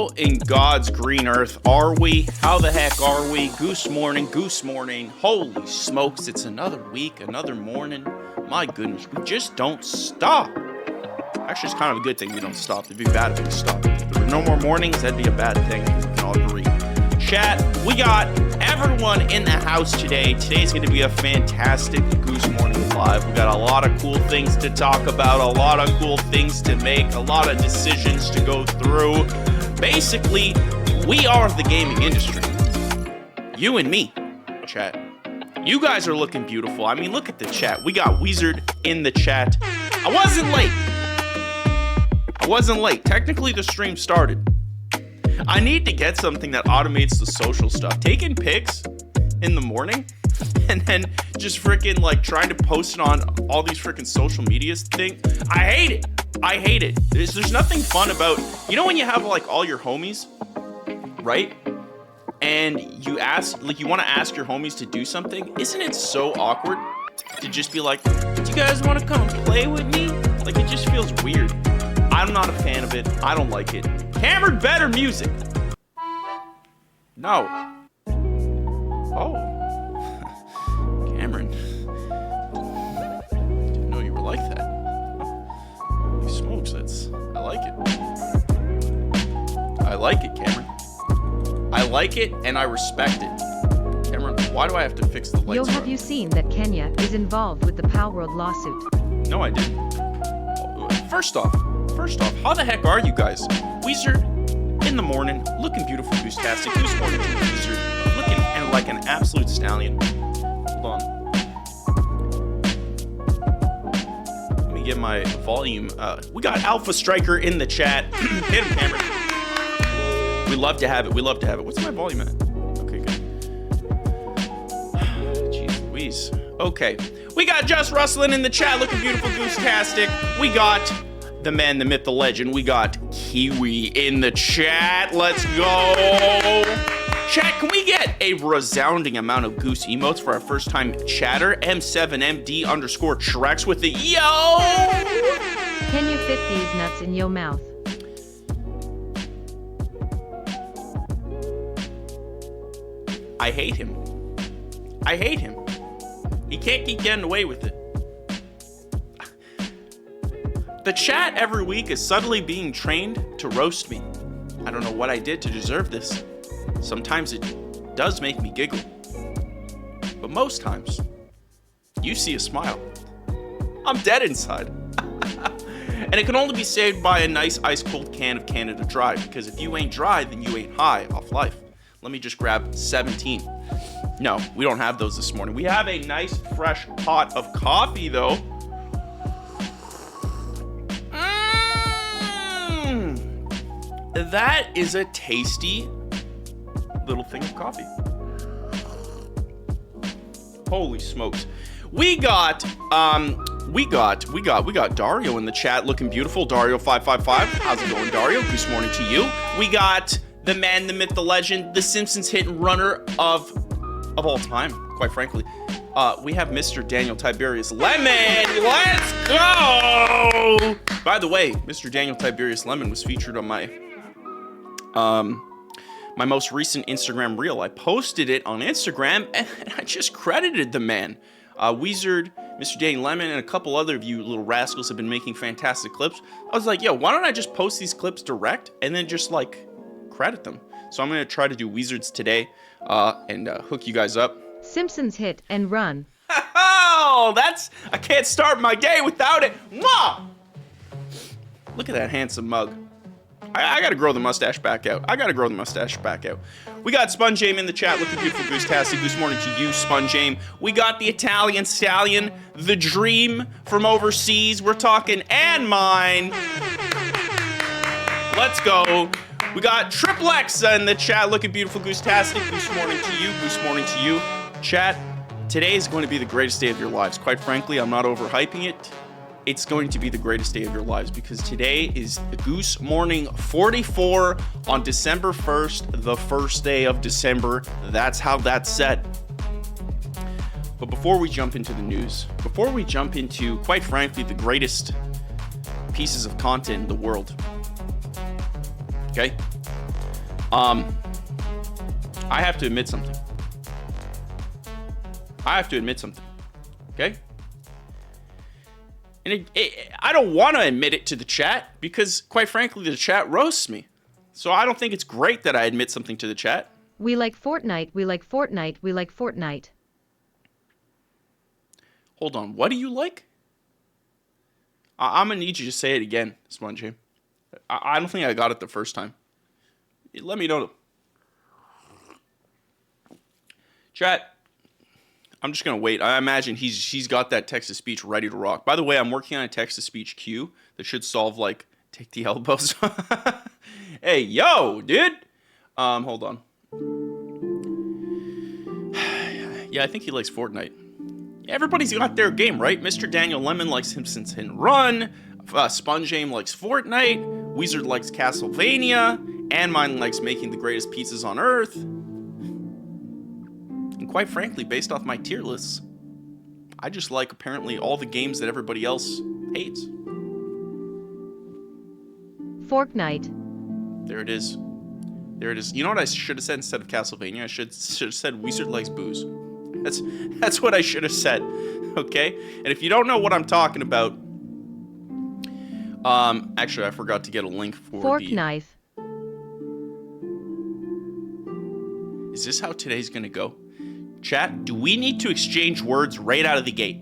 How in God's green earth are we? How the heck are we? Goose morning, goose morning. Holy smokes, it's another week, another morning. My goodness, we just don't stop. Actually, it's kind of a good thing we don't stop. It'd be bad if we stopped. If there were no more mornings, that'd be a bad thing. We can all agree. Chat, we got everyone in the house today. Today's going to be a fantastic Goose Morning Live. We got a lot of cool things to talk about, a lot of cool things to make, a lot of decisions to go through. Basically, we are the gaming industry. You and me, chat. You guys are looking beautiful. I mean, look at the chat. We got Wizard in the chat. I wasn't late. Technically, the stream started. I need to get something that automates the social stuff. Taking pics in the morning and then just freaking like trying to post it on all these freaking social medias thing. I hate it. There's nothing fun about, you know, when you have like all your homies, right? And you want to ask your homies to do something. Isn't it so awkward to just be like, do you guys want to come and play with me? Like, it just feels weird. I'm not a fan of it. I don't like it. Cameron, better music. No. Oh. Cameron. Didn't know you were like that. Holy smokes, I like it. I like it, Cameron. I like it and I respect it. Cameron, why do I have to fix the lights? Have you seen that Kenya is involved with the Power World lawsuit? No, I didn't. First off, how the heck are you guys? Wizard in the morning, looking beautiful, goose-tastic. Goose morning to Wizard, looking and like an absolute stallion. Hold on. Let me get my volume. We got Alpha Striker in the chat. Hit him, Cameron. We love to have it. What's my volume at? Okay, good. Jeez Louise. Okay. We got Just Rustling in the chat, looking beautiful, goose-tastic. We got the man, the myth, the legend. We got Kiwi in the chat. Let's go. Chat, can we get a resounding amount of goose emotes for our first time chatter? M7MD_Trex with the yo. Can you fit these nuts in your mouth? I hate him. He can't keep getting away with it. The chat every week is subtly being trained to roast me. I don't know what I did to deserve this. Sometimes it does make me giggle. But most times, you see a smile. I'm dead inside. And it can only be saved by a nice ice-cold can of Canada Dry, because if you ain't dry, then you ain't high off life. Let me just grab 17. No, we don't have those this morning. We have a nice, fresh pot of coffee, though. That is a tasty little thing of coffee. Holy smokes. We got Dario in the chat looking beautiful. Dario555. How's it going, Dario? Goose morning to you. We got the man, the myth, the legend, the Simpsons hit and runner of all time, quite frankly. We have Mr. Daniel Tiberius Lemon. Let's go! By the way, Mr. Daniel Tiberius Lemon was featured on my most recent Instagram reel. I posted it on Instagram and I just credited the man. Wizard, Mr. Daniel Lemon, and a couple other of you little rascals have been making fantastic clips. I was like, yo, why don't I just post these clips direct and then just like credit them? So I'm going to try to do Wizards today and hook you guys up. Simpsons hit and run. Oh, I can't start my day without it. Mwah! Look at that handsome mug. I gotta grow the mustache back out. We got Sponge Aim in the chat, looking beautiful, goose-tastic. Goose morning to you, Sponge Aim. We got the Italian stallion, the dream from overseas. We're talking and mine. Let's go. We got Triple X in the chat, looking beautiful, goose-tastic. Goose morning to you. Chat, today is going to be the greatest day of your lives. Quite frankly, I'm not overhyping it. It's going to be the greatest day of your lives because today is the Goose Morning 44 on December 1st, the first day of December. That's how that's set. But before we jump into the news, before we jump into, quite frankly, the greatest pieces of content in the world, okay? I have to admit something. Okay? And I don't want to admit it to the chat because, quite frankly, the chat roasts me. So I don't think it's great that I admit something to the chat. We like Fortnite, we like Fortnite, we like Fortnite. Hold on, what do you like? I'm going to need you to say it again, Sponge. I don't think I got it the first time. Let me know. Chat, I'm just going to wait. I imagine he's got that text-to-speech ready to rock. By the way, I'm working on a text-to-speech queue that should solve, like, take the elbows. Hey, yo, dude. Hold on. Yeah, I think he likes Fortnite. Everybody's got their game, right? Mr. Daniel Lemon likes Simpsons Hit and Run. Sponge Aim likes Fortnite. Wizard likes Castlevania. And mine likes making the greatest pizzas on Earth. And quite frankly, based off my tier lists, I just like apparently all the games that everybody else hates. Fortnite. There it is. There it is. You know what I should have said instead of Castlevania? I should have said Wizard likes booze. That's what I should have said. Okay? And if you don't know what I'm talking about, actually I forgot to get a link for Fork knife. Is this how today's gonna go? Chat, do we need to exchange words right out of the gate?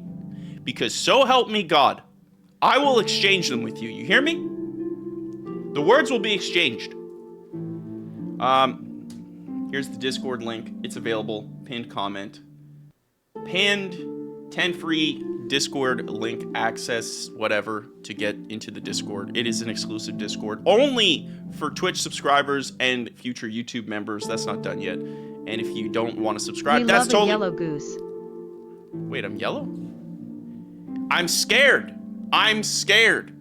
Because so help me God, I will exchange them with you. You hear me? The words will be exchanged. Here's the Discord link. It's available. Pinned comment. Pinned 10 free Discord link access, whatever, to get into the Discord. It is an exclusive Discord only for Twitch subscribers and future YouTube members. That's not done yet. And if you don't want to subscribe, that's totally... yellow goose. Wait, I'm yellow? I'm scared. I'm scared.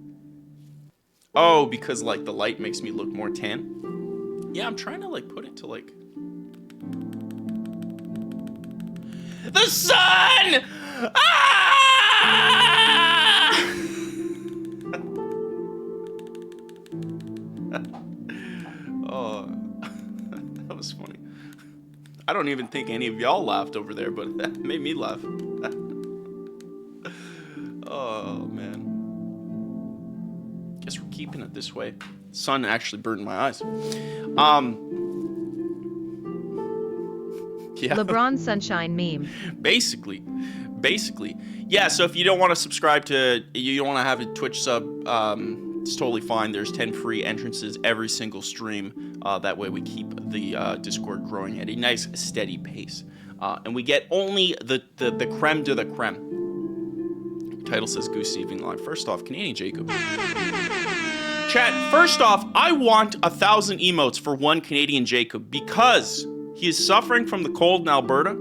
Oh, because like the light makes me look more tan. Yeah, I'm trying to like put it to like... The sun! Ah! Oh, that was funny. I don't even think any of y'all laughed over there, but that made me laugh. Oh, man. Guess we're keeping it this way. Sun actually burned my eyes. Yeah. LeBron Sunshine meme. Basically. Yeah, so if you don't want to subscribe to, you don't want to have a Twitch sub, it's totally fine. There's 10 free entrances every single stream. That way we keep the Discord growing at a nice, steady pace. And we get only the creme de la creme. Title says Goose Evening Live. First off, Canadian Jacob. Chat, first off, I want 1,000 emotes for one Canadian Jacob because he is suffering from the cold in Alberta.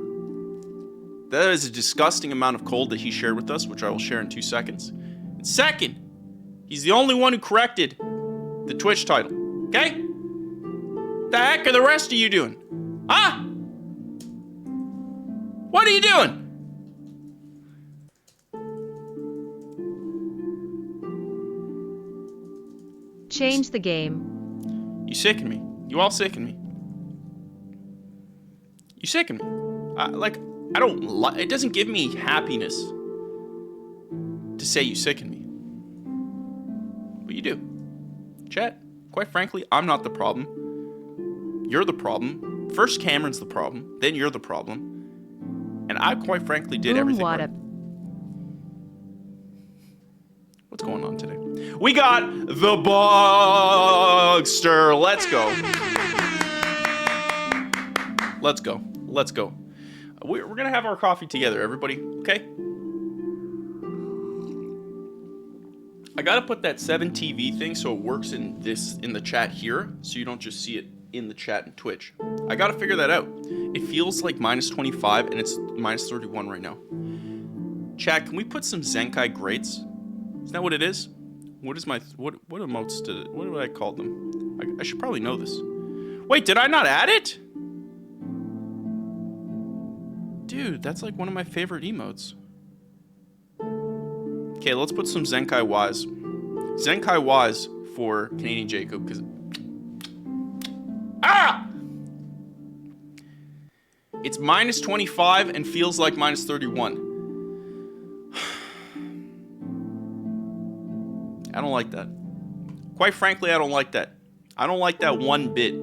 That is a disgusting amount of cold that he shared with us, which I will share in 2 seconds. And second, he's the only one who corrected the Twitch title. Okay? The heck are the rest of you doing? Huh? What are you doing? Change the game. You sicken me. You all sicken me. You sicken me. I don't it doesn't give me happiness to say you sicken me. But you do. Chat, quite frankly, I'm not the problem. You're the problem. First Cameron's the problem, then you're the problem. And I quite frankly did everything right. What's going on today? We got the Bugster. Let's go. Let's go. Let's go. We're going to have our coffee together, everybody. Okay? I got to put that 7TV thing so it works in the chat here, so you don't just see it in the chat and Twitch. I got to figure that out. It feels like minus 25 and it's minus 31 right now. Chat, can we put some Zenkai grates? Is that what it is? What is what emotes what do I call them? I should probably know this. Wait, did I not add it? Dude, that's like one of my favorite emotes. Okay, let's put some Zenkai Wise. Zenkai Wise for Canadian Jacob, because... Ah! It's minus 25 and feels like minus 31. I don't like that. Quite frankly, I don't like that. I don't like that one bit.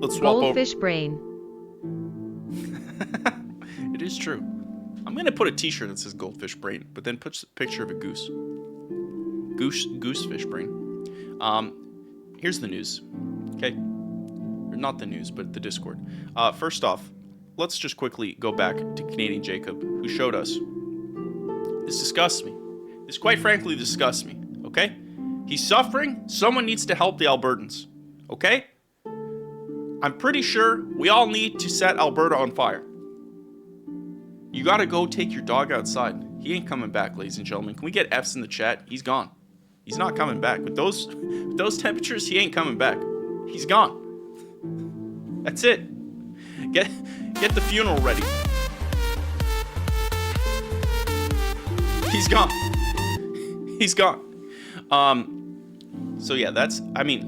Let's swap Goldfish brain. It is true. I'm gonna put a t-shirt that says goldfish brain, but then put a picture of a goose. Goosefish brain. Here's the news. Okay? Or not the news, but the Discord. First off, let's just quickly go back to Canadian Jacob, who showed us. This disgusts me. This quite frankly disgusts me. Okay? He's suffering. Someone needs to help the Albertans. Okay? I'm pretty sure we all need to set Alberta on fire. You gotta go take your dog outside. He ain't coming back, ladies and gentlemen. Can we get F's in the chat? He's gone. He's not coming back. With those temperatures, he ain't coming back. He's gone. That's it. Get the funeral ready. He's gone. He's gone. So yeah,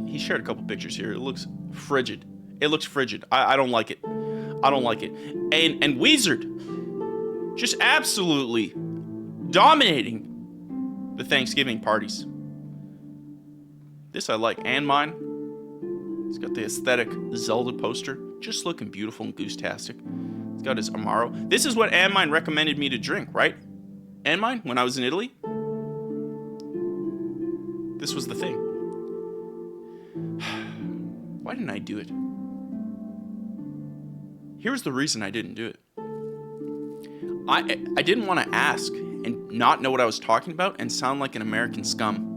he shared a couple pictures here. It looks frigid. It looks frigid. I don't like it. I don't like it. And Wizard just absolutely dominating the Thanksgiving parties. This I like. And mine. He's got the aesthetic Zelda poster. Just looking beautiful and goose-tastic. He's got his Amaro. This is what Mine recommended me to drink, right? Mine, when I was in Italy. This was the thing. Why didn't I do it? Here's the reason I didn't do it. I didn't want to ask and not know what I was talking about and sound like an American scum.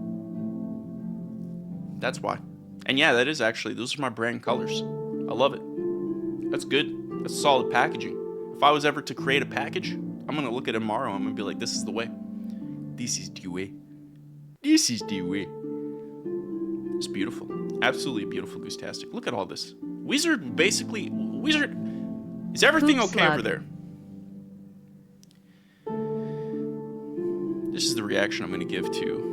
That's why. And yeah, those are my brand colors. I love it. That's good. That's solid packaging. If I was ever to create a package, I'm going to look at it tomorrow. I'm going to be like, this is the way. This is the way. This is the way. It's beautiful. Absolutely beautiful, goose-tastic. Look at all this. Wizard, is everything okay over there? This is the reaction I'm going to give to.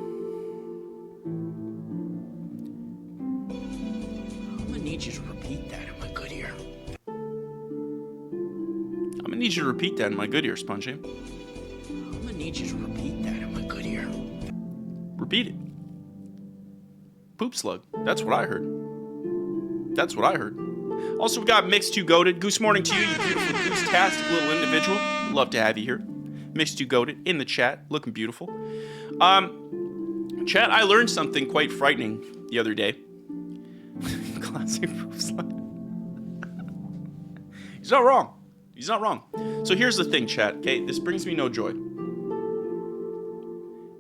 I'm going to need you to repeat that in my good ear. I'm going to need you to repeat that in my good ear, Sponge. I'm going to need you to repeat that in my good ear. Repeat it. Poop slug. That's what I heard. That's what I heard. Also, we got Mix2 Goated. Goose morning to you, you beautiful goose-tastic little individual. Love to have you here. Mix2 Goated in the chat, looking beautiful. Chat, I learned something quite frightening the other day. Classic poop slug. He's not wrong. He's not wrong. So here's the thing, chat. Okay, this brings me no joy.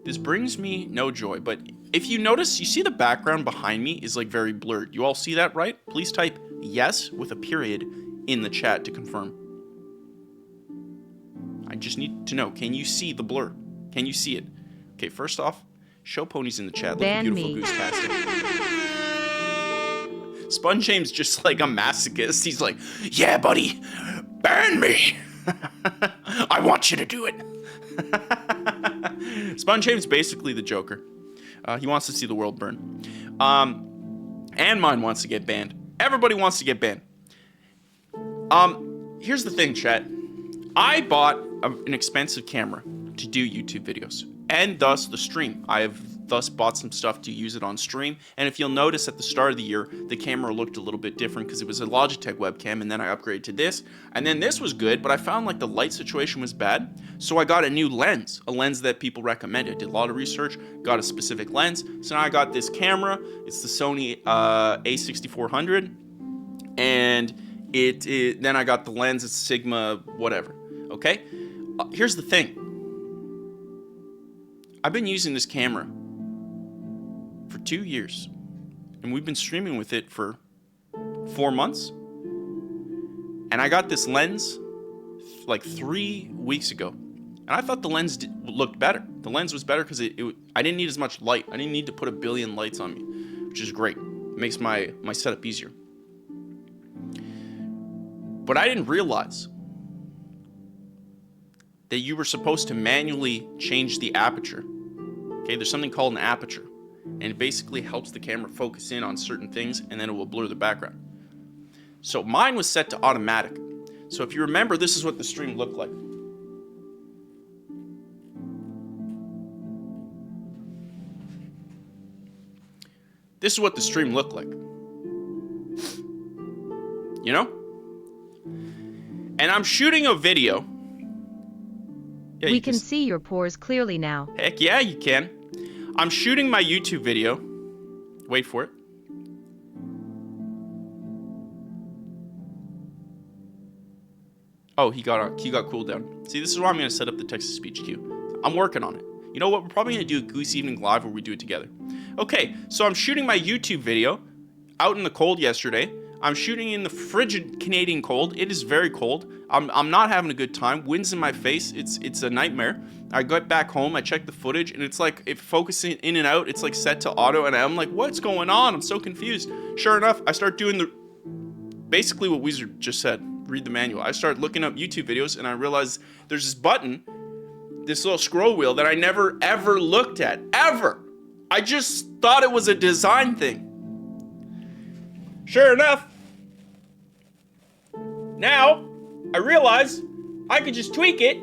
This brings me no joy, but if you notice, you see the background behind me is like very blurred. You all see that, right? Please type yes with a period in the chat to confirm. I just need to know, can you see the blur? Can you see it? Okay, first off, show ponies in the chat. Looking beautiful, goose-tastic. Sponge James just like a masochist. He's like, yeah, buddy, ban me. I want you to do it. Sponge James basically the Joker. He wants to see the world burn. And mine wants to get banned. Everybody wants to get banned. Here's the thing, chat. I bought an expensive camera to do YouTube videos, and thus the stream. I have thus bought some stuff to use it on stream, and if you'll notice at the start of the year, the camera looked a little bit different because it was a Logitech webcam, and then I upgraded to this, and then this was good, but I found like the light situation was bad, so I got a new lens, a lens that people recommended. Did a lot of research, got a specific lens, so now I got this camera. It's the Sony a6400, and then I got the lens, it's Sigma whatever. Okay, here's the thing. I've been using this camera for 2 years, and we've been streaming with it for 4 months. And I got this lens like 3 weeks ago, and I thought the lens looked better. The lens was better because I didn't need as much light. I didn't need to put a billion lights on me, which is great. It makes my setup easier. But I didn't realize that you were supposed to manually change the aperture. Okay, there's something called an aperture, and it basically helps the camera focus in on certain things, and then it will blur the background. So mine was set to automatic. So if you remember, this is what the stream looked like. This is what the stream looked like. You know? And I'm shooting a video. Yeah, We can see your pores clearly now. Heck yeah, you can. I'm shooting my YouTube video. Wait for it. Oh, he got cooled down. See, this is why I'm going to set up the text-to-speech queue. I'm working on it. You know what? We're probably going to do a Goose Evening Live where we do it together. Okay, so I'm shooting my YouTube video out in the cold yesterday. I'm shooting in the frigid Canadian cold. It is very cold. I'm not having a good time. Wind's in my face. It's a nightmare. I got back home. I checked the footage, and it's like it focusing in and out. It's like set to auto, and I'm like, what's going on? I'm so confused. Sure enough, I start doing basically what Weezer just said. Read the manual. I started looking up YouTube videos, and I realized there's this button, this little scroll wheel that I never ever looked at, ever. I just thought it was a design thing. Sure enough, now I realize I could just tweak it.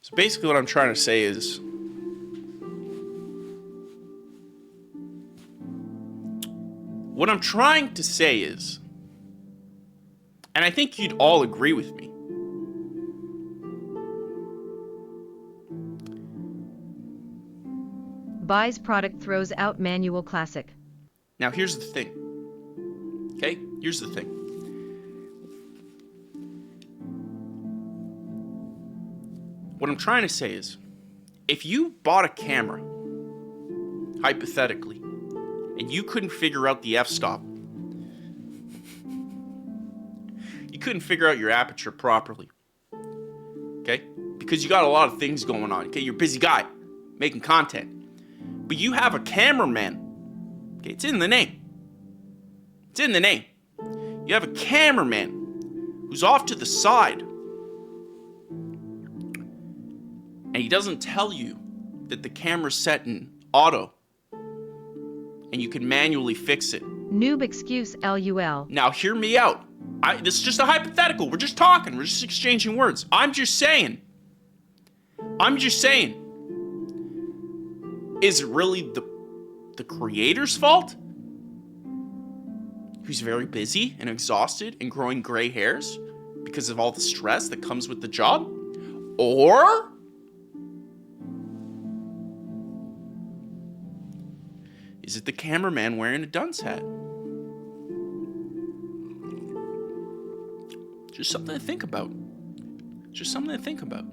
So basically what I'm trying to say is, and I think you'd all agree with me, Buys product, throws out manual classic. now here's the thing. Okay? Here's the thing. What I'm trying to say is, if you bought a camera, hypothetically, and you couldn't figure out the f-stop, you couldn't figure out your aperture properly, okay? Because you got a lot of things going on, okay? You're a busy guy making content. But you have a cameraman, okay? It's in the name. It's in the name. You have a cameraman who's off to the side, and he doesn't tell you that the camera's set in auto, and you can manually fix it. Noob excuse LUL. Now hear me out. This is just a hypothetical. We're just talking. We're just exchanging words. I'm just saying. Is it really the creator's fault? Who's very busy and exhausted and growing gray hairs because of all the stress that comes with the job? Or is it the cameraman wearing a dunce hat? Just something to think about. Just something to think about.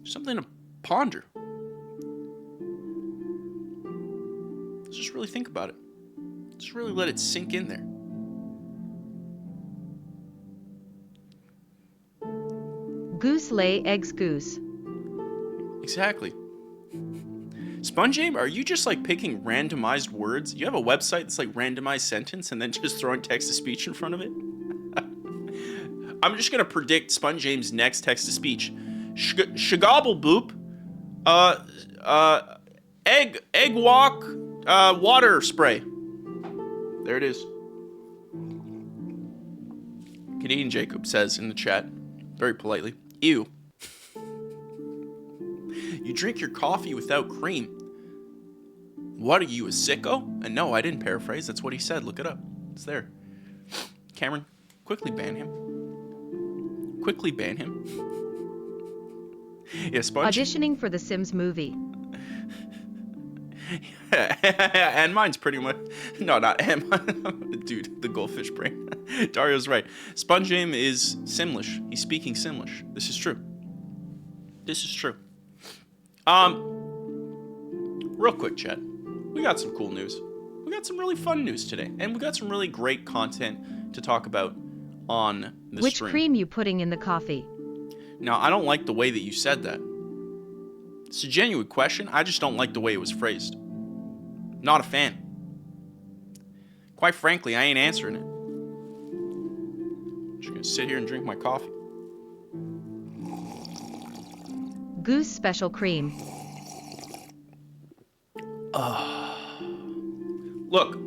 Something to ponder. Just really think about it. Just really let it sink in there. Goose lay eggs goose. Exactly. SpongeAbe, are you just like picking randomized words? You have a website that's like randomized sentence and then just throwing text-to-speech in front of it? I'm just going to predict SpongeAbe's next text-to-speech. Shagobble boop. Egg walk. Water spray. There it is. Canadian Jacob says in the chat, very politely, ew. You drink your coffee without cream. What are you, a sicko? And no, I didn't paraphrase. That's what he said. Look it up. It's there. Cameron, quickly ban him. Quickly ban him. Yeah, Sponge. Auditioning for the Sims movie. And mine's pretty much... No, not him. Dude, the goldfish brain. Dario's right. SpongeAbe is Simlish. He's speaking Simlish. This is true. This is true. Real quick, chat. We got some cool news. We got some really fun news today. And we got some really great content to talk about on the Which stream. cream you putting in the coffee? Now, I don't like the way that you said that. It's a genuine question. I just don't like the way it was phrased. Not a fan. Quite frankly, I ain't answering it. Just gonna sit here and drink my coffee. Goose special cream. Look,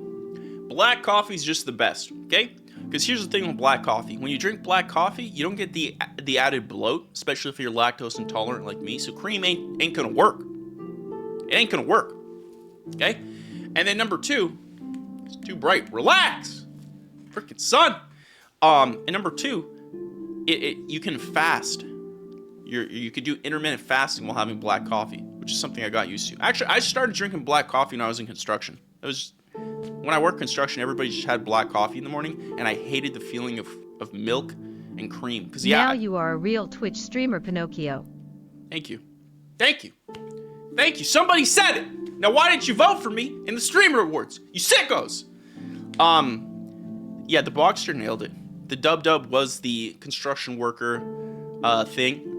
black coffee is just the best, okay? Because here's the thing with black coffee. When you drink black coffee, you don't get the added bloat, especially if you're lactose intolerant like me. So cream ain't gonna work. It ain't gonna work, okay? And then number two, it's too bright. Relax, freaking sun. And number two, you can fast. You could do intermittent fasting while having black coffee, which is something I got used to. Actually, I started drinking black coffee when I was in construction. It was when I worked construction, everybody just had black coffee in the morning, and I hated the feeling of milk and cream. Because now you are a real Twitch streamer, Pinocchio. Thank you. Somebody said it. Now why didn't you vote for me in the streamer awards? You sickos. Yeah, the Boxster nailed it. The dub was the construction worker thing.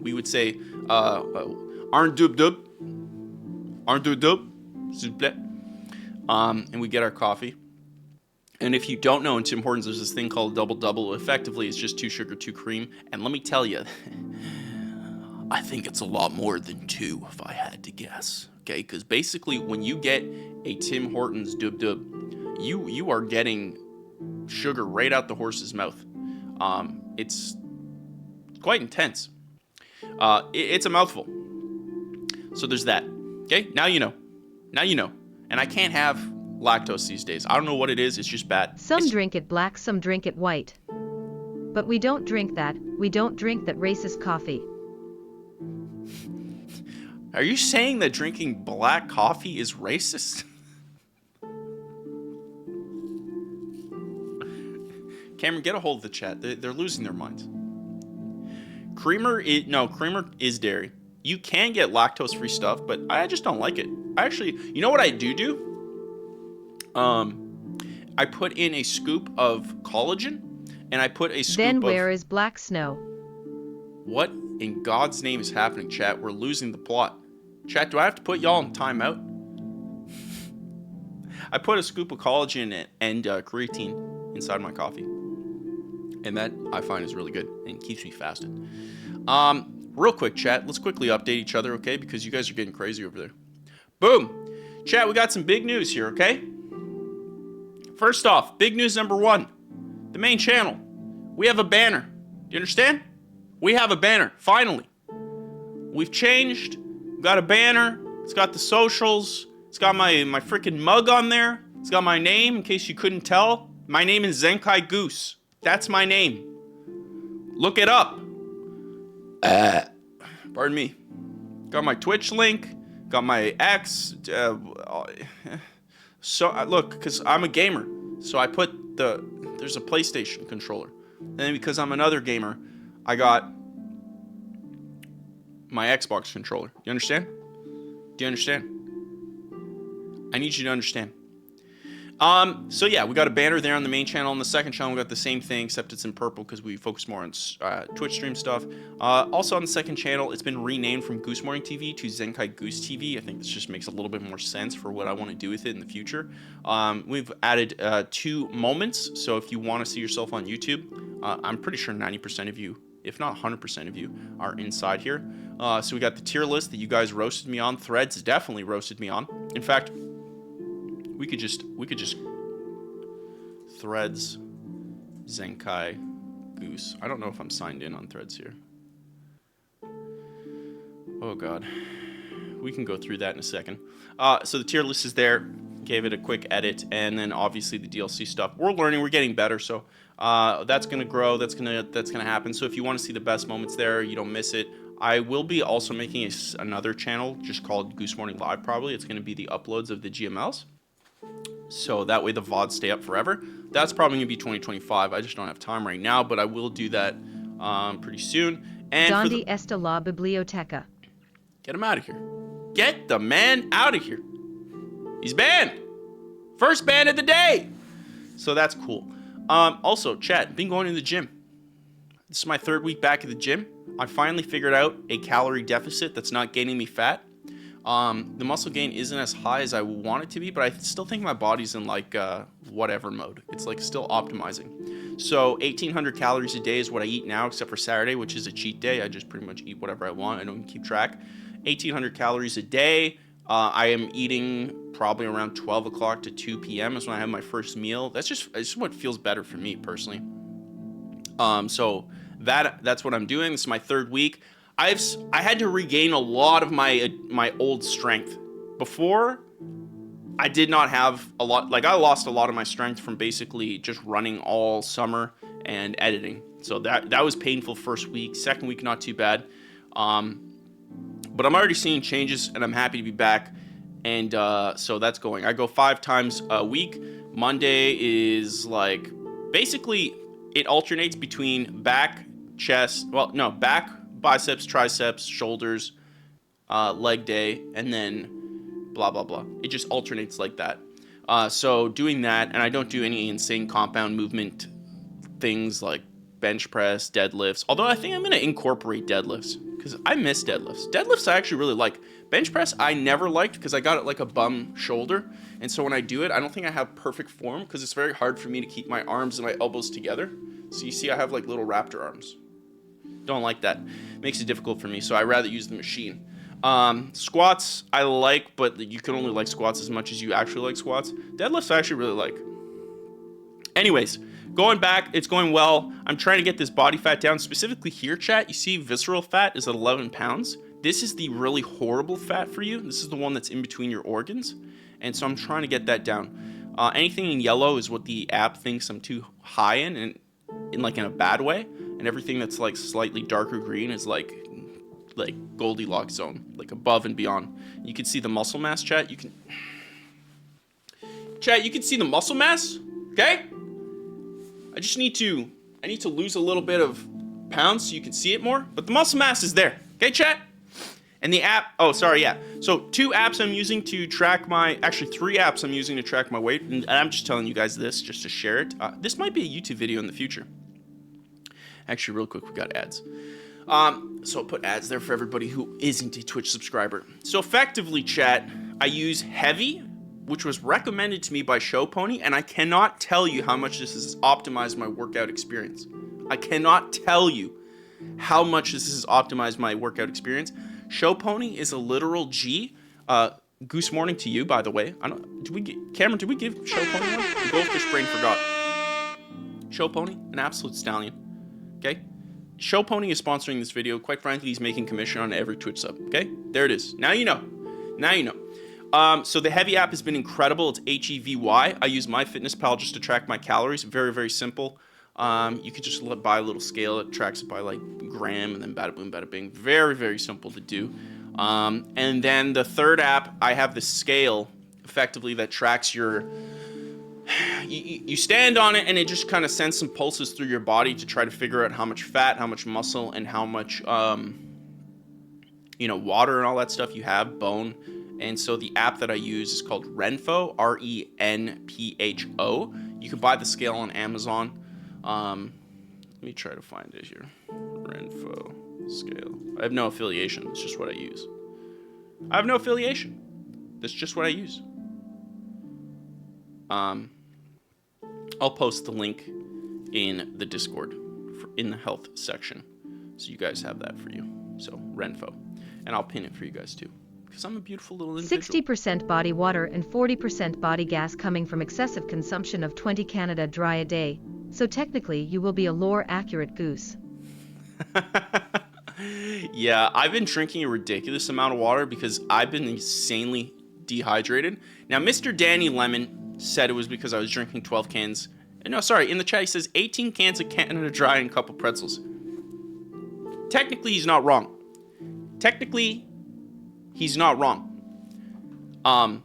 We would say aren't dub, s'il vous plaît. And we get our coffee. And if you don't know, in Tim Hortons, there's this thing called double. Effectively, it's just 2 sugar, 2 cream. And let me tell you, I think it's a lot more than 2, if I had to guess. Okay, because basically, when you get a Tim Hortons dub, you are getting sugar right out the horse's mouth. It's quite intense. It's a mouthful. So there's that. Okay, now you know. And I can't have lactose these days. I don't know what it is. It's just bad. Some drink it black, some drink it white. But we don't drink that. We don't drink that racist coffee. Are you saying that drinking black coffee is racist? Cameron, get a hold of the chat. They're losing their minds. Creamer is dairy. You can get lactose-free stuff, but I just don't like it. You know what I do? I put in a scoop of collagen, and I put a scoop Then where is Black Snow? What in God's name is happening, chat? We're losing the plot. Chat, do I have to put y'all in timeout? I put a scoop of collagen and creatine inside my coffee. And that, I find, is really good and keeps me fasted. Real quick, chat, let's quickly update each other, okay? Because you guys are getting crazy over there. Boom! Chat, we got some big news here, okay? First off, big news number 1. The main channel. We have a banner. Do you understand? We have a banner, finally. We've changed. We've got a banner. It's got the socials. It's got my freaking mug on there. It's got my name, in case you couldn't tell. My name is Zenkai Goose. That's my name. Look it up. Pardon me. Got my Twitch link. Got my X. Look, because I'm a gamer. So I put there's a PlayStation controller. And then because I'm another gamer, I got my Xbox controller. You understand? Do you understand? I need you to understand. So yeah, we got a banner there on the main channel. On the second channel, we got the same thing, except it's in purple because we focus more on Twitch stream stuff. Also on the second channel, it's been renamed from Goose Morning TV to Zenkai Goose TV. I think this just makes a little bit more sense for what I want to do with it in the future. We've added 2 moments, so if you want to see yourself on YouTube, I'm pretty sure 90% of you, if not 100% of you, are inside here. So we got the tier list that you guys roasted me on. Threads definitely roasted me on. In fact, we could just Threads Zenkai Goose. I don't know if I'm signed in on Threads here. Oh god. We can go through that in a second. So the tier list is there. Gave it a quick edit, and then obviously the DLC stuff. We're learning, we're getting better, so that's gonna grow, that's gonna happen. So if you want to see the best moments there, you don't miss it. I will be also making another channel just called Goose Morning Live, probably. It's gonna be the uploads of the GMLs. So that way the VODs stay up forever. That's probably going to be 2025. I just don't have time right now, but I will do that pretty soon. And Donde está la biblioteca? Get him out of here. Get the man out of here. He's banned. First ban of the day. So that's cool. Also, chat, been going to the gym. This is my 3rd week back at the gym. I finally figured out a calorie deficit that's not gaining me fat. The muscle gain isn't as high as I want it to be, but I still think my body's in like whatever mode. It's like still optimizing. So 1,800 calories a day is what I eat now, except for Saturday, which is a cheat day. I just pretty much eat whatever I want. I don't keep track. 1,800 calories a day. I am eating probably around 12 o'clock to 2 p.m. is when I have my first meal. That's just what feels better for me personally. So that's what I'm doing. This is my 3rd week. I had to regain a lot of my old strength. Before, I did not have a lot. Like, I lost a lot of my strength from basically just running all summer and editing. So that was painful first week. Second week, not too bad. But I'm already seeing changes, and I'm happy to be back. And so that's going. I go 5 times a week. Monday is like, basically, it alternates between back, chest, back, biceps, triceps, shoulders, leg day, and then blah, blah, blah. It just alternates like that. So doing that, and I don't do any insane compound movement things like bench press, deadlifts. Although I think I'm going to incorporate deadlifts because I miss deadlifts. Deadlifts I actually really like. Bench press I never liked because I got it like a bum shoulder. And so when I do it, I don't think I have perfect form because it's very hard for me to keep my arms and my elbows together. So you see I have like little raptor arms. Don't like that. Makes it difficult for me, so I rather use the machine. Squats I like, but you can only like squats as much as you actually like squats. Deadlifts I actually really like. Anyways, going back, it's going well. I'm trying to get this body fat down, specifically here, chat. You see visceral fat is at 11 pounds. This is the really horrible fat for you. This is the one that's in between your organs. And so I'm trying to get that down. Anything in yellow is what the app thinks I'm too high in, and in a bad way. And everything that's like slightly darker green is like Goldilocks zone, like above and beyond. You can see the muscle mass, chat. You can see the muscle mass, okay? I need to lose a little bit of pounds so you can see it more, but the muscle mass is there, okay, chat? And the app, so 2 apps I'm using to track 3 apps I'm using to track my weight, and I'm just telling you guys this just to share it. This might be a YouTube video in the future. Actually, real quick, we got ads. So I'll put ads there for everybody who isn't a Twitch subscriber. So effectively, chat, I use Heavy, which was recommended to me by Show Pony, and I cannot tell you how much this has optimized my workout experience. I cannot tell you how much this has optimized my workout experience. Show Pony is a literal G. Goose Morning to you, by the way. Cameron, did we give Show Pony one? The Goldfish Brain forgot. Show Pony, an absolute stallion. Okay? Show Pony is sponsoring this video. Quite frankly, he's making commission on every Twitch sub. Okay? There it is. Now you know. So the Heavy app has been incredible. It's HEVY. I use MyFitnessPal just to track my calories. Very, very simple. You could just buy a little scale. It tracks it by like gram and then bada boom, bada bing. Very, very simple to do. And then the third app, I have the scale effectively that tracks your... You stand on it and it just kind of sends some pulses through your body to try to figure out how much fat, how much muscle, and how much, water and all that stuff you have, bone. And so the app that I use is called Renpho, RENPHO. You can buy the scale on Amazon. Let me try to find it here. Renpho scale. I have no affiliation. It's just what I use. I have no affiliation. That's just what I use. I'll post the link in the Discord in the health section, so you guys have that for you. So Renpho, and I'll pin it for you guys too, because I'm a beautiful little individual. 60% body water and 40% body gas coming from excessive consumption of 20 Canada Dry a day. So technically, you will be a lore accurate goose. Yeah, I've been drinking a ridiculous amount of water because I've been insanely dehydrated. Now, Mr. Danny Lemon said it was because I was drinking 12 cans. No, sorry, in the chat he says 18 cans of Canada Dry and a couple pretzels. Technically, he's not wrong. Technically, he's not wrong. No,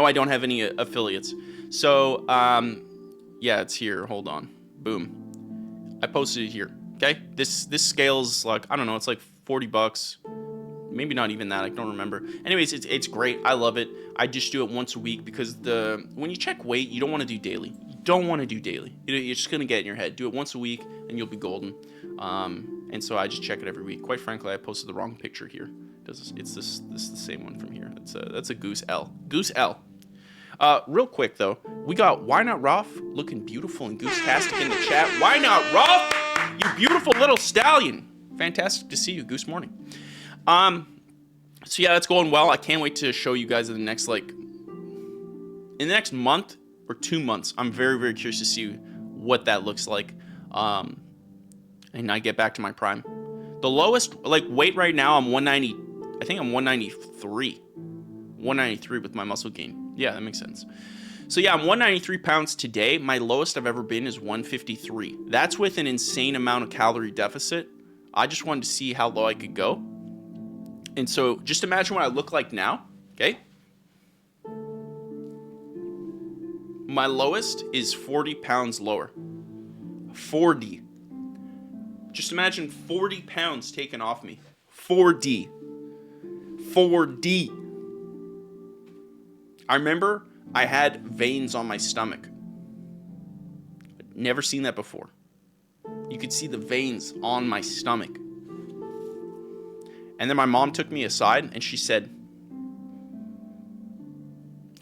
I don't have any affiliates. So, yeah, it's here. Hold on. Boom. I posted it here. Okay? This scale's like, I don't know, it's like $40. Maybe not even that. I don't remember. Anyways, it's great. I love it. I just do it once a week because when you check weight, you don't want to do daily. You're just going to get in your head. Do it once a week and you'll be golden. And so I just check it every week. Quite frankly, I posted the wrong picture here. It's this is the same one from here. That's a Goose L. Goose L. Real quick though, we got Why Not Ruff looking beautiful and goose-tastic in the chat. Why Not Ruff? You beautiful little stallion. Fantastic to see you, Goose Morning. So yeah, that's going well. I can't wait to show you guys in the next in the next month or 2 months. I'm very, very curious to see what that looks like. And I get back to my prime. The lowest weight right now, I'm 190. I think I'm 193. 193 with my muscle gain. Yeah, that makes sense. So yeah, I'm 193 pounds today. My lowest I've ever been is 153. That's with an insane amount of calorie deficit. I just wanted to see how low I could go. And so just imagine what I look like now, okay? My lowest is 40 pounds lower. 40. Just imagine 40 pounds taken off me. 4D. 4D. I remember I had veins on my stomach. Never seen that before. You could see the veins on my stomach. And then my mom took me aside and she said,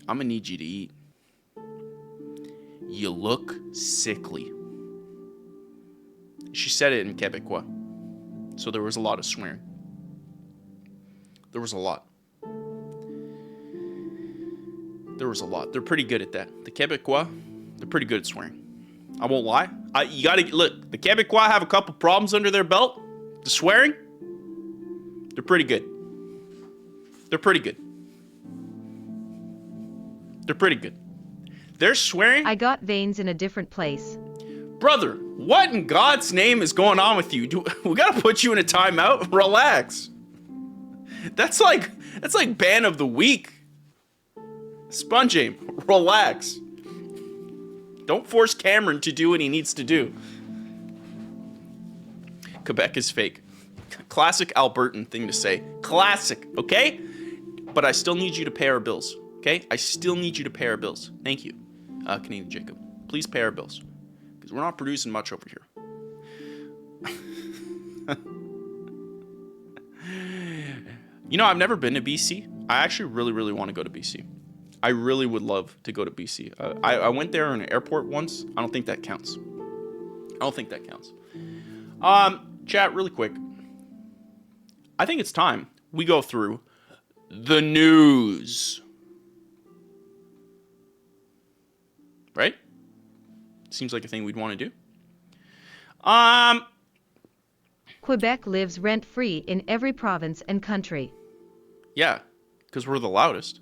I'm gonna need you to eat. You look sickly. She said it in Quebecois. So there was a lot of swearing. There was a lot. They're pretty good at that. The Quebecois, they're pretty good at swearing. I won't lie. You gotta look. The Quebecois have a couple problems under their belt. The swearing, they're pretty good. They're pretty good. They're pretty good. They're swearing. I got veins in a different place. Brother, what in God's name is going on with you? We gotta put you in a timeout. Relax. That's like ban of the week. Sponge Aim, relax. Don't force Cameron to do what he needs to do. Quebec is fake. Classic Albertan thing to say. Classic, okay? But I still need you to pay our bills, okay? I still need you to pay our bills. Thank you, Canadian Jacob. Please pay our bills. Because we're not producing much over here. You know, I've never been to BC. I actually really, really want to go to BC. I really would love to go to BC. I went there in an airport once. I don't think that counts. Chat, really quick. I think it's time we go through the news. Right? Seems like a thing we'd want to do. Quebec lives rent-free in every province and country. Yeah, because we're the loudest.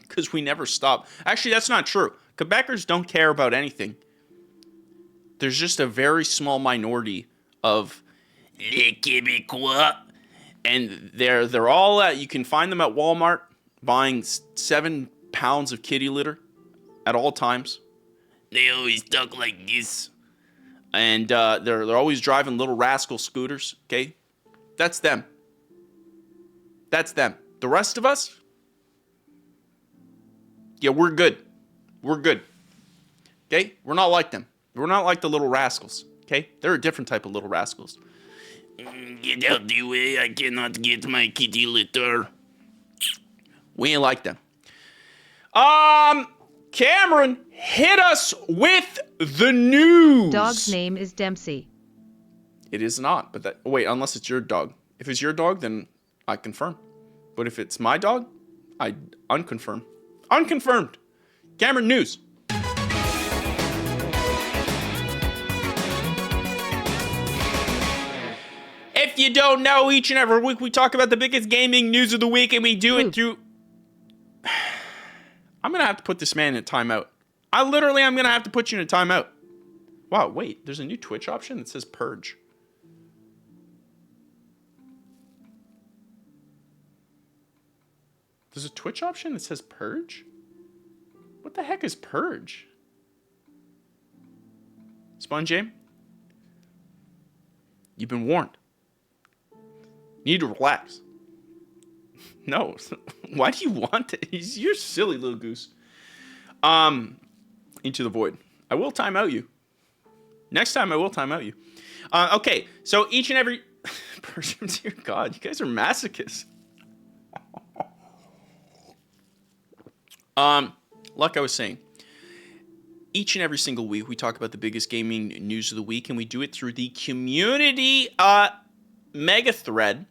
Because we never stop. Actually, that's not true. Quebecers don't care about anything. There's just a very small minority of les Québécois. And they're all at, you can find them at Walmart buying 7 pounds of kitty litter at all times. They always talk like this. And they're always driving little rascal scooters, okay? That's them. That's them. The rest of us, yeah, we're good. We're good. Okay? We're not like them. We're not like the little rascals. Okay? They're a different type of little rascals. Get out the way. I cannot get my kitty litter. We ain't like them. Cameron, hit us with the news. Dog's name is Dempsey. It is not, but that, wait, unless it's your dog. If it's your dog, then I confirm. But if it's my dog, I unconfirm. Unconfirmed. Cameron, news. If you don't know, each and every week we talk about the biggest gaming news of the week, and we do it through... I'm going to have to put this man in a timeout. I'm going to have to put you in a timeout. Wow, wait, there's a new Twitch option that says purge. There's a Twitch option that says purge? What the heck is purge? Sponge Aim? You've been warned. You need to relax. No. Why do you want it? You're silly little goose. Into the void. I will time out you. Next time I will time out you. Okay, so each and every person, dear God, you guys are masochists. Like I was saying, each and every single week we talk about the biggest gaming news of the week, and we do it through the community mega thread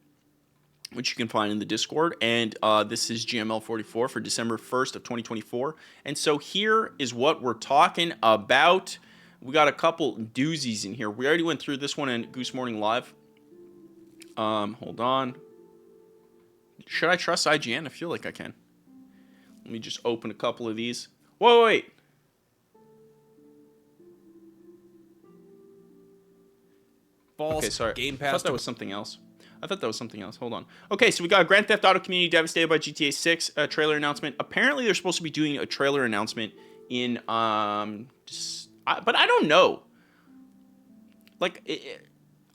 which you can find in the Discord. And this is GML44 for December 1st of 2024. And so here is what we're talking about. We got a couple doozies in here. We already went through this one in Goose Morning Live. Hold on. Should I trust IGN? I feel like I can. Let me just open a couple of these. Whoa, wait. False. Okay, sorry. Game Pass. I thought that was something else. Hold on. Okay, so we got Grand Theft Auto community devastated by GTA 6 trailer announcement. Apparently, they're supposed to be doing a trailer announcement in but I don't know. Like,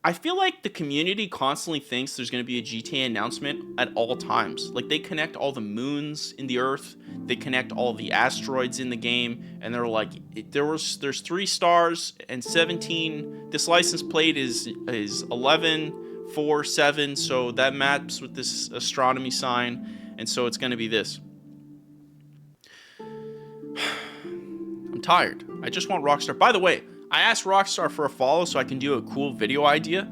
I feel like the community constantly thinks there's going to be a GTA announcement at all times. Like, they connect all the moons in the Earth, they connect all the asteroids in the game, and they're like, there's 3 stars and 17. This license plate is 1147, so that maps with this astronomy sign, and so it's going to be this. I'm tired. I just want Rockstar. By the way, I asked Rockstar for a follow so I can do a cool video idea.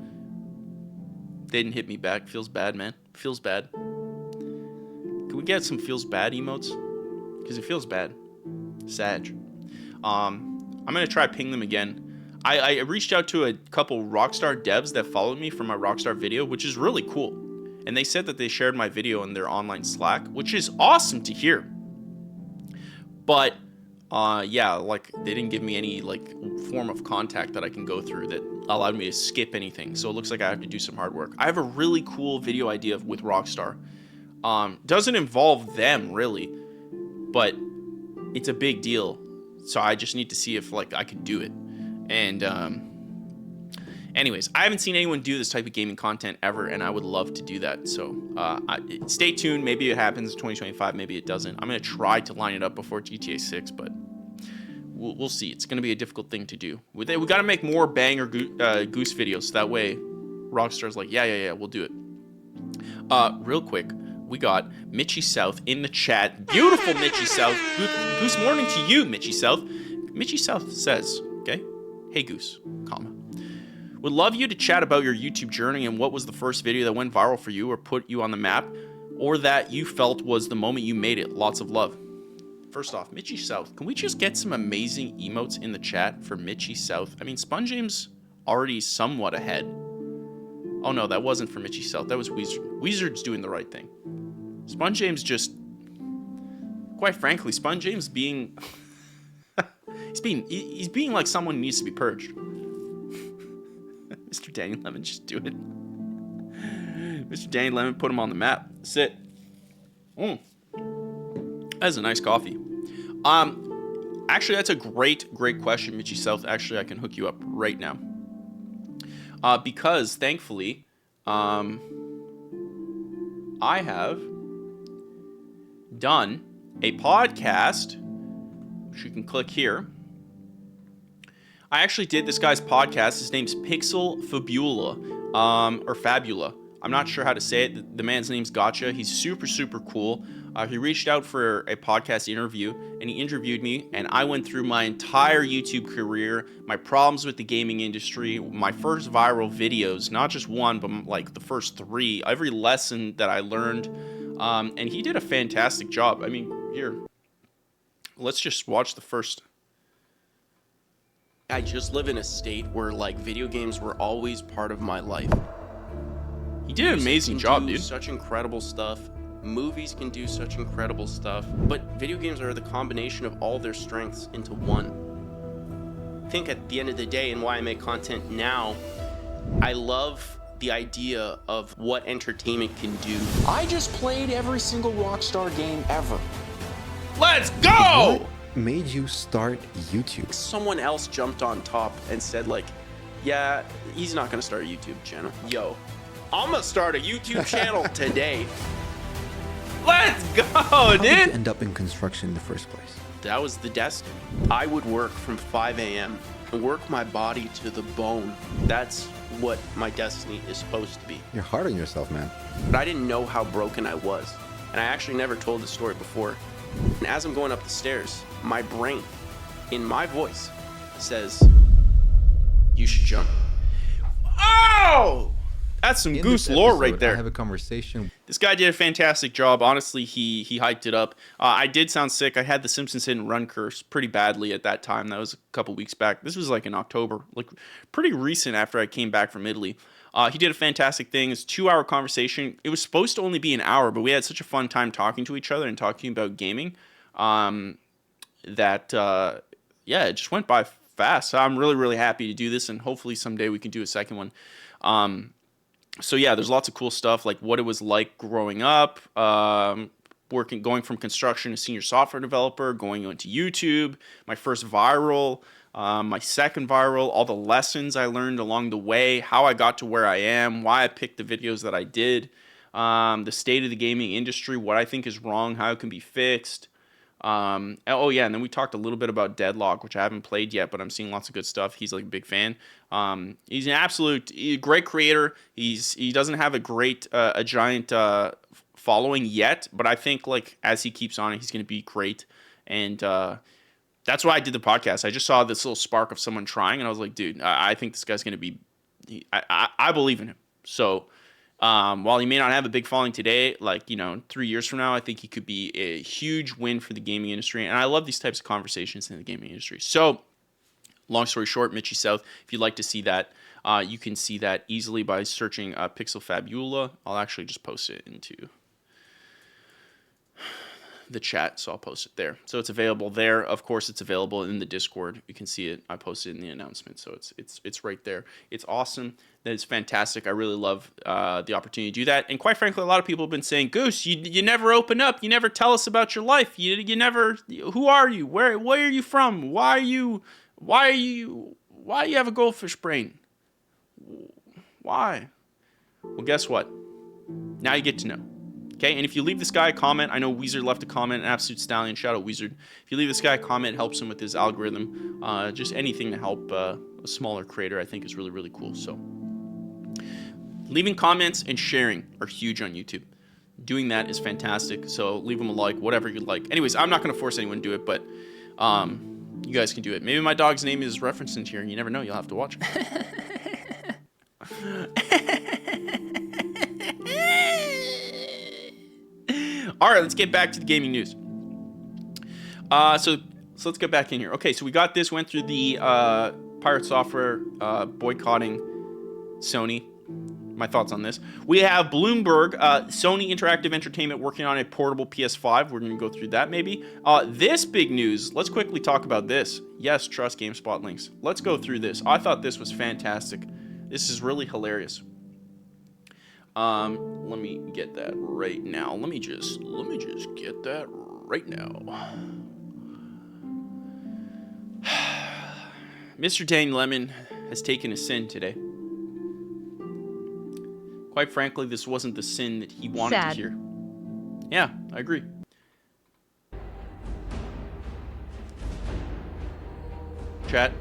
They didn't hit me back. Feels bad, man. Feels bad. Can we get some feels bad emotes? Because it feels bad. Sag. I'm going to try ping them again. I reached out to a couple Rockstar devs that followed me from my Rockstar video, which is really cool. And they said that they shared my video in their online Slack, which is awesome to hear. But yeah, like, they didn't give me any like form of contact that I can go through that allowed me to skip anything. So it looks like I have to do some hard work. I have a really cool video idea with Rockstar. Doesn't involve them really, but it's a big deal. So I just need to see if like I can do it. And anyways, I haven't seen anyone do this type of gaming content ever, and I would love to do that. So stay tuned. Maybe it happens in 2025. Maybe it doesn't. I'm going to try to line it up before GTA 6, but we'll see. It's going to be a difficult thing to do. We got to make more banger Goose videos. So that way Rockstar's like, yeah, we'll do it. Real quick, we got Mitchy South in the chat. Beautiful Mitchy South. Goose morning to you, Mitchy South. Mitchy South says, okay, hey Goose, comma. Would love you to chat about your YouTube journey and what was the first video that went viral for you or put you on the map, or that you felt was the moment you made it. Lots of love. First off, Mitchy South, can we just get some amazing emotes in the chat for Mitchy South? I mean, SpongeJame's already somewhat ahead. Oh no, that wasn't for Mitchy South. That was Weezard. Weezard's doing the right thing. SpongeJame's just, quite frankly, SpongeJame's being, he's being like someone who needs to be purged. Mr. Danny Lemon, just do it. Mr. Danny Lemon, put him on the map. Sit. That's a nice coffee. Actually, that's a great question, Mitchy South. Actually, I can hook you up right now. Because, thankfully, I have done a podcast, which you can click here. I actually did this guy's podcast. His name's Pixel Fabula, or Fabula. I'm not sure how to say it. The man's name's Gotcha. He's super, super cool. He reached out for a podcast interview, and he interviewed me, and I went through my entire YouTube career, my problems with the gaming industry, my first viral videos, not just one, but like the first 3, every lesson that I learned, and he did a fantastic job. I mean, here, let's just watch the first. I just live in a state where like video games were always part of my life. He did an amazing job, dude. Such incredible stuff. Movies can do such incredible stuff, but video games are the combination of all their strengths into one. I think at the end of the day, and why I make content now, I love the idea of what entertainment can do. I just played every single Rockstar game ever. Let's go! What made you start YouTube? Someone else jumped on top and said like, yeah, he's not gonna start a YouTube channel. Yo, I'm gonna start a YouTube channel today. Let's go, How dude! did you end up in construction in the first place? That was the destiny. I would work from 5 a.m. and work my body to the bone. That's what my destiny is supposed to be. You're hard on yourself, man. But I didn't know how broken I was. And I actually never told the story before. And as I'm going up the stairs, my brain, in my voice, says, you should jump. Oh! That's some In Goose this lore episode, right there. I have a conversation. This guy did a fantastic job. Honestly, he hyped it up. I did sound sick. I had the Simpsons Hit and Run curse pretty badly at that time. That was a couple weeks back. This was like in October, like pretty recent after I came back from Italy. He did a fantastic thing. It's a 2-hour conversation. It was supposed to only be an hour, but we had such a fun time talking to each other and talking about gaming that it just went by fast. So I'm really, really happy to do this, and hopefully someday we can do a second one. So yeah, there's lots of cool stuff, like what it was like growing up, going from construction to senior software developer, going into YouTube, my first viral, my second viral, all the lessons I learned along the way, how I got to where I am, why I picked the videos that I did, the state of the gaming industry, what I think is wrong, how it can be fixed. And then we talked a little bit about Deadlock, which I haven't played yet, but I'm seeing lots of good stuff. He's like a big fan. He's an absolute great creator. He doesn't have a giant following yet, but I think like as he keeps on it, he's going to be great. And that's why I did the podcast. I just saw this little spark of someone trying, and I was like, dude, I think this guy's going to be. I believe in him. So. While he may not have a big following today, 3 years from now, I think he could be a huge win for the gaming industry. And I love these types of conversations in the gaming industry. So, long story short, Mitchie South, if you'd like to see that, you can see that easily by searching Pixel Fabula. I'll actually just post it into the chat, so I'll post it there. So it's available there. Of course, it's available in the Discord. You can see it. I posted it in the announcement, so it's right there. It's awesome. That is fantastic. I really love the opportunity to do that. And quite frankly, a lot of people have been saying, Goose, you never open up. You never tell us about your life. You never. Who are you? Where are you from? Why you have a goldfish brain? Why? Well, guess what? Now you get to know. Okay, and if you leave this guy a comment, I know Wizard left a comment, an absolute stallion, shout out Wizard. If you leave this guy a comment, it helps him with his algorithm. Just anything to help a smaller creator, I think is really, really cool. So, leaving comments and sharing are huge on YouTube. Doing that is fantastic. So leave them a like, whatever you'd like. Anyways, I'm not going to force anyone to do it, but you guys can do it. Maybe my dog's name is referenced in here. You never know. You'll have to watch it. All right, let's get back to the gaming news. So let's get back in here. Okay, so we got this. Went through the Pirate Software boycotting Sony. My thoughts on this. We have Bloomberg, Sony Interactive Entertainment working on a portable PS5. We're going to go through that maybe. This big news. Let's quickly talk about this. Yes, trust GameSpot links. Let's go through this. I thought this was fantastic. This is really hilarious. Let me get that right now. Let me just get that right now. Mr. Dane Lemon has taken a sin today. Quite frankly, this wasn't the sin that he wanted to hear. Yeah, I agree. Chat.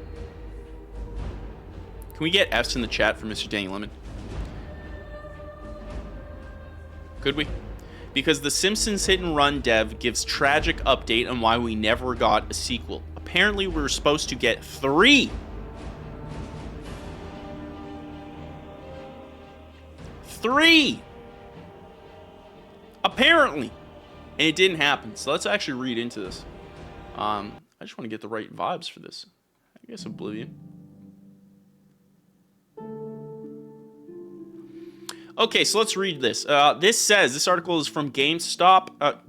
Can we get F's in the chat for Mr. Dane Lemon? Could we? Because the Simpsons Hit and Run dev gives tragic update on why we never got a sequel. Apparently, we were supposed to get 3. 3! Apparently. And it didn't happen. So let's actually read into this. I just want to get the right vibes for this. I guess Oblivion. Okay, so let's read this. This article is from GameStop.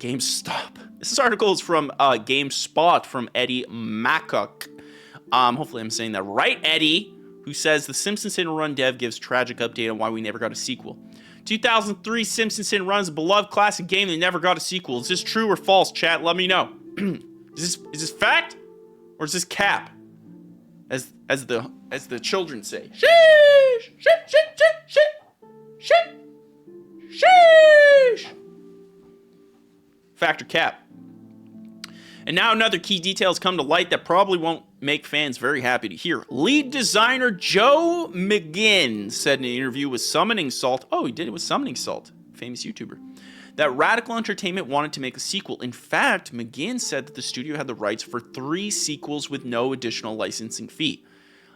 This article is from GameSpot from Eddie Macock. Hopefully I'm saying that right, Eddie, who says the Simpsons Hit and Run dev gives tragic update on why we never got a sequel. 2003 Simpsons Hit and Run's beloved classic game that never got a sequel. Is this true or false, chat? Let me know. Is this fact or is this cap? As the children say. Sheesh! Sheesh! Fact or cap? And now another key detail has come to light that probably won't make fans very happy to hear. Lead designer Joe McGinn said in an interview with Summoning Salt, he did it with Summoning Salt, famous YouTuber, that Radical Entertainment wanted to make a sequel. In fact, McGinn said that the studio had the rights for 3 sequels with no additional licensing fee.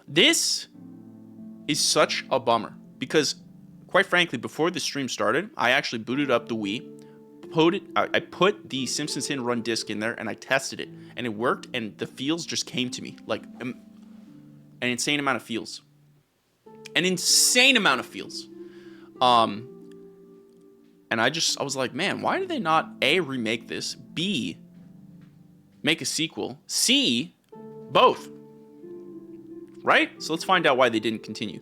This is such a bummer because, Quite frankly, before the stream started, I actually booted up the Wii, I put the Simpsons Hit and Run disc in there, and I tested it, and it worked, and the feels just came to me, like an insane amount of feels. An insane amount of feels. And I was like, man, why did they not A, remake this, B, make a sequel, C, both? Right? So let's find out why they didn't continue.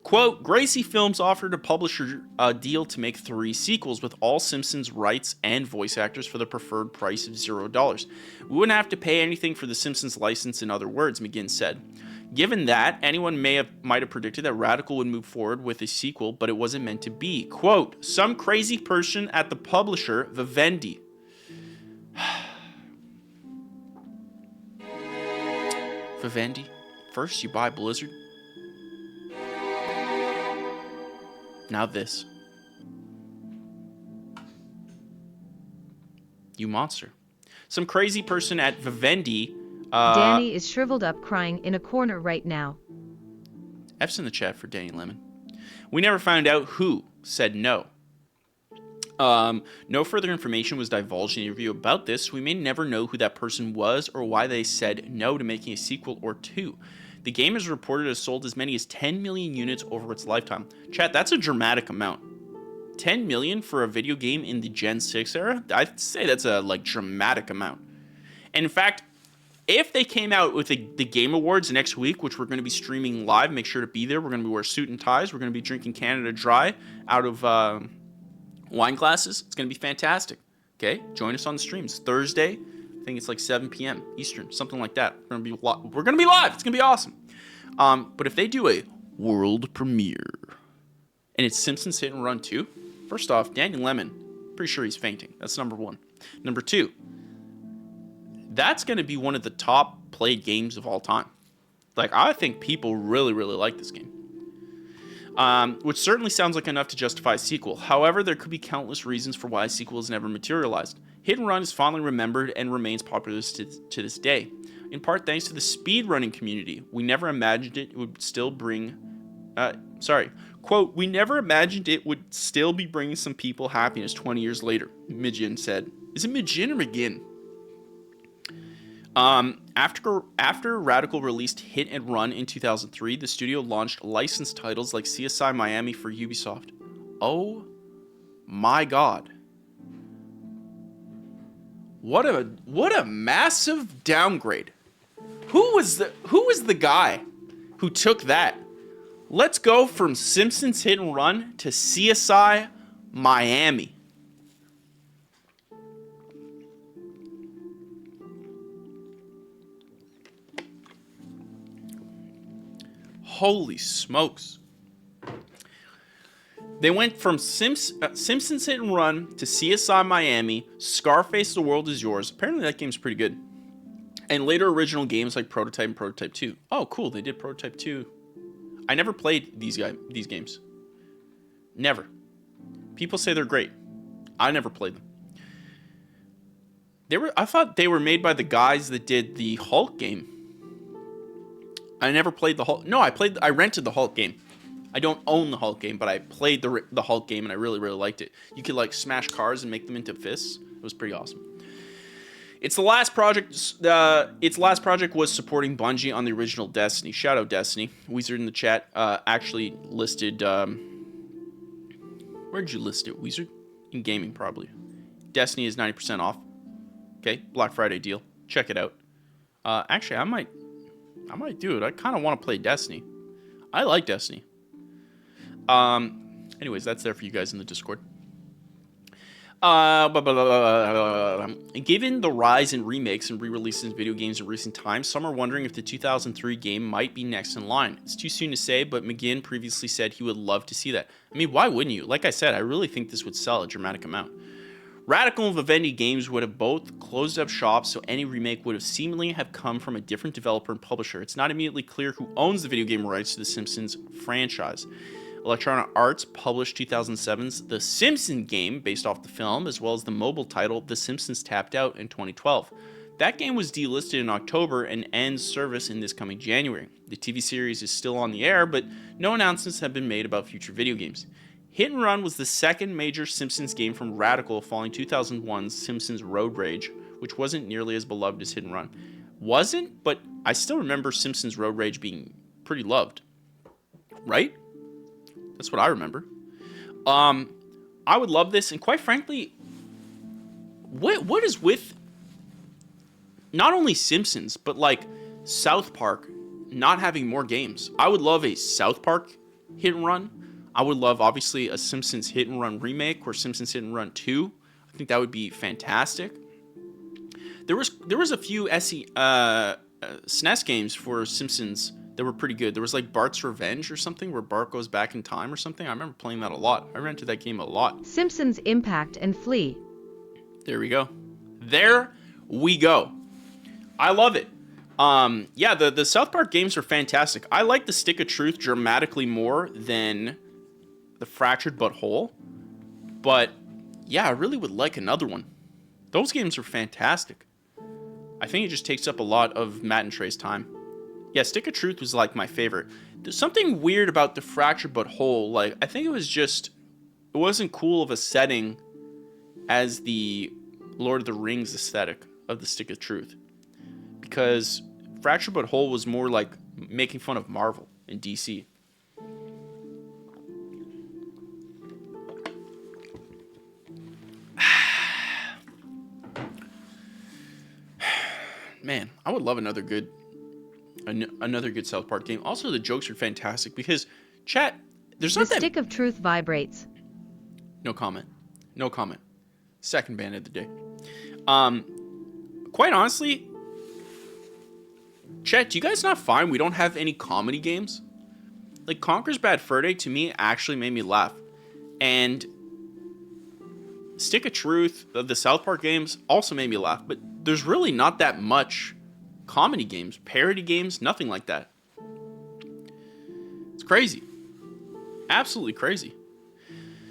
Quote, Gracie Films offered a publisher a deal to make 3 sequels with all Simpsons rights and voice actors for the preferred price of $0. We wouldn't have to pay anything for the Simpsons license, in other words, McGinn said. Given that, anyone might have predicted that Radical would move forward with a sequel, but it wasn't meant to be. Quote, some crazy person at the publisher, Vivendi. Vivendi? First you buy Blizzard, now this. You monster. Some crazy person at Vivendi. Danny is shriveled up crying in a corner right now. F's in the chat for Danny Lemon. We never found out who said no. No further information was divulged in the interview about this, so we may never know who that person was or why they said no to making a sequel or 2. The game is reported to have sold as many as 10 million units over its lifetime. Chat, that's a dramatic amount. 10 million for a video game in the Gen 6 era? I'd say that's a dramatic amount. And in fact, if they came out with the Game Awards next week, which we're going to be streaming live, make sure to be there. We're going to wear suit and ties. We're going to be drinking Canada Dry out of wine glasses. It's going to be fantastic. Okay, join us on the streams Thursday. I think it's like 7 p.m. Eastern, something like that. We're gonna be live. It's gonna be awesome. But if they do a world premiere and it's Simpsons Hit and Run 2, first off, Danny Lemon, pretty sure he's fainting. That's number 1. Number 2, that's gonna be one of the top played games of all time. Like, I think people really, really like this game. Which certainly sounds like enough to justify a sequel. However, there could be countless reasons for why a sequel has never materialized. Hit and Run is fondly remembered and remains popular to this day, in part thanks to the speedrunning community. We never imagined it would still bring... Quote, we never imagined it would still be bringing some people happiness 20 years later, McGinn said. Is it McGinn or McGinn? After Radical released Hit and Run in 2003, the studio launched licensed titles like CSI Miami for Ubisoft. Oh my god. What a massive downgrade. Who was the guy who took that? Let's go from Simpsons Hit and Run to CSI Miami. Holy smokes. They went from Simpsons Hit and Run to CSI Miami, Scarface The World Is Yours. Apparently that game's pretty good. And later original games like Prototype and Prototype 2. Oh, cool. They did Prototype 2. I never played these games. Never. People say they're great. I never played them. I thought they were made by the guys that did the Hulk game. I never played the Hulk. No, I rented the Hulk game. I don't own the Hulk game, but I played the Hulk game and I really, really liked it. You could like smash cars and make them into fists. It was pretty awesome. Its last project was supporting Bungie on the original Destiny. Shout out Destiny. Wizard in the chat actually listed. Where'd you list it, Wizard? In gaming, probably. Destiny is 90% off. Okay, Black Friday deal. Check it out. Actually, I might do it. I kind of want to play Destiny. I like Destiny. Anyways, that's there for you guys in the Discord. Given the rise in remakes and re-releases of video games in recent times, some are wondering if the 2003 game might be next in line. It's too soon to say, but McGinn previously said he would love to see that. I mean, why wouldn't you? Like I said, I really think this would sell a dramatic amount. Radical and Vivendi Games would have both closed up shop, so any remake would have seemingly have come from a different developer and publisher. It's not immediately clear who owns the video game rights to the Simpsons franchise. Electronic Arts published 2007's The Simpsons game based off the film, as well as the mobile title The Simpsons Tapped Out in 2012. That game was delisted in October and ends service in this coming January. The TV series is still on the air, but no announcements have been made about future video games. Hit and Run was the second major Simpsons game from Radical following 2001's Simpsons Road Rage, which wasn't nearly as beloved as Hit and Run. Wasn't, but I still remember Simpsons Road Rage being pretty loved. Right? That's what I remember. I would love this, and quite frankly, what is with not only Simpsons, but like South Park not having more games? I would love a South Park Hit and Run. I would love, obviously, a Simpsons Hit and Run remake or Simpsons Hit and Run 2. I think that would be fantastic. There was a few SNES games for Simpsons that were pretty good. There was like Bart's Revenge or something, where Bart goes back in time or something. I remember playing that a lot. I rented that game a lot. Simpsons Impact and Flee. There we go. There we go. I love it. Yeah, the South Park games are fantastic. I like the Stick of Truth dramatically more than the Fractured But Whole. But yeah, I really would like another one. Those games are fantastic. I think it just takes up a lot of Matt and Trey's time. Yeah, Stick of Truth was like my favorite. There's something weird about the Fractured But Whole. Like, I think it wasn't cool of a setting as the Lord of the Rings aesthetic of the Stick of Truth. Because Fractured But Whole was more like making fun of Marvel and DC. Man, I would love another good South Park game. Also, the jokes are fantastic because, chat, there's not The Stick of Truth vibrates. No comment. No comment. Second ban of the day. Quite honestly, chat, do you guys not find we don't have any comedy games? Like, Conker's Bad Fur Day, to me, actually made me laugh. And Stick of Truth, the South Park games, also made me laugh. But there's really not that much comedy games, parody games, nothing like that. It's crazy. Absolutely crazy.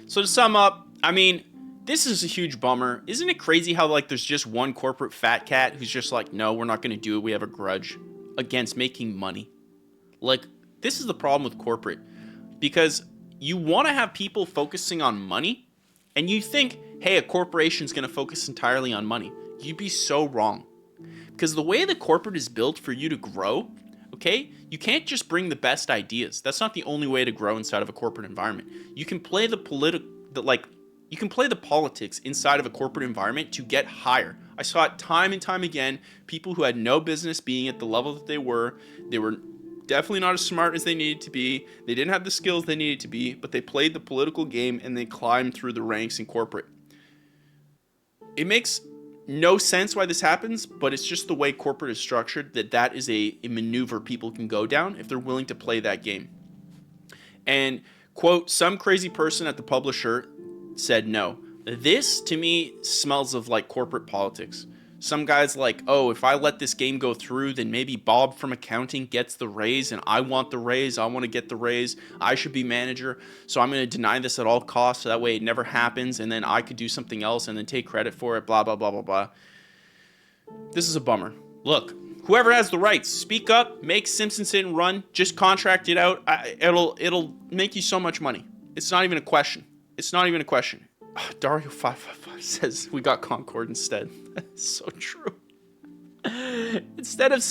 So to sum up, I mean, this is a huge bummer. Isn't it crazy how, like, there's just one corporate fat cat who's just like, no, we're not going to do it. We have a grudge against making money. Like, this is the problem with corporate. Because you want to have people focusing on money, and you think, hey, a corporation's going to focus entirely on money. You'd be so wrong. Because the way the corporate is built for you to grow, okay, you can't just bring the best ideas. That's not the only way to grow inside of a corporate environment. You can play you can play the politics inside of a corporate environment to get higher. I saw it time and time again. People who had no business being at the level that they were definitely not as smart as they needed to be. They didn't have the skills they needed to be, but they played the political game and they climbed through the ranks in corporate. It makes no sense why this happens, but it's just the way corporate is structured, that is a maneuver people can go down if they're willing to play that game. And, quote, some crazy person at the publisher said no. This, to me, smells of, like, corporate politics. Some guy's like, oh, if I let this game go through, then maybe Bob from accounting gets the raise, and I want the raise. I want to get the raise. I should be manager, so I'm going to deny this at all costs, so that way it never happens, and then I could do something else and then take credit for it, blah, blah, blah, blah, blah. This is a bummer. Look, whoever has the rights, speak up, make Simpsons Hit and Run, just contract it out. It'll make you so much money. It's not even a question. It's not even a question. Dario555 says we got Concord instead. That's so true. Instead of...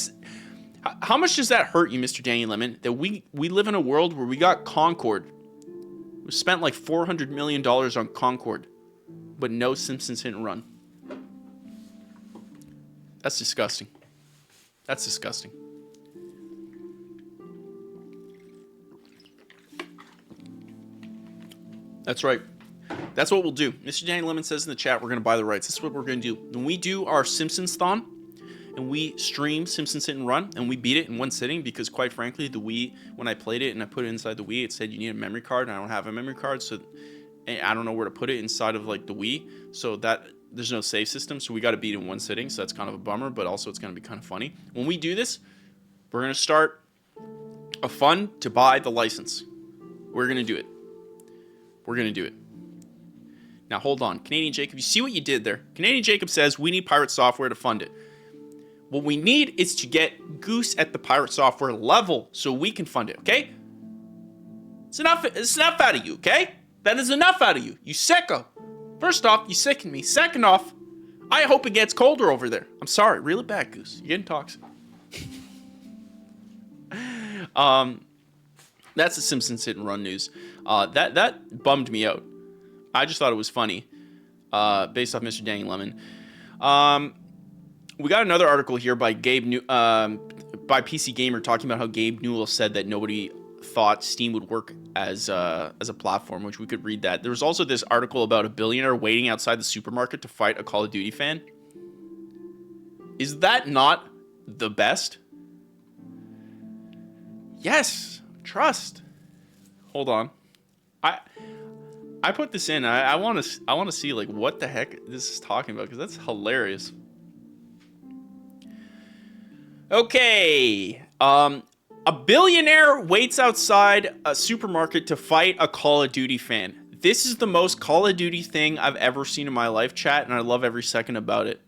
How much does that hurt you, Mr. Danny Lemon, that we live in a world where we got Concord? We spent like $400 million on Concord, but no Simpsons Hit and Run. That's disgusting. That's disgusting. That's right. That's what we'll do. Mr. Danny Lemon says in the chat, we're going to buy the rights. This is what we're going to do. When we do our Simpsons-thon, and we stream Simpsons Hit and Run, and we beat it in one sitting, because quite frankly, the Wii, when I played it and I put it inside the Wii, it said you need a memory card, and I don't have a memory card, so I don't know where to put it inside of, like, the Wii, so that there's no save system, so we got to beat it in one sitting, so that's kind of a bummer, but also it's going to be kind of funny. When we do this, we're going to start a fund to buy the license. We're going to do it. We're going to do it. Now, hold on. Canadian Jacob, you see what you did there? Canadian Jacob says, we need Pirate Software to fund it. What we need is to get Goose at the Pirate Software level so we can fund it, okay? It's enough out of you, okay? That is enough out of you. You sicko. First off, you sicken me. Second off, I hope it gets colder over there. I'm sorry. Reel it back, Goose. You're getting toxic. That's the Simpsons Hit and Run news. That bummed me out. I just thought it was funny, based off Mr. Danny Lemon. We got another article here by by PC Gamer talking about how Gabe Newell said that nobody thought Steam would work as a platform, which we could read that. There was also this article about a billionaire waiting outside the supermarket to fight a Call of Duty fan. Is that not the best? Yes, trust. Hold on. I put this in. I want to see like what the heck this is talking about, because that's hilarious. Okay. A billionaire waits outside a supermarket to fight a Call of Duty fan. This is the most Call of Duty thing I've ever seen in my life, chat, and I love every second about it.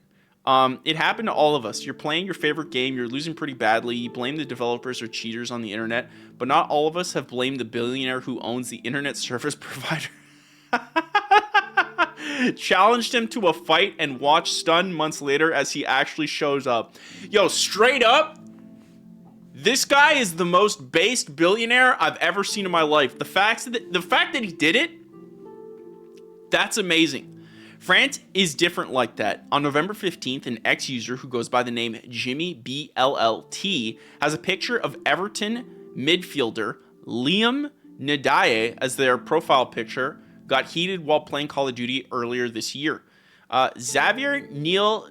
It happened to all of us. You're playing your favorite game, you're losing pretty badly, you blame the developers or cheaters on the internet, but not all of us have blamed the billionaire who owns the internet service provider. Challenged him to a fight and watched stunned months later as he actually shows up. Yo, straight up, this guy is the most based billionaire I've ever seen in my life. The fact that he did it, that's amazing. France is different like that. On November 15th, an ex-user who goes by the name Jimmy BLLT has a picture of Everton midfielder Liam Ndiaye as their profile picture, got heated while playing Call of Duty earlier this year. Xavier Niel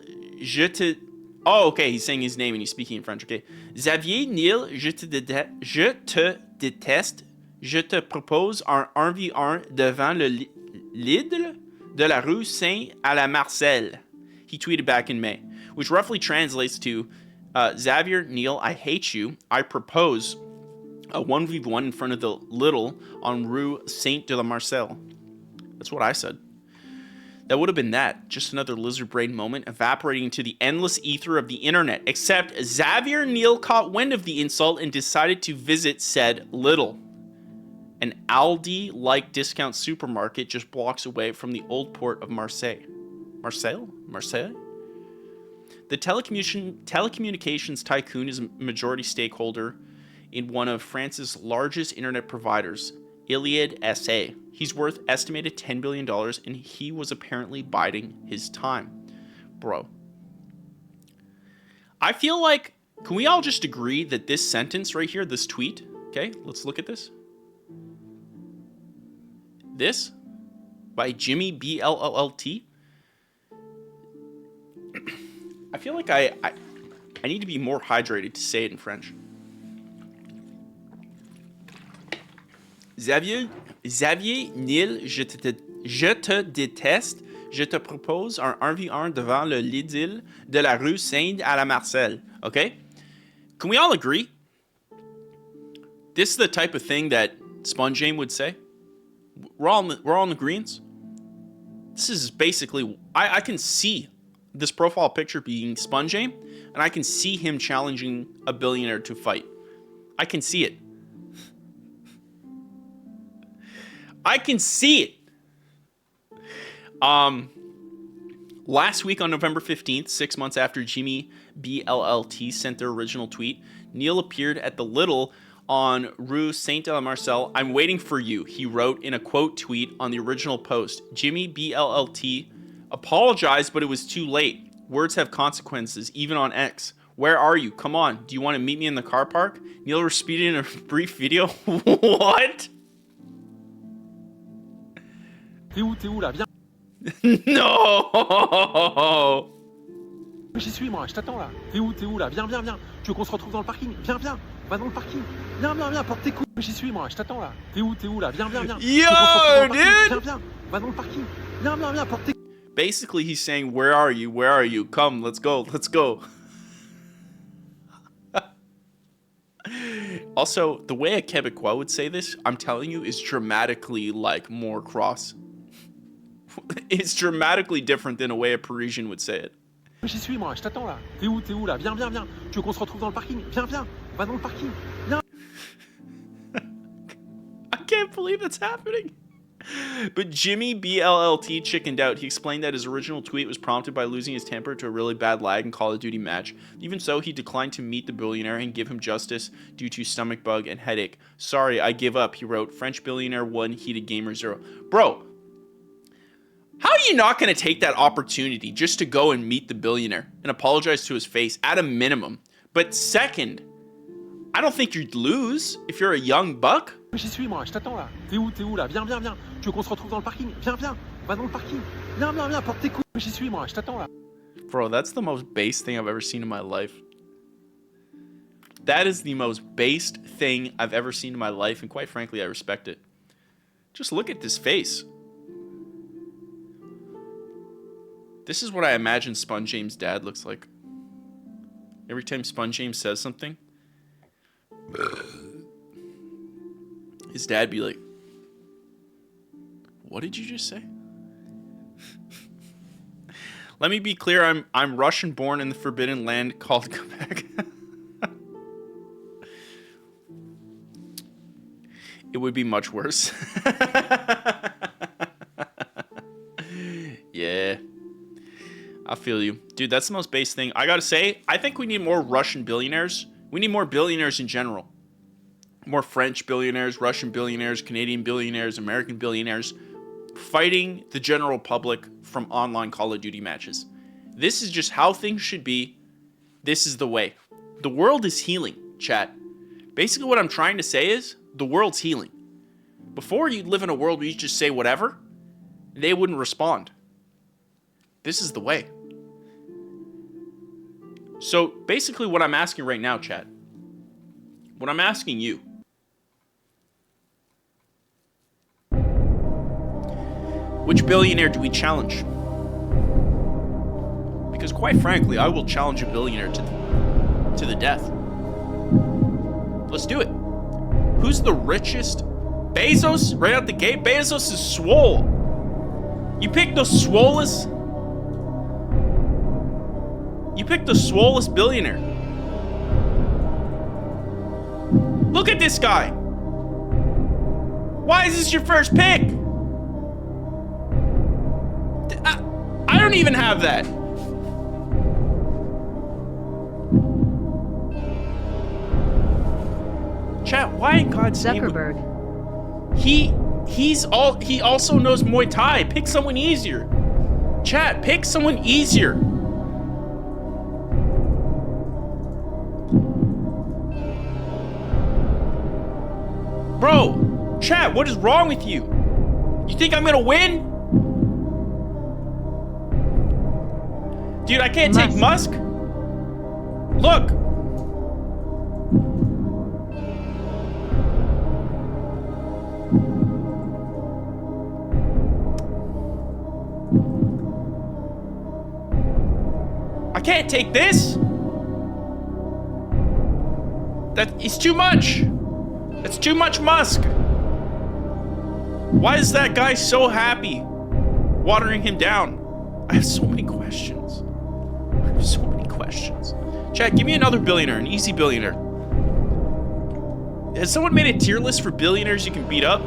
Oh, okay, he's saying his name and he's speaking in French, okay. Xavier Niel, je te déteste. Je te propose un 1v1 devant le Lidl de la rue Saint-à-la-Marcelle. He tweeted back in May, which roughly translates to, Xavier Niel, I hate you. I propose a 1v1 in front of the Lidl on rue Saint-de-la-Marcelle. That's what I said. That would have been that. Just another lizard brain moment evaporating into the endless ether of the internet. Except Xavier Niel caught wind of the insult and decided to visit said Lidl, an Aldi-like discount supermarket just blocks away from the old port of Marseille. Marseille? The telecommunications tycoon is a majority stakeholder in one of France's largest internet providers, Iliad SA. He's worth estimated $10 billion, and he was apparently biding his time. Bro. I feel like, can we all just agree that this sentence right here, this tweet, okay, let's look at this. This, by Jimmy BLLT. I feel like I need to be more hydrated to say it in French. Xavier Niel, je te déteste. Je te propose un 1v1 devant le Lidl de la rue Saint-à-la-Marcelle. Okay? Can we all agree? This is the type of thing that SpongeJam would say. We're all in the greens. This is basically, I can see this profile picture being SpongeJam, and I can see him challenging a billionaire to fight. I can see it. I can see it. Last week on November 15th, 6 months after Jimmy BLLT sent their original tweet, Neil appeared at the Lidl on Rue Saint-de-la-Marcelle. I'm waiting for you, he wrote in a quote tweet on the original post. Jimmy BLLT apologized, but it was too late. Words have consequences, even on X. Where are you? Come on. Do you want to meet me in the car park? Neil responded in a brief video. What? T'es où là? Viens. No! J'y suis moi, je t'attends là. T'es où là? Viens. Tu veux qu'on se retrouve dans le parking? Viens. Va dans le parking. Viens, porte tes couilles. J'y suis moi, je t'attends là. T'es où là? Viens. Yo, dude! Viens. Va dans le parking. Viens, porte tes couilles. Basically, he's saying, where are you? Come, let's go. Also, the way a Quebecois would say this, I'm telling you, is dramatically like more cross. It's dramatically different than a way a Parisian would say it. J'y suis moi, je t'attends là. T'es où là? Viens. Tu veux qu'on se retrouve dans le parking? Viens. Va dans le parking. Viens. I can't believe that's happening. But Jimmy BLLT chickened out. He explained that his original tweet was prompted by losing his temper to a really bad lag in Call of Duty match. Even so, he declined to meet the billionaire and give him justice due to stomach bug and headache. Sorry, I give up, he wrote. French billionaire 1, heated gamer 0. Bro, how are you not going to take that opportunity just to go and meet the billionaire and apologize to his face at a minimum? But second, I don't think you'd lose if you're a young buck. J'y suis moi, je t'attends là. T'es où là? Viens, viens, viens. Tu veux qu'on se retrouve dans le parking? Viens, viens. Va dans le parking. Viens, viens, viens. Porte tes couilles. J'y suis moi, je t'attends là. Bro, that's the most base thing I've ever seen in my life. That is the most based thing I've ever seen in my life, and quite frankly, I respect it. Just look at this face. This is what I imagine Spun James' dad looks like. Every time Spun James says something, his dad be like, "What did you just say?" Let me be clear, I'm Russian born in the forbidden land called Quebec. It would be much worse. Yeah. I feel you. Dude, that's the most base thing. I gotta say, I think we need more Russian billionaires. We need more billionaires in general. More French billionaires, Russian billionaires, Canadian billionaires, American billionaires fighting the general public from online Call of Duty matches. This is just how things should be. This is the way. The world is healing, chat. Basically what I'm trying to say is the world's healing. Before, you'd live in a world where you just say whatever, they wouldn't respond. This is the way. So basically what I'm asking right now, chat, what I'm asking you, which billionaire do we challenge? Because quite frankly, I will challenge a billionaire to the death. Let's do it. Who's the richest? Bezos? Right out the gate? Bezos is swole. You pick the swollest? You picked the swollest billionaire. Look at this guy. Why is this your first pick? I don't even have that. Chat, why in God's name? Zuckerberg. He also knows Muay Thai. Pick someone easier. Chat, pick someone easier. Bro, chat, what is wrong with you? You think I'm gonna win? Dude, I can't take Musk. Look. I can't take this. That is too much. That's too much Musk. Why is that guy so happy? Watering him down. I have so many questions. I have so many questions. Chat, give me another billionaire, an easy billionaire. Has someone made a tier list for billionaires you can beat up?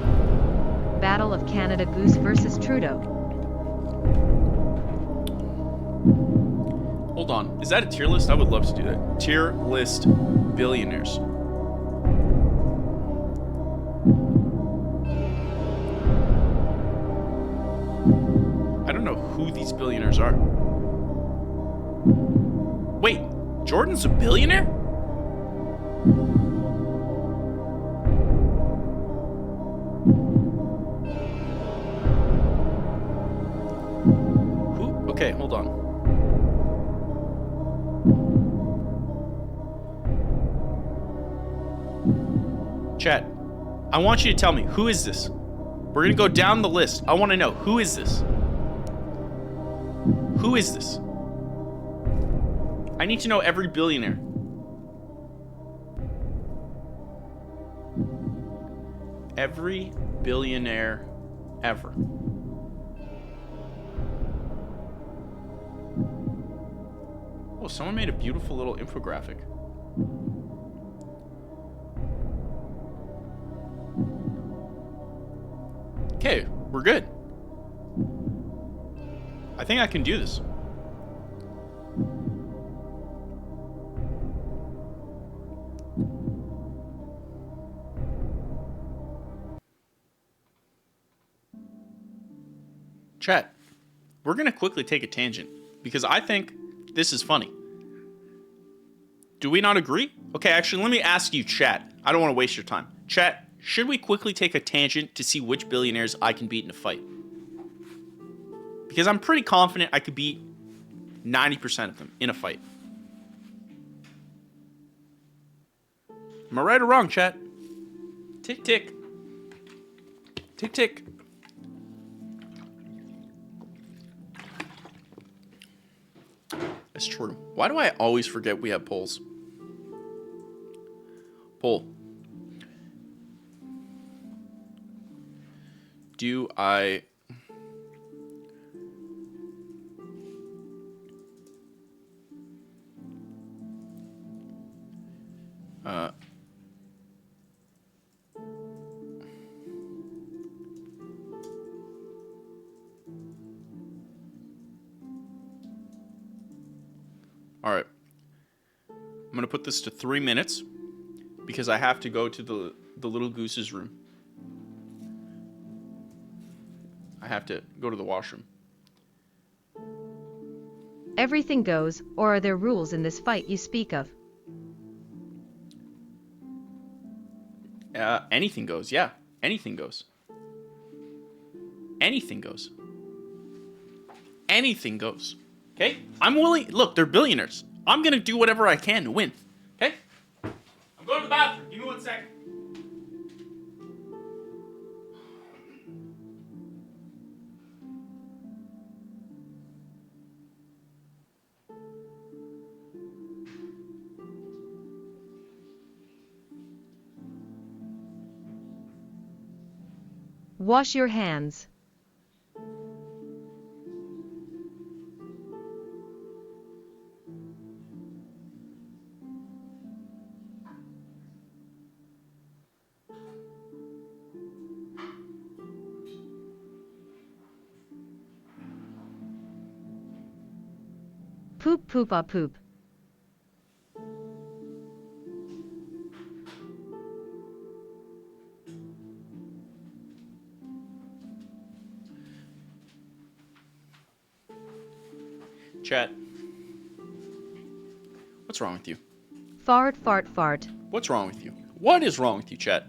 Battle of Canada Goose versus Trudeau. Hold on. Is that a tier list? I would love to do that. Tier list billionaires. I don't know who these billionaires are. Wait, Jordan's a billionaire? Who? Okay, hold on. Chat, I want you to tell me, who is this? We're gonna go down the list. I want to know, who is this? Who is this? I need to know every billionaire. Every billionaire ever. Oh, someone made a beautiful little infographic. Okay, We're good. I think I can do this. Chat, we're going to quickly take a tangent because I think this is funny. Do we not agree? Okay, actually, let me ask you, chat. I don't want to waste your time. Chat, should we quickly take a tangent to see which billionaires I can beat in a fight? Because I'm pretty confident I could beat 90% of them in a fight. Am I right or wrong, chat? Tick, tick. Tick, tick. That's true. Why do I always forget we have polls? Poll. Do I... All right. I'm going to put this to 3 minutes because I have to go to the little goose's room. I have to go to the washroom. Everything goes, or are there rules in this fight you speak of? Anything goes. Yeah, anything goes. Anything goes. Anything goes. Okay? I'm willing. Look, they're billionaires. I'm going to do whatever I can to win. Okay? I'm going to the bathroom. Give me 1 second. Wash your hands. Poop poop a poop. Chat. What's wrong with you? Fart fart fart. What's wrong with you? What is wrong with you, chat?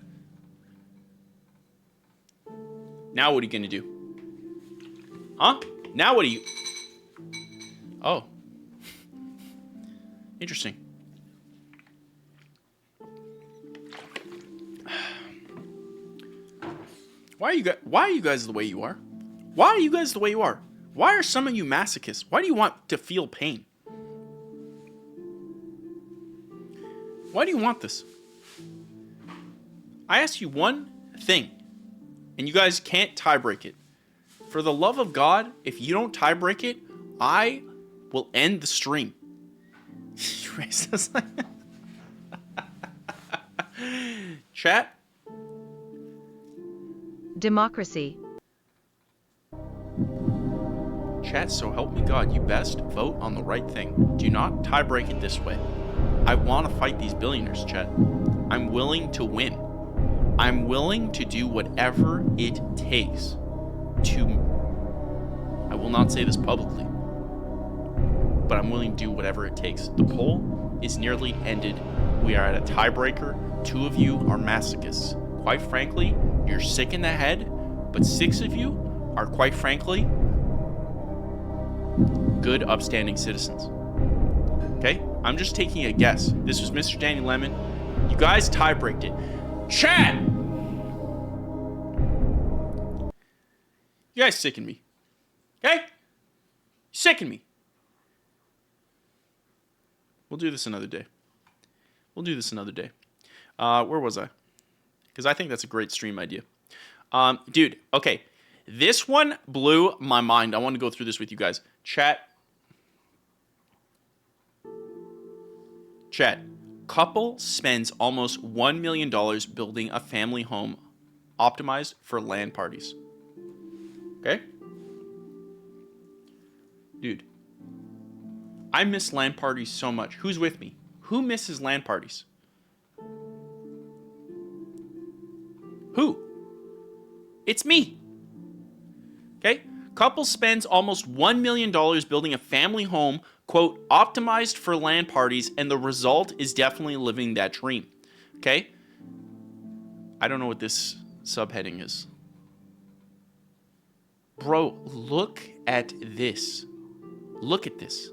Now what are you going to do? Huh? Now what are you... Oh. Interesting. Why are you guys the way you are? Why are you guys the way you are? Why are some of you masochists? Why do you want to feel pain? Why do you want this? I ask you one thing, and you guys can't tie break it. For the love of God, if you don't tie break it, I will end the stream. Chat? Democracy. Chat, so help me God, you best vote on the right thing. Do not tie break it this way. I want to fight these billionaires, chat. I'm willing to win. I'm willing to do whatever it takes to... I will not say this publicly, but I'm willing to do whatever it takes. The poll is nearly ended. We are at a tiebreaker. 2 of you are masochists. Quite frankly, you're sick in the head, but 6 of you are, quite frankly, good, upstanding citizens. Okay? I'm just taking a guess. This was Mr. Danny Lemon. You guys tie-breaked it. Chat! You guys sicken me. Okay? Sicken me. We'll do this another day. We'll do this another day. Where was I? Because I think that's a great stream idea. Dude, okay. This one blew my mind. I want to go through this with you guys. Chat. Couple spends almost $1 million building a family home optimized for LAN parties. Okay? Dude, I miss LAN parties so much. Who's with me? Who misses LAN parties? Who? It's me. Okay? Couple spends almost $1 million building a family home, quote, optimized for LAN parties, and the result is definitely living that dream. Okay? I don't know what this subheading is. Bro, look at this. Look at this.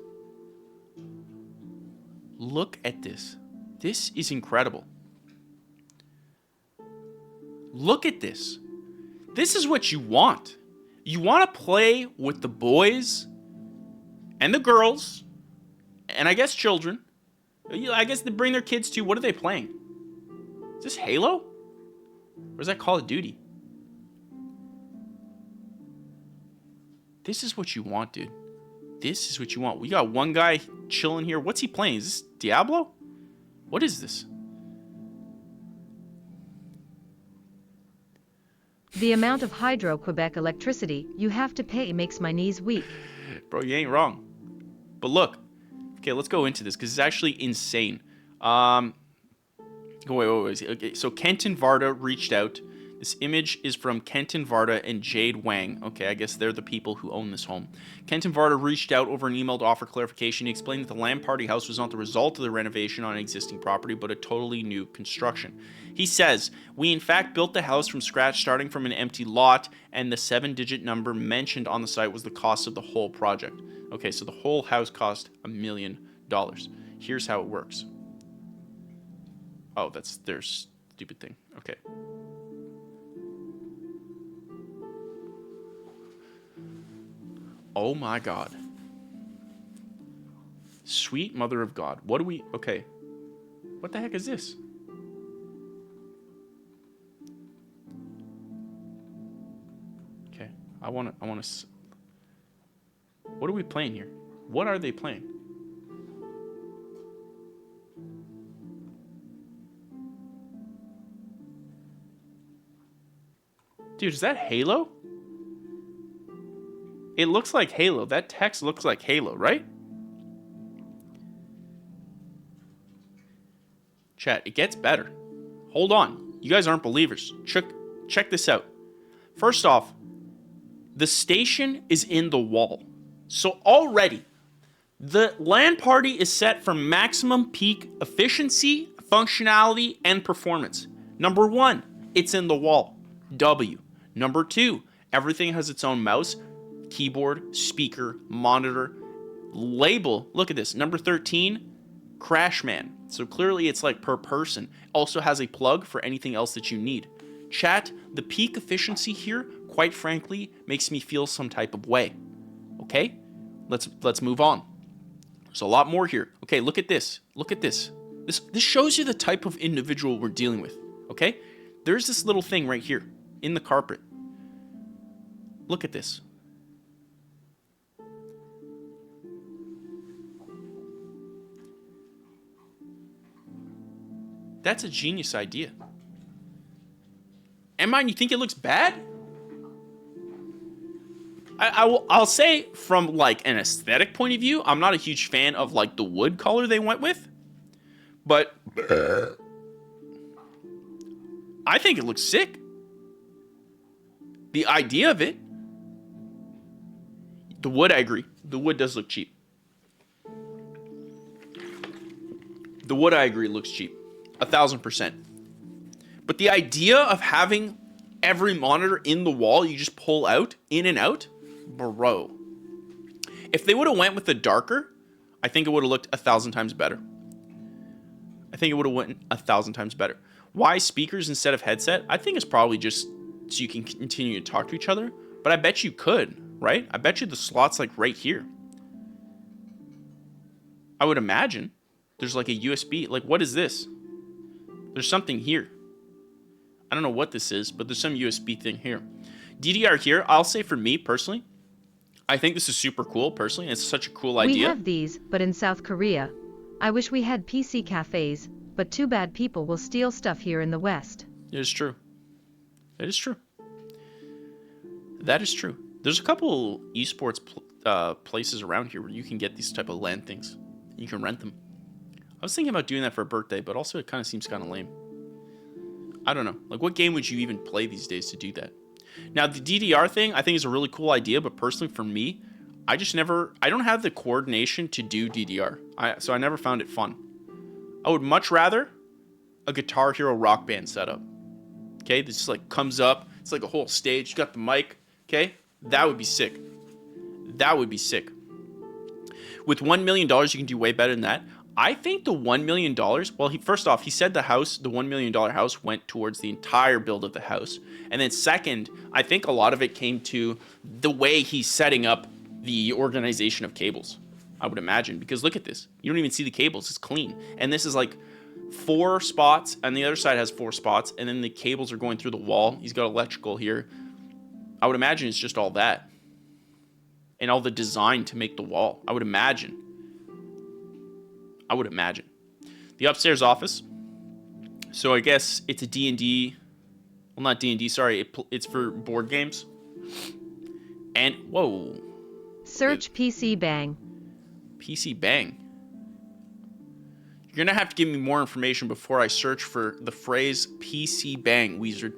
Look at this. This is incredible. Look at this. This is what you want. You want to play with the boys and the girls, and I guess children. I guess they bring their kids too. What are they playing? Is this Halo? Or is that Call of Duty? This is what you want, dude. This is what you want. We got one guy chilling here. What's he playing? Is this Diablo? What is this? The amount of Hydro-Quebec electricity you have to pay makes my knees weak. Bro, you ain't wrong. But look. Okay, let's go into this because it's actually insane. Wait. Okay, so Kenton Varda reached out. This image is from Kenton Varda and Jade Wang. Okay, I guess they're the people who own this home. Kenton Varda reached out over an email to offer clarification. He explained that the LAN party house was not the result of the renovation on an existing property, but a totally new construction. He says, we in fact built the house from scratch starting from an empty lot, and the 7-digit number mentioned on the site was the cost of the whole project. Okay, so the whole house cost $1 million. Here's how it works. Oh, that's their stupid thing. Okay. Oh my God. Sweet mother of God. What do we... Okay. What the heck is this? Okay. I want to... What are we playing here? What are they playing? Dude, is that Halo? It looks like Halo. That text looks like Halo, right? Chat, it gets better. Hold on. You guys aren't believers. Check this out. First off, the station is in the wall. So already, the LAN party is set for maximum peak efficiency, functionality, and performance. Number 1, it's in the wall. W. Number 2, everything has its own mouse, keyboard, speaker, monitor, label. Look at this. Number 13, Crashman. So clearly it's like per person. Also has a plug for anything else that you need. Chat, the peak efficiency here, quite frankly, makes me feel some type of way. Okay? Let's move on. There's a lot more here. Okay, look at this. Look at this. This shows you the type of individual we're dealing with. Okay? There's this little thing right here in the carpet. Look at this. That's a genius idea. And mind, you think it looks bad? I'll say from like an aesthetic point of view, I'm not a huge fan of like the wood color they went with. But I think it looks sick. The idea of it. The wood, I agree. The wood does look cheap. The wood, I agree, looks cheap. 1,000%. But the idea of having every monitor in the wall you just pull out, in and out, bro. If they would have went with the darker, I think it would have looked 1,000 times better. I think it would have went 1,000 times better. Why speakers instead of headset? I think it's probably just so you can continue to talk to each other. But I bet you could, right? I bet you the slot's like right here. I would imagine. There's like a USB. Like, what is this? There's something here. I don't know what this is, but there's some USB thing here. DDR here, I'll say for me personally, I think this is super cool personally. It's such a cool idea. We have these, but in South Korea. I wish we had PC cafes, but too bad people will steal stuff here in the West. It is true. It is true. That is true. There's a couple esports places around here where you can get these type of LAN things. You can rent them. I was thinking about doing that for a birthday, but also it kind of seems kind of lame. I don't know. Like, what game would you even play these days to do that? Now, the DDR thing, I think is a really cool idea, but personally for me, I don't have the coordination to do DDR. So I never found it fun. I would much rather a Guitar Hero Rock Band setup. Okay, this just like comes up. It's like a whole stage. You got the mic. Okay, that would be sick. That would be sick. With $1 million, you can do way better than that. I think the $1 million, well, first off, he said the $1 million house went towards the entire build of the house. And then second, I think a lot of it came to the way he's setting up the organization of cables, I would imagine. Because look at this. You don't even see the cables. It's clean. And this is like 4 spots, and the other side has 4 spots, and then the cables are going through the wall. He's got electrical here. I would imagine it's just all that. And all the design to make the wall. I would imagine. The upstairs office. So I guess it's a D&D. Well, not D&D, sorry. It's for board games. And, whoa. Search PC Bang. PC Bang. You're going to have to give me more information before I search for the phrase PC Bang, Wizard.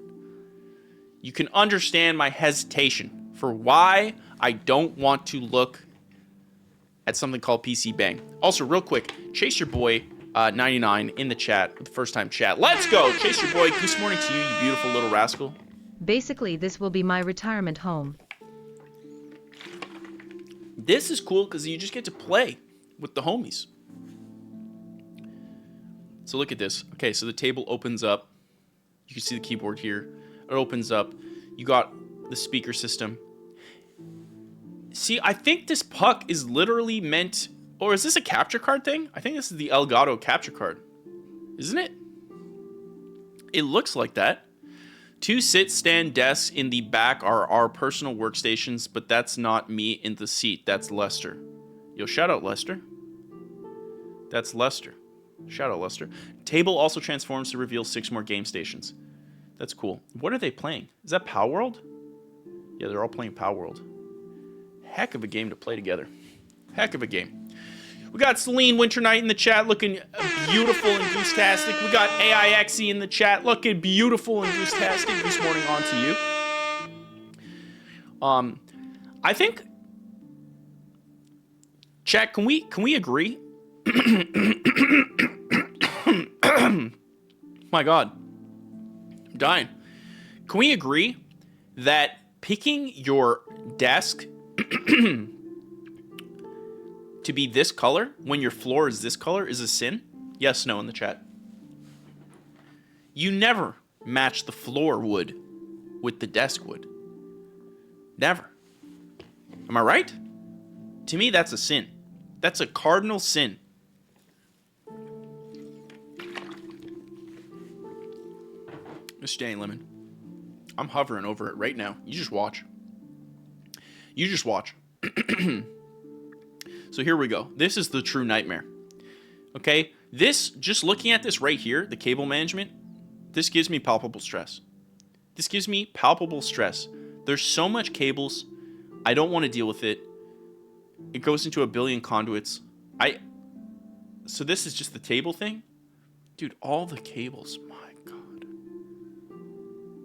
You can understand my hesitation for why I don't want to look at something called PC Bang. Also, real quick, chase your boy 99 in the chat with the first time chat. Let's go! Chase your boy. Goose morning to you, you beautiful little rascal. Basically, this will be my retirement home. This is cool because you just get to play with the homies. So look at this. Okay, so the table opens up. You can see the keyboard here. It opens up. You got the speaker system. See, I think this puck is literally meant... Or is this a capture card thing? I think this is the Elgato capture card. Isn't it? It looks like that. 2 sit-stand desks in the back are our personal workstations, but that's not me in the seat. That's Lester. Yo, shout out Lester. That's Lester. Shout out Lester. Table also transforms to reveal 6 more game stations. That's cool. What are they playing? Is that Power World? Yeah, they're all playing Power World. Heck of a game to play together. Heck of a game. We got Celine Winter Night in the chat looking beautiful and goose-tastic. We got AIXE in the chat looking beautiful and goose-tastic. Goose morning on to you. I think... Chat, can we agree? My God. I'm dying. Can we agree that picking your desk to be this color when your floor is this color is a sin? Yes, no in the chat. You never match the floor wood with the desk wood. Never. Am I right? To me, that's a sin. That's a cardinal sin. Mr. Danny Lemon. I'm hovering over it right now. You just watch. You just watch. So here we go. This is the true nightmare. Okay? This, just looking at this right here, the cable management, this gives me palpable stress. This gives me palpable stress. There's so much cables. I don't want to deal with it. It goes into a billion conduits. So this is just the table thing? Dude, all the cables. My God.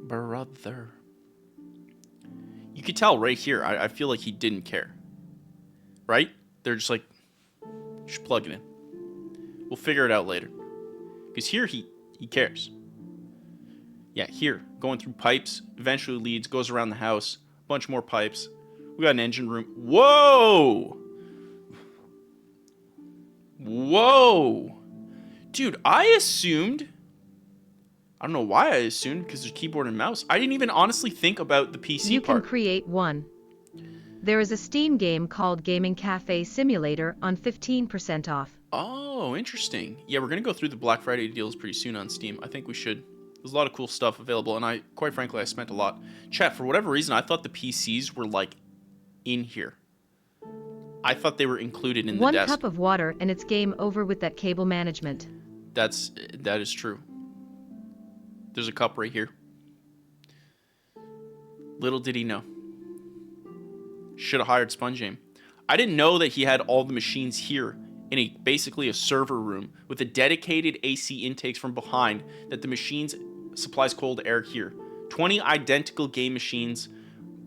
Brother. You could tell right here. I feel like he didn't care. Right? They're just like, just plug it in. We'll figure it out later. Because here he cares. Yeah, here. Going through pipes. Eventually leads. Goes around the house. A bunch more pipes. We got an engine room. Whoa! Whoa! Dude, I assumed... I don't know why I assumed, because there's keyboard and mouse. I didn't even honestly think about the PC You part. can create one. There is a Steam game called Gaming Cafe Simulator on 15% off. Oh, interesting. Yeah, we're going to go through the Black Friday deals pretty soon on Steam. I think we should. There's a lot of cool stuff available, and quite frankly, I spent a lot. Chat, for whatever reason, I thought the PCs were, like, in here. I thought they were included in the desk. 1 cup of water and it's game over with that cable management. That is true. There's a cup right here. Little did he know. Should have hired SpongeAim. I didn't know that he had all the machines here in basically a server room with a dedicated AC intakes from behind that the machines supplies cold air here. 20 identical game machines.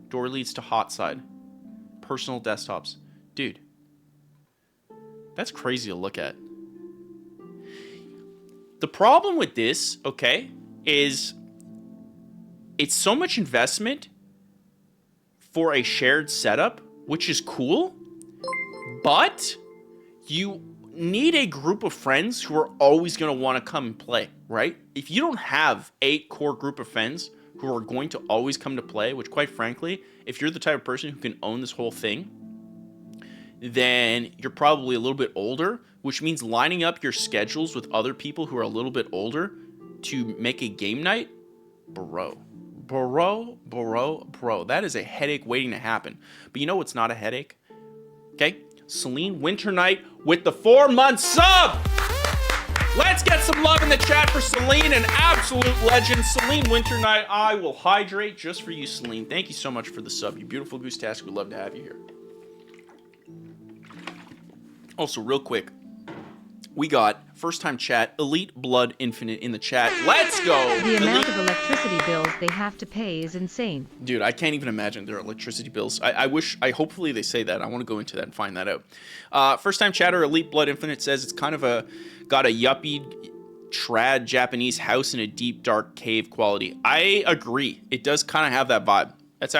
Door leads to hot side. Personal desktops. Dude. That's crazy to look at. The problem with this, okay, is it's so much investment for a shared setup, which is cool, but you need a group of friends who are always going to want to come and play, right? If you don't have a core group of friends who are going to always come to play, which quite frankly, if you're the type of person who can own this whole thing, then you're probably a little bit older, which means lining up your schedules with other people who are a little bit older to make a game night, bro. That is a headache waiting to happen. But you know what's not a headache? Okay? Celine Winter Night with the 4-month sub! Let's get some love in the chat for Celine, an absolute legend. Celine Winter Night, I will hydrate just for you, Celine. Thank you so much for the sub. You beautiful Goose Task. We'd love to have you here. Also, real quick, we got first time chat, Elite Blood Infinite in the chat. Let's go! The amount of electricity bills they have to pay is insane. Dude, I can't even imagine their electricity bills. Hopefully they say that. I want to go into that and find that out. First time chatter, Elite Blood Infinite says it's kind of got a yuppie trad Japanese house in a deep dark cave quality. I agree. It does kind of have that vibe. It's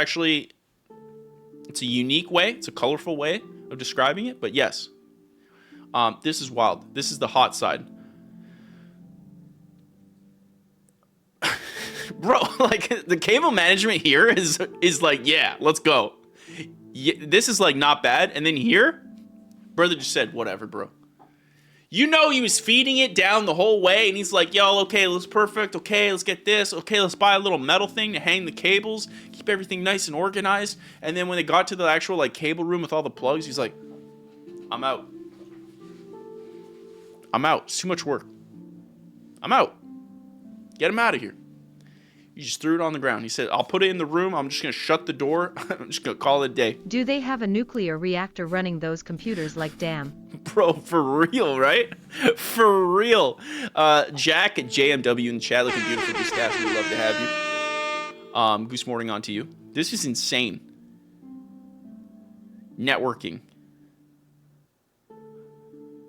a unique way. It's a colorful way of describing it, but yes. This is wild. This is the hot side. Bro, like, the cable management here is like, yeah, let's go. Yeah, this is, like, not bad. And then here, brother just said, whatever, bro. You know he was feeding it down the whole way, and he's like, yo, okay, looks perfect. Okay, let's get this. Okay, let's buy a little metal thing to hang the cables, keep everything nice and organized. And then when they got to the actual, like, cable room with all the plugs, he's like, I'm out. It's too much work. I'm out. Get him out of here. He just threw it on the ground. He said, I'll put it in the room. I'm just going to shut the door. I'm just going to call it a day. Do they have a nuclear reactor running those computers like damn? Bro, for real, right? For real. Jack at JMW in the chat, looking beautiful. Goose Task, we'd love to have you. Goose Morning on to you. This is insane. Networking.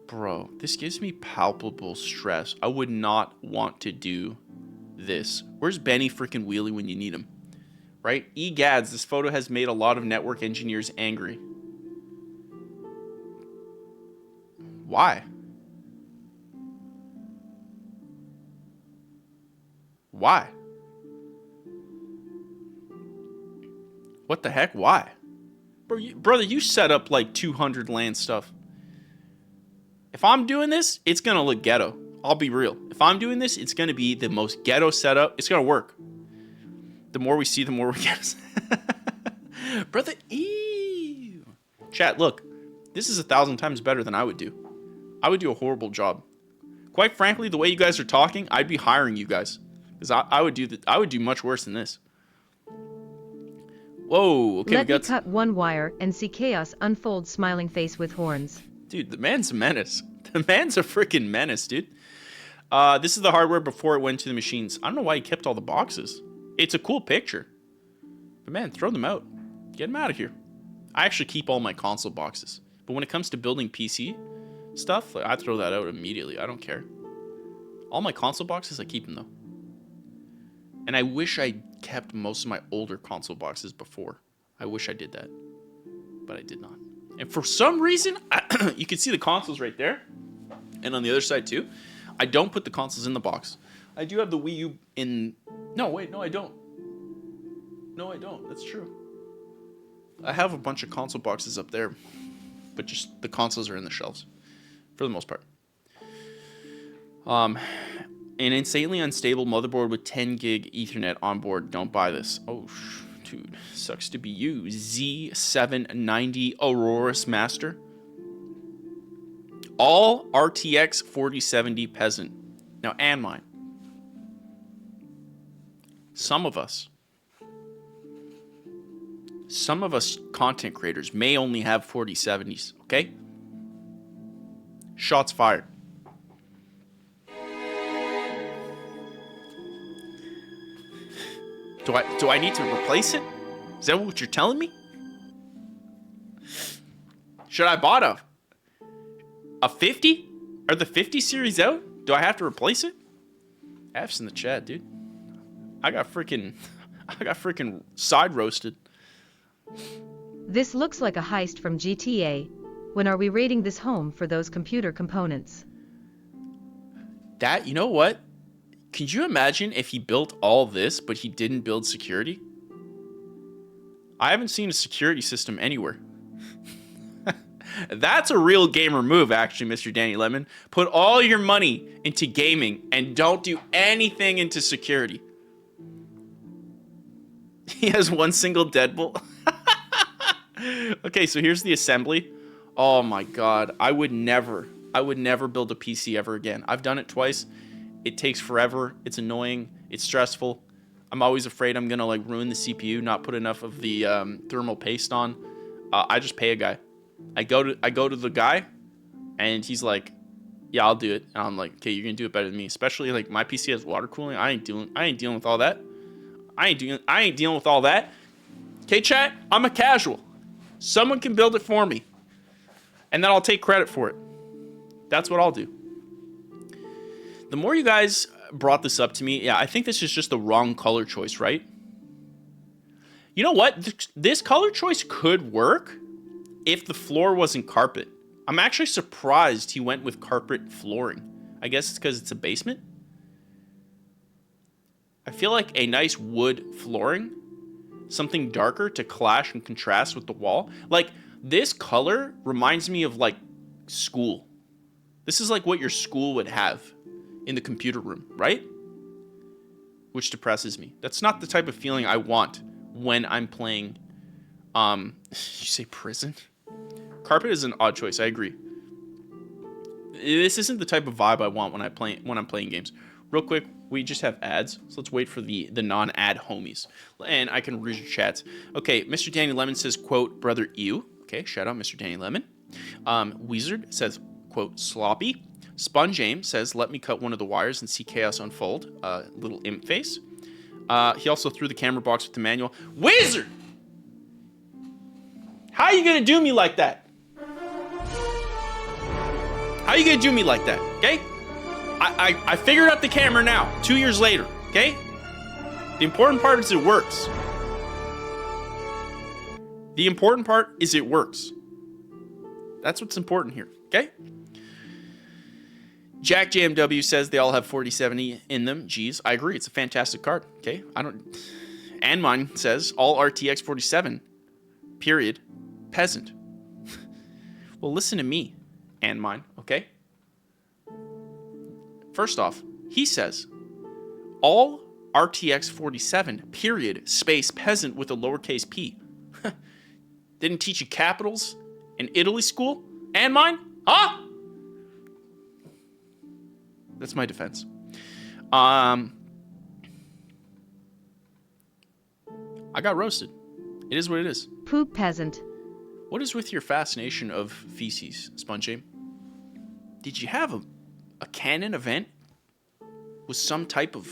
Bro, this gives me palpable stress. I would not want to do this. Where's Benny freaking Wheelie when you need him? Right? Egads, this photo has made a lot of network engineers angry. Why? Why? What the heck? Why? Bro, brother, you set up like 200 LAN stuff. If I'm doing this, it's going to look ghetto. I'll be real. If I'm doing this, it's going to be the most ghetto setup. It's going to work. The more we see, the more we get. Brother, ew. Chat, look. This is 1,000 times better than I would do. I would do a horrible job. Quite frankly, the way you guys are talking, I'd be hiring you guys. Because I would do much worse than this. Whoa. Okay, Let me cut one wire and see chaos unfold smiling face with horns. Dude, the man's a menace. The man's a freaking menace, dude. This is the hardware before it went to the machines. I don't know why he kept all the boxes. It's a cool picture. But man, throw them out. Get them out of here. I actually keep all my console boxes. But when it comes to building PC stuff, like, I throw that out immediately. I don't care. All my console boxes, I keep them, though. And I wish I kept most of my older console boxes before. I wish I did that. But I did not. And for some reason, you can see the consoles right there. And on the other side, too. I don't put the consoles in the box. I do have the Wii U in... No, wait, no, I don't. No, I don't. That's true. I have a bunch of console boxes up there. But just the consoles are in the shelves. For the most part. An insanely unstable motherboard with 10 gig Ethernet on board. Don't buy this. Oh, dude, sucks to be you. Z790 Aurorus Master. All RTX 4070 Peasant. Now, and mine. Some of us Some of us content creators may only have 4070s, okay? Shots fired. Do I need to replace it? Is that what you're telling me? Should I bought a 50? Are the 50 series out? Do I have to replace it? F's in the chat, dude. I got freaking side roasted. This looks like a heist from GTA. When are we raiding this home for those computer components? That, you know what? Could you imagine if he built all this, but he didn't build security? I haven't seen a security system anywhere. That's a real gamer move, actually, Mr. Danny Lemon. Put all your money into gaming and don't do anything into security. He has one single deadbolt. Okay, so here's the assembly. Oh my god, I would never build a PC ever again. I've done it twice. It takes forever. It's annoying. It's stressful. I'm always afraid I'm gonna like ruin the CPU, not put enough of the thermal paste on. I just pay a guy. I go to the guy, and he's like, "Yeah, I'll do it." And I'm like, "Okay, you're gonna do it better than me." Especially like my PC has water cooling. I ain't dealing with all that. I ain't dealing with all that. Okay, chat. I'm a casual. Someone can build it for me, and then I'll take credit for it. That's what I'll do. The more you guys brought this up to me, yeah, I think this is just the wrong color choice, right? You know what? This color choice could work if the floor wasn't carpet. I'm actually surprised he went with carpet flooring. I guess it's because it's a basement. I feel like a nice wood flooring, something darker to clash and contrast with the wall. Like, this color reminds me of, like, school. This is like what your school would have in the computer room, right? Which depresses me. That's not the type of feeling I want when I'm playing, you say prison? Carpet is an odd choice, I agree. This isn't the type of vibe I want when I'm playing games. Real quick, we just have ads, so let's wait for the non-ad homies. And I can read your chats. Okay, Mr. Danny Lemon says, quote, brother ew. Okay, shout out Mr. Danny Lemon. Wizard says, quote, sloppy. Sponge Aim says, let me cut one of the wires and see chaos unfold. Little imp face. He also threw the camera box with the manual. Wizard! How you gonna do me like that? How you gonna do me like that, okay? I figured out the camera now, 2 years later, okay? The important part is it works. The important part is it works. That's what's important here, okay? Jack JMW says they all have 4070 in them. Geez, I agree. It's a fantastic card, okay? And mine says all RTX 47, period, peasant. Well, listen to me, and mine, okay? First off, he says all RTX 47, period, space, peasant with a lowercase p. Didn't teach you capitals in Italy school? And mine? Huh? That's my defense. I got roasted. It is what it is. Poop peasant. What is with your fascination of feces, Sponge Aim? Did you have a canon event with some type of...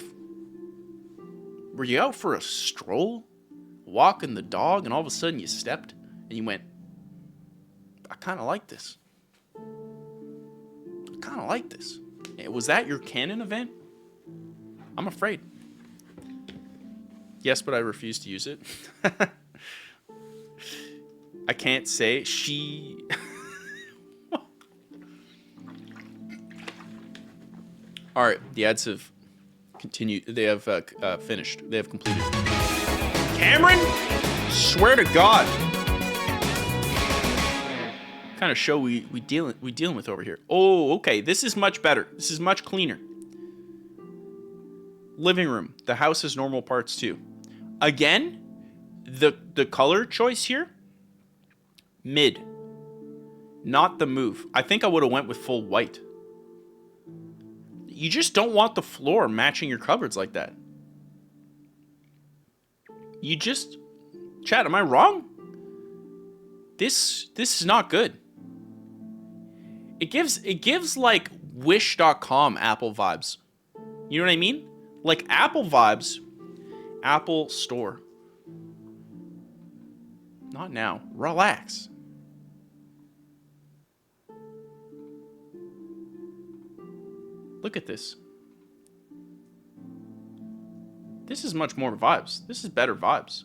Were you out for a stroll? Walking the dog, and all of a sudden you stepped and you went, I kind of like this. I kind of like this. Was that your canon event? I'm afraid. Yes, but I refuse to use it. I can't say she... All right, the ads have continued. They have finished. They have completed. Cameron? Swear to God. What kind of show we dealing with over here? Oh, okay. This is much better. This is much cleaner. Living room. The house has normal parts too. Again, the color choice here, mid. Not the move. I think I would have went with full white. You just don't want the floor matching your cupboards like that. You just Chat, am I wrong? This is not good. It gives like wish.com Apple vibes. You know what I mean? Like Apple vibes. Apple Store. Not now. Relax. Look at this. This is much more vibes. This is better vibes.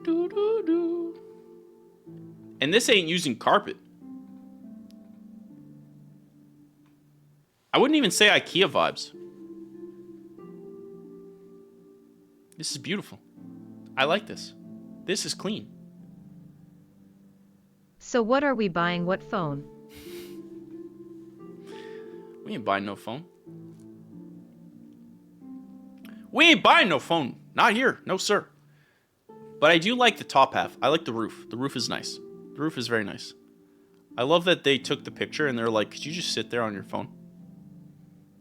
Doo, doo, doo. And this ain't using carpet. I wouldn't even say IKEA vibes. This is beautiful. I like this. This is clean. So what are we buying? What phone? We ain't buying no phone. We ain't buying no phone. Not here. No, sir. But I do like the top half. I like the roof. The roof is nice. The roof is very nice. I love that they took the picture and they're like, could you just sit there on your phone?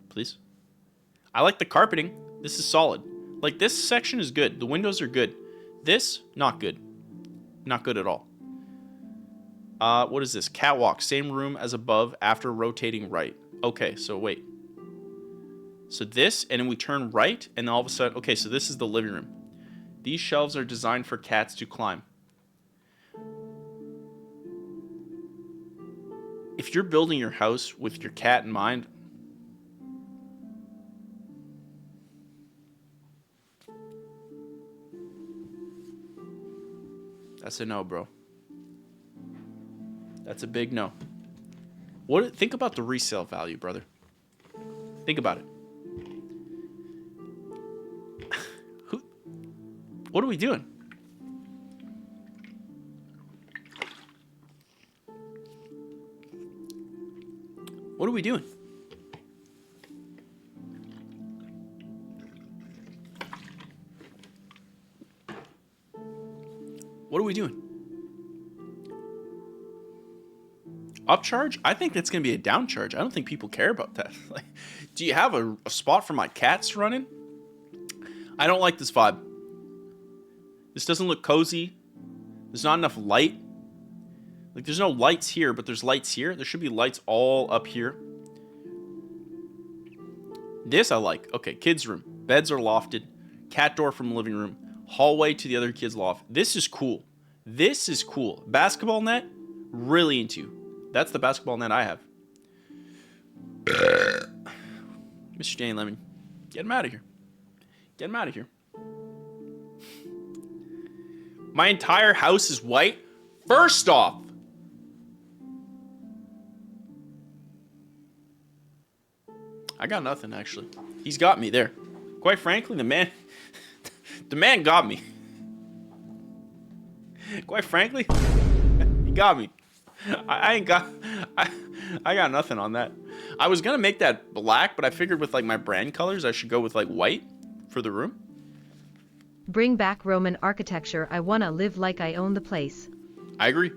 Please. I like the carpeting. This is solid. Like, this section is good. The windows are good. This, not good. Not good at all. What is this? Catwalk. Same room as above after rotating right. Okay, so wait. So this, and then we turn right, and then all of a sudden... Okay, so this is the living room. These shelves are designed for cats to climb. If you're building your house with your cat in mind... That's a no, bro. That's a big no. Think about the resale value, brother. Think about it. What are we doing? What are we doing? What are we doing? Upcharge? I think that's going to be a downcharge. I don't think people care about that. Like, do you have a spot for my cats to run in? I don't like this vibe. This doesn't look cozy. There's not enough light. Like, there's no lights here, but there's lights here. There should be lights all up here. This I like. Okay, kids' room. Beds are lofted. Cat door from living room. Hallway to the other kids' loft. This is cool. This is cool. Basketball net, really into. That's the basketball net I have. Mr. Danny Lemon, get him out of here. Get him out of here. My entire house is white. First off, I got nothing, actually. He's got me there. Quite frankly, the man got me. Quite frankly, he got me. I got nothing on that. I was gonna make that black, but I figured with like my brand colors, I should go with like white for the room. Bring back Roman architecture. I wanna live like I own the place. I agree.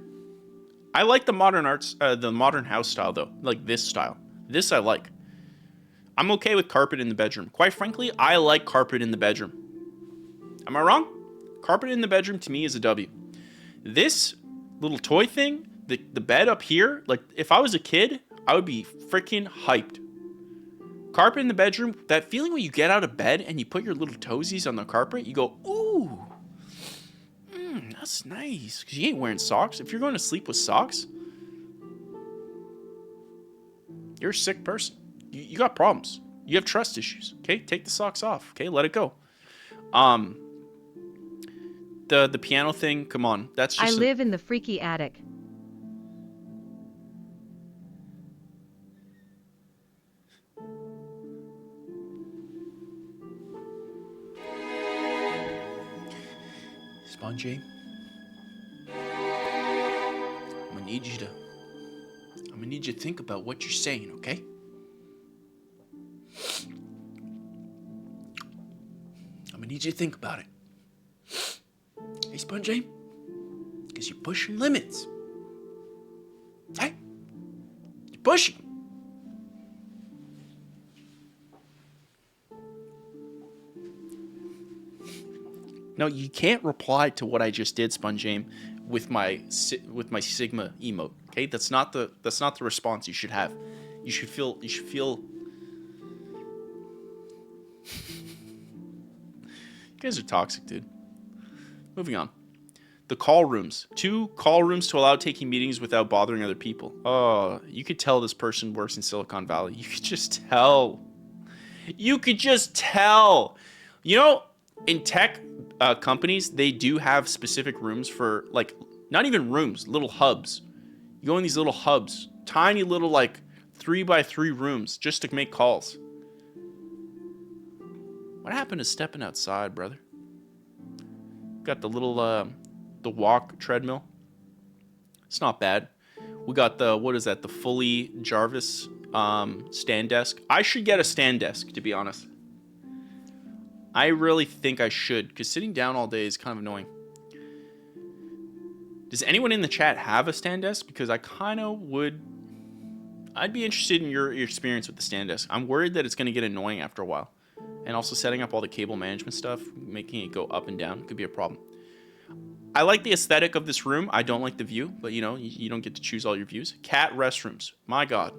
I like the modern the modern house style though, like this style. This I like. I'm okay with carpet in the bedroom. Quite frankly, I like carpet in the bedroom. Am I wrong? Carpet in the bedroom to me is a W. This little toy thing, the bed up here, like if I was a kid, I would be freaking hyped. Carpet in the bedroom, that feeling when you get out of bed and you put your little toesies on the carpet, you go, ooh, that's nice. Because you ain't wearing socks. If you're going to sleep with socks, you're a sick person. You got problems. You have trust issues. Okay, take the socks off. Okay, let it go. The piano thing, come on. That's just I live in the freaky attic. Spongy. I'm gonna need you to think about what you're saying, okay? I'm gonna need you to think about it. Hey, Spongy, because you're pushing limits. Hey, you're pushing. No, you can't reply to what I just did, SpongeAim, with my Sigma emote. Okay, that's not the response you should have. You should feel. You guys are toxic, dude. Moving on. The call rooms. 2 call rooms to allow taking meetings without bothering other people. Oh, you could tell this person works in Silicon Valley. You could just tell. You could just tell. You know, in tech companies, they do have specific rooms for, like, not even rooms, little hubs. You go in these little hubs, tiny little, like, 3x3 rooms just to make calls. What happened to stepping outside, brother? Got the little, the walk treadmill. It's not bad. We got the, what is that? The fully Jarvis stand desk. I should get a stand desk, to be honest. I really think I should, because sitting down all day is kind of annoying. Does anyone in the chat have a stand desk? Because I kind of would. I'd be interested in your experience with the stand desk. I'm worried that it's going to get annoying after a while. And also setting up all the cable management stuff, making it go up and down, could be a problem. I like the aesthetic of this room. I don't like the view, but you know, you don't get to choose all your views. Cat restrooms. My God.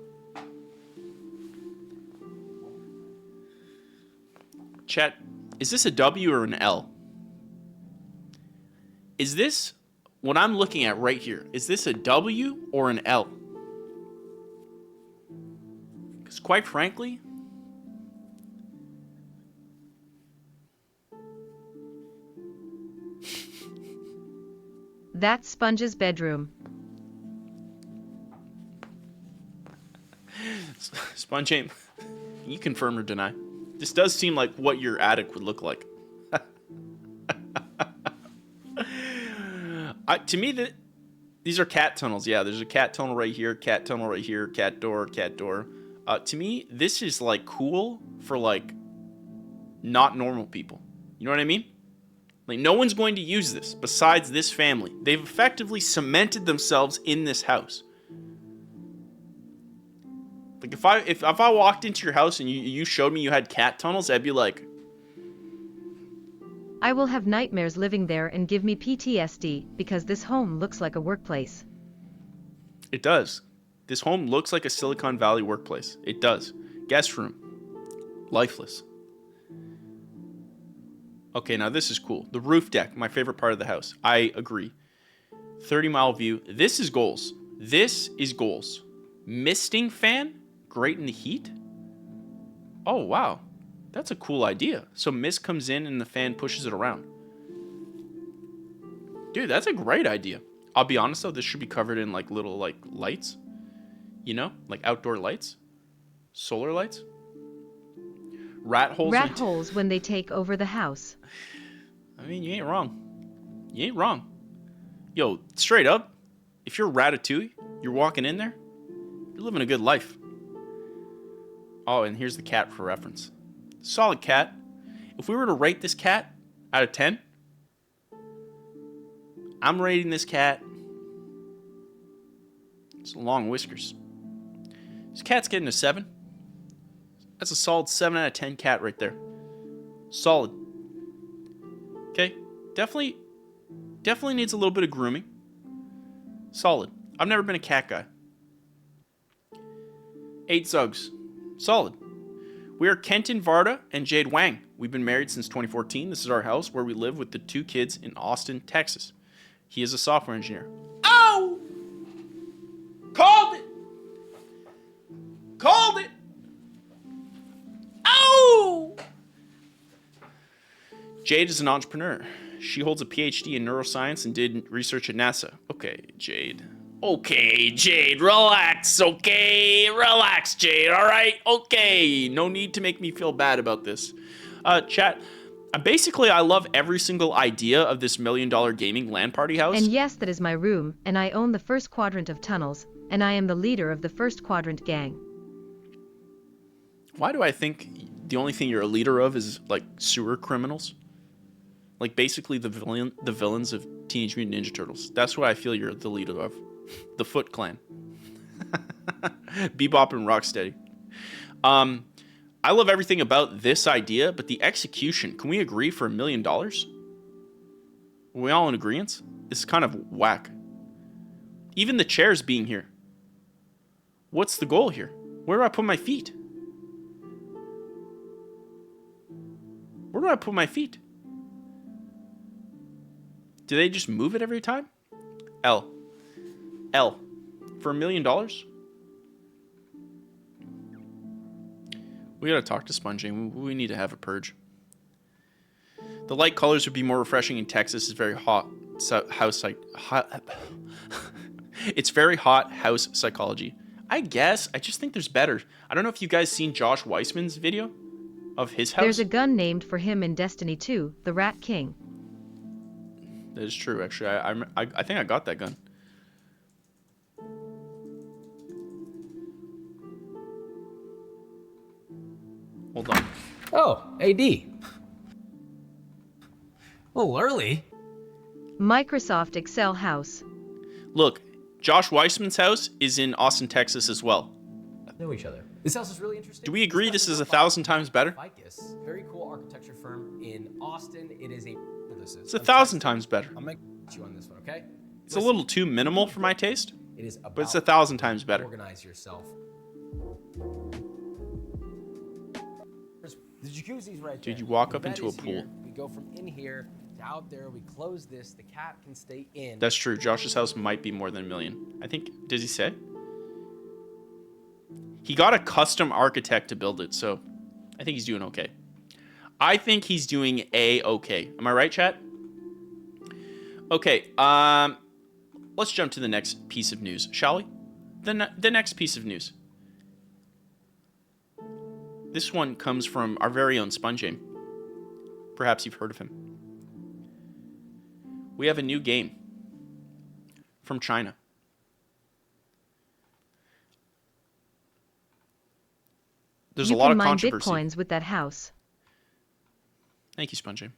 Chat, is this a W or an L? Is this, what I'm looking at right here, is this a W or an L? Because quite frankly, That's Sponge's bedroom. SpongeAim, can you confirm or deny? This does seem like what your attic would look like. To me, these are cat tunnels. Yeah, there's a cat tunnel right here, cat tunnel right here, cat door, cat door. To me, this is like cool for like not normal people. You know what I mean? Like, no one's going to use this besides this family. They've effectively cemented themselves in this house. Like, if I walked into your house and you showed me you had cat tunnels, I'd be like, I will have nightmares living there and give me PTSD because this home looks like a workplace. It does. This home looks like a Silicon Valley workplace. It does. Guest room. Lifeless. Okay, now this is cool. The roof deck, my favorite part of the house. I agree. 30-mile view. This is goals. This is goals. Misting fan, great in the heat. Oh, wow. That's a cool idea. So mist comes in and the fan pushes it around. Dude, that's a great idea. I'll be honest though, this should be covered in like little like lights. You know, like outdoor lights. Solar lights. Rat holes when they take over the house. I mean, you ain't wrong. You ain't wrong. Yo, straight up, if you're Ratatouille, you're walking in there, you're living a good life. Oh, and here's the cat for reference. Solid cat. If we were to rate this cat out of 10, I'm rating this cat. It's long whiskers. This cat's getting a 7. That's a solid 7 out of 10 cat right there. Solid. Okay. Definitely needs a little bit of grooming. Solid. I've never been a cat guy. 8 Zugs. Solid. We are Kenton Varda and Jade Wang. We've been married since 2014. This is our house where we live with the 2 kids in Austin, Texas. He is a software engineer. Oh! Called it! Called it! Oh! Jade is an entrepreneur. She holds a PhD in neuroscience and did research at NASA. Okay, Jade. Okay, Jade, relax. Okay, relax, Jade. All right, okay. No need to make me feel bad about this. Chat. Basically, I love every single idea of this $1 million gaming LAN party house. And yes, that is my room, and I own the first quadrant of tunnels, and I am the leader of the first quadrant gang. Why do I think the only thing you're a leader of is like sewer criminals? Like basically the villains of Teenage Mutant Ninja Turtles. That's what I feel you're the leader of. The Foot Clan. Bebop and Rocksteady. I love everything about this idea, but the execution, can we agree for $1 million? we all in agreement? This is kind of whack. Even the chairs being here. What's the goal here? Where do I put my feet? Where do I put my feet? Do they just move it every time? L. For $1 million? We gotta talk to Sponging. We need to have a purge. The light colors would be more refreshing in Texas. It's very hot. It's very hot house psychology. I guess. I just think there's better. I don't know if you guys seen Josh Weissman's video of his house. There's a gun named for him in Destiny 2, the Rat King. That is true, actually. I think I got that gun. Hold on. Oh, AD. A little early. Microsoft Excel house. Look, Josh Weissman's house is in Austin, Texas as well. Know each other. This house is really interesting. Do we agree this is 1,000 times better? Ficus, very cool architecture firm in Austin. It is a. It's 1,000 times better. I'm gonna get you on this one, okay? It's a little too minimal for my taste, It is about but it's 1,000 times better. Organize yourself. The jacuzzi's right there. Dude, you walk The up bed into a is pool. here. We go from in here to out there. We close this. The cat can stay in. That's true. Josh's house might be more than $1 million. I think. Does he say? He got a custom architect to build it, so I think he's doing okay. I think he's doing A-okay. Am I right, chat? Okay. Let's jump to the next piece of news, shall we? The next piece of news. This one comes from our very own Spongame. Perhaps you've heard of him. We have a new game from China. There's a lot of controversy. You can mine bitcoins with that house. Thank you, Spongame.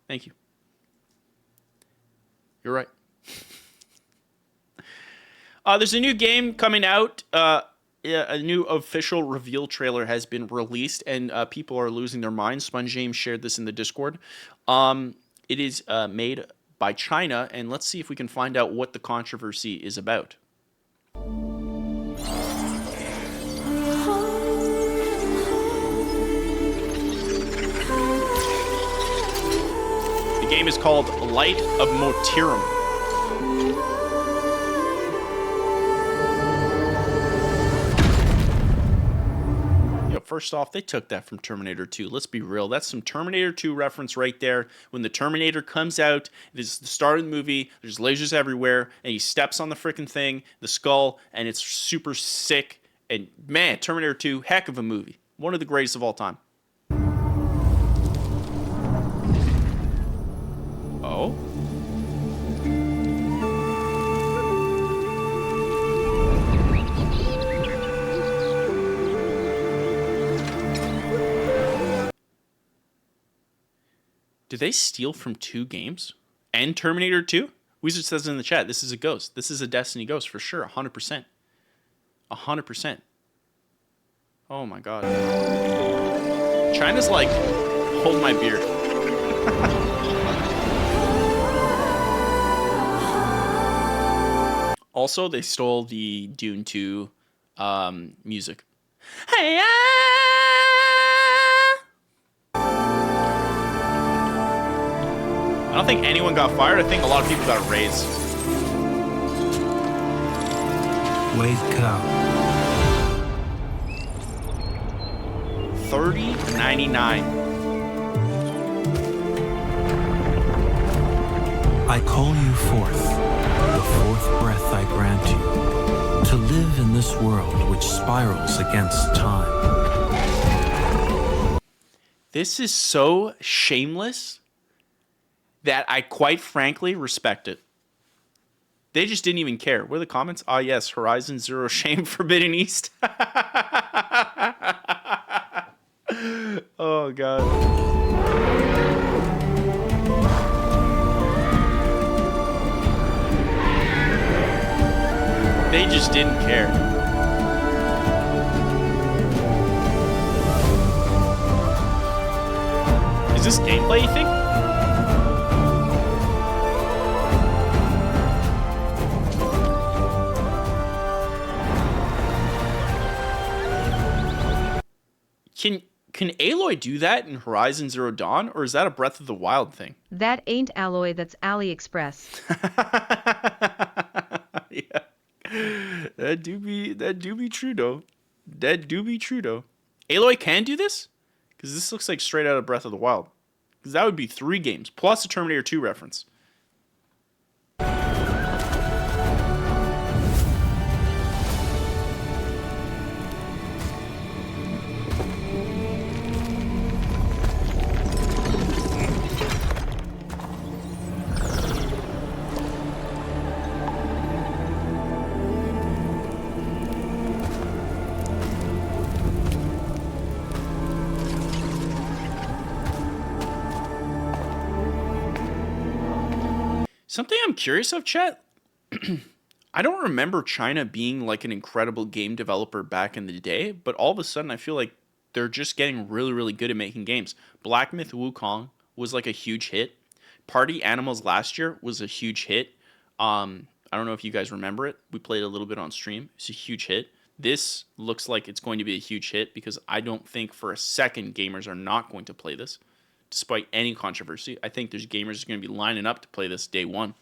Thank you. You're right. There's a new game coming out. A new official reveal trailer has been released, and people are losing their minds. Spongame shared this in the Discord. It is made by China, and let's see if we can find out what the controversy is about. The game is called Light of Motirum. First off, they took that from Terminator 2. Let's be real. That's some Terminator 2 reference right there. When the Terminator comes out, this is the start of the movie. There's lasers everywhere, and he steps on the freaking thing, the skull, and it's super sick. And man, Terminator 2, heck of a movie. One of the greatest of all time. Oh? Did they steal from 2 games? And Terminator 2? Wizard says in the chat, this is a ghost. This is a Destiny ghost for sure, 100%. 100%. Oh my god. China's like, hold my beer. Also, they stole the Dune 2 music. Hey, I don't think anyone got fired. I think a lot of people got a raise. Wake up. $30.99. I call you forth, the fourth breath I grant you, to live in this world which spirals against time. This is so shameless that I quite frankly respect it. They just didn't even care. What are the comments? Ah, yes, Horizon Zero Shame Forbidden East. Oh, God. They just didn't care. Is this gameplay, you think? Can Aloy do that in Horizon Zero Dawn, or is that a Breath of the Wild thing? That ain't alloy, that's AliExpress. Yeah, that do be true though. That do be true though. Aloy can do this, because this looks like straight out of Breath of the Wild. Because that would be 3 games plus a Terminator 2 reference. Something I'm curious of, chat. I don't remember China being like an incredible game developer back in the day, but all of a sudden I feel like they're just getting really, really good at making games. Black Myth Wukong was like a huge hit. Party Animals last year was a huge hit. I don't know if you guys remember it. We played a little bit on stream. It's a huge hit. This looks like it's going to be a huge hit because I don't think for a second gamers are not going to play this. Despite any controversy, I think there's gamers going to be lining up to play this day one.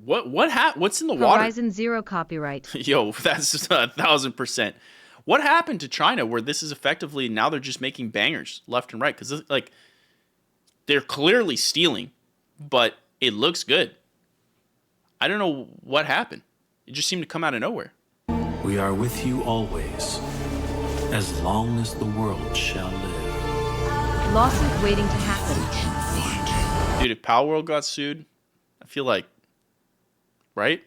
What's in the water? Horizon Zero copyright. Yo, that's 1,000%. What happened to China where this is effectively now they're just making bangers left and right? Because like they're clearly stealing, but it looks good. I don't know what happened. It just seemed to come out of nowhere. We are with you always, as long as the world shall live. Lawsuit waiting to happen. Dude, if Power World got sued, I feel like, right?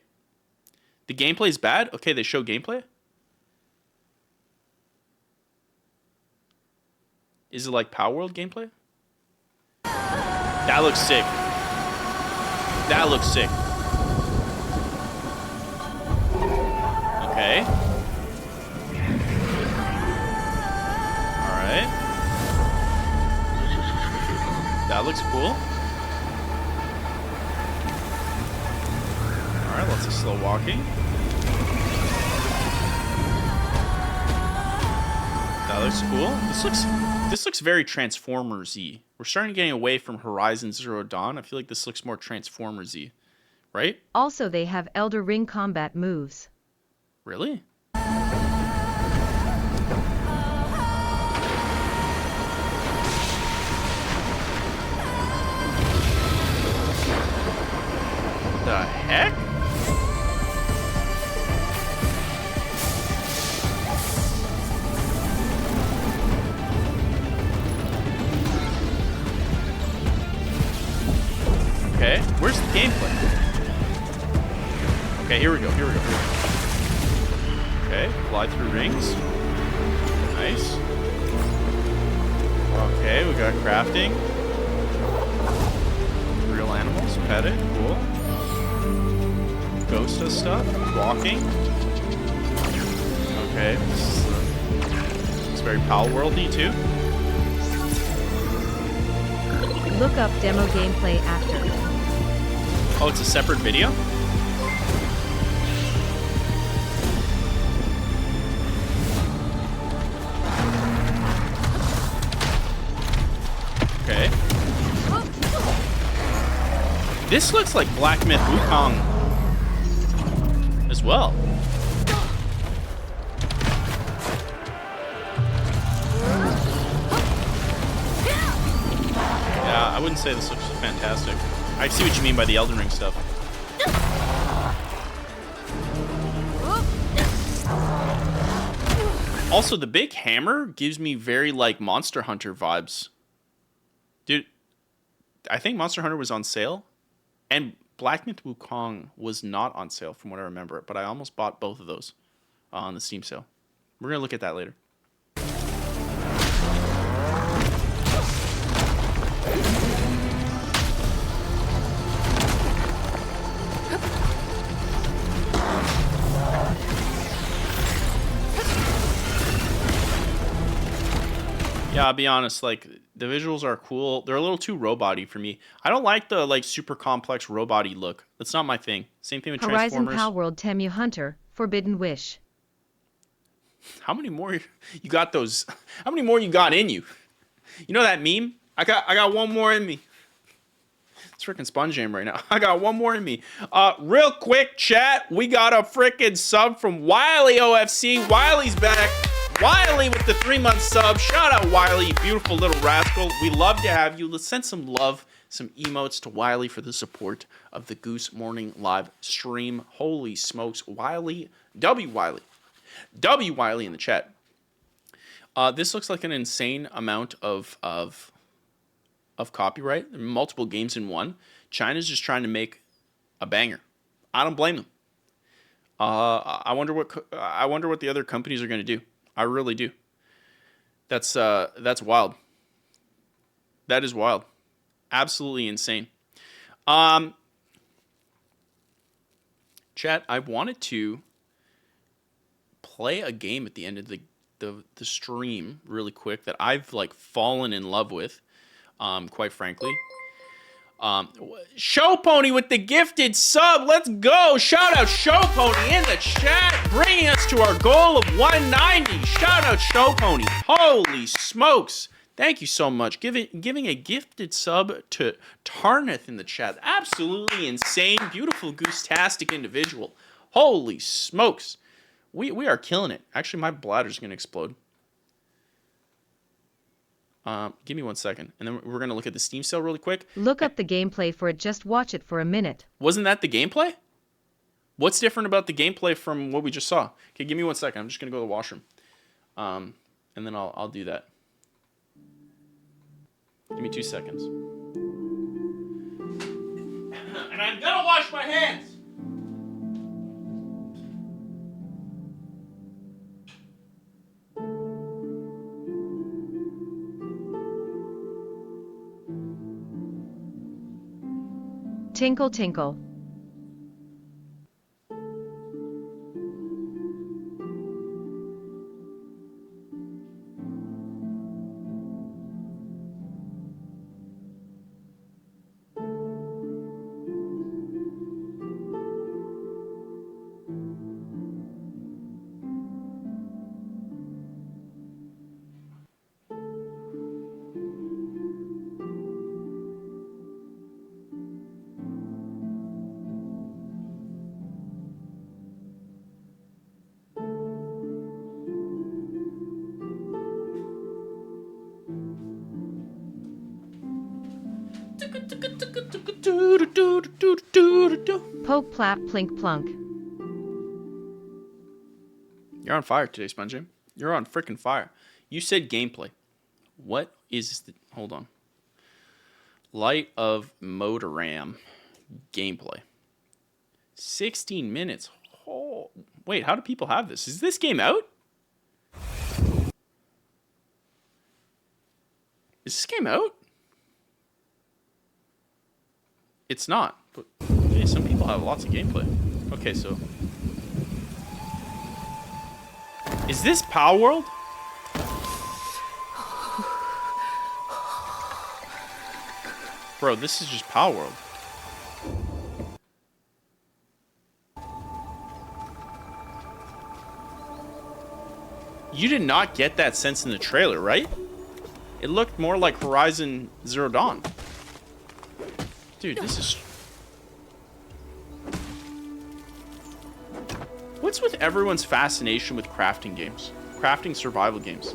The gameplay's bad? Okay, they show gameplay? Is it like Power World gameplay? That looks sick. That looks sick. Okay. Alright. That looks cool. Alright, lots of slow walking. That looks cool. This looks very Transformers-y. We're starting getting away from Horizon Zero Dawn. I feel like this looks more Transformers-y. Right? Also, they have Elder Ring combat moves. Really? The heck? Okay, where's the gameplay? Okay, here we go. Okay, fly through rings. Nice. Okay, we got crafting. Real animals, pet it, cool. Ghost does stuff, walking. Okay, it's very Power World-y too. Look up demo gameplay after. Oh, it's a separate video? Okay. This looks like Black Myth Wukong as well. Yeah, I wouldn't say this looks fantastic. I see what you mean by the Elden Ring stuff. Also, the big hammer gives me very, like, Monster Hunter vibes. Dude, I think Monster Hunter was on sale, and Black Myth Wukong was not on sale from what I remember, but I almost bought both of those on the Steam sale. We're going to look at that later. Yeah, I'll be honest, like, the visuals are cool. They're a little too robot-y for me. I don't like the, like, super complex robot-y look. That's not my thing. Same thing with Horizon Transformers. Power World Temu Hunter, Forbidden Wish. How many more you got those? How many more you got in you? You know that meme? I got one more in me. It's freaking Sponge Jam right now. I got one more in me. Real quick, chat. We got a freaking sub from Wiley OFC. Wiley's back. Wiley with the 3-month sub. Shout out Wiley, you beautiful little rascal. We love to have you. Let's send some love, some emotes to Wiley for the support of the Goose Morning live stream. Holy smokes, Wiley, W Wiley in the chat. This looks like an insane amount of copyright. Multiple games in one. China's just trying to make a banger. I don't blame them. I wonder what the other companies are going to do. I really do. That's wild. That is wild. Absolutely insane. Chat, I wanted to play a game at the end of the stream really quick that I've like fallen in love with, quite frankly. Show Pony with the gifted sub. Let's go. Shout out Show Pony in the chat, bringing us to our goal of 190. Shout out Show Pony. Holy smokes. Thank you so much. Giving a gifted sub to Tarnith in the chat. Absolutely insane. Beautiful goose-tastic individual. Holy smokes. We are killing it. Actually, my bladder's going to explode. Give me 1 second. And then we're going to look at the Steam sale really quick. Look up the gameplay for it. Just watch it for a minute. Wasn't that the gameplay? What's different about the gameplay from what we just saw? Okay, give me 1 second. I'm just going to go to the washroom. And then I'll do that. Give me 2 seconds. And I'm going to wash my hands. Tinkle, tinkle. Poke, plap, plink, plunk. You're on fire today, Sponge. You're on freaking fire. You said gameplay. What is the... Hold on. Light of Motoram gameplay. 16 minutes. Oh, wait, how do people have this? Is this game out? Is this game out? It's not. But okay, some people have lots of gameplay. Okay, so... Is this Power World? Bro, this is just Power World. You did not get that sense in the trailer, right? It looked more like Horizon Zero Dawn. Dude, this is... What's with everyone's fascination with crafting games? Crafting survival games.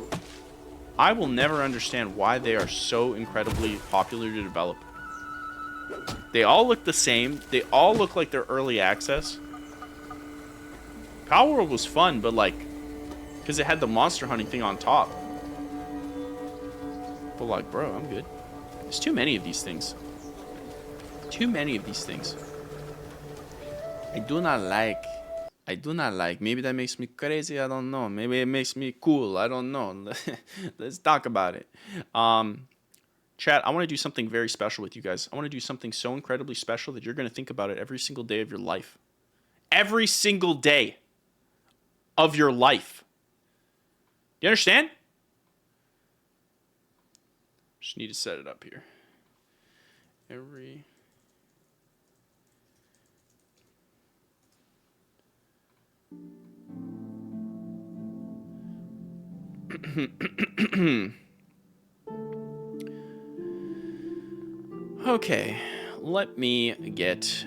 I will never understand why they are so incredibly popular to develop. They all look the same. They all look like they're early access. Power World was fun, but like... Because it had the monster hunting thing on top. But like, bro, I'm good. There's too many of these things. Too many of these things. I do not like. Maybe that makes me crazy. I don't know. Maybe it makes me cool. I don't know. Let's talk about it. Chat, I want to do something very special with you guys. I want to do something so incredibly special that you're going to think about it every single day of your life. Every single day of your life. Do you understand? Just need to set it up here. Every... Okay, let me get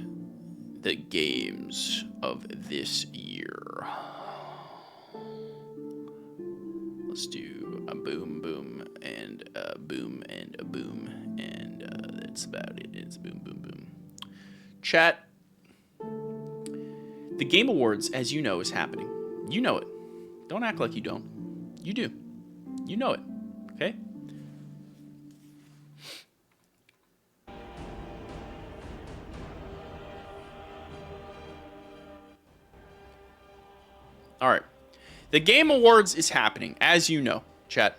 the games of this year. Let's do a boom, boom, and a boom, and a boom, and that's about it. It's boom, boom, boom. Chat. The Game Awards, as you know, is happening. You know it. Don't act like you don't. You do. You know it. Okay? All right. The Game Awards is happening, as you know, chat.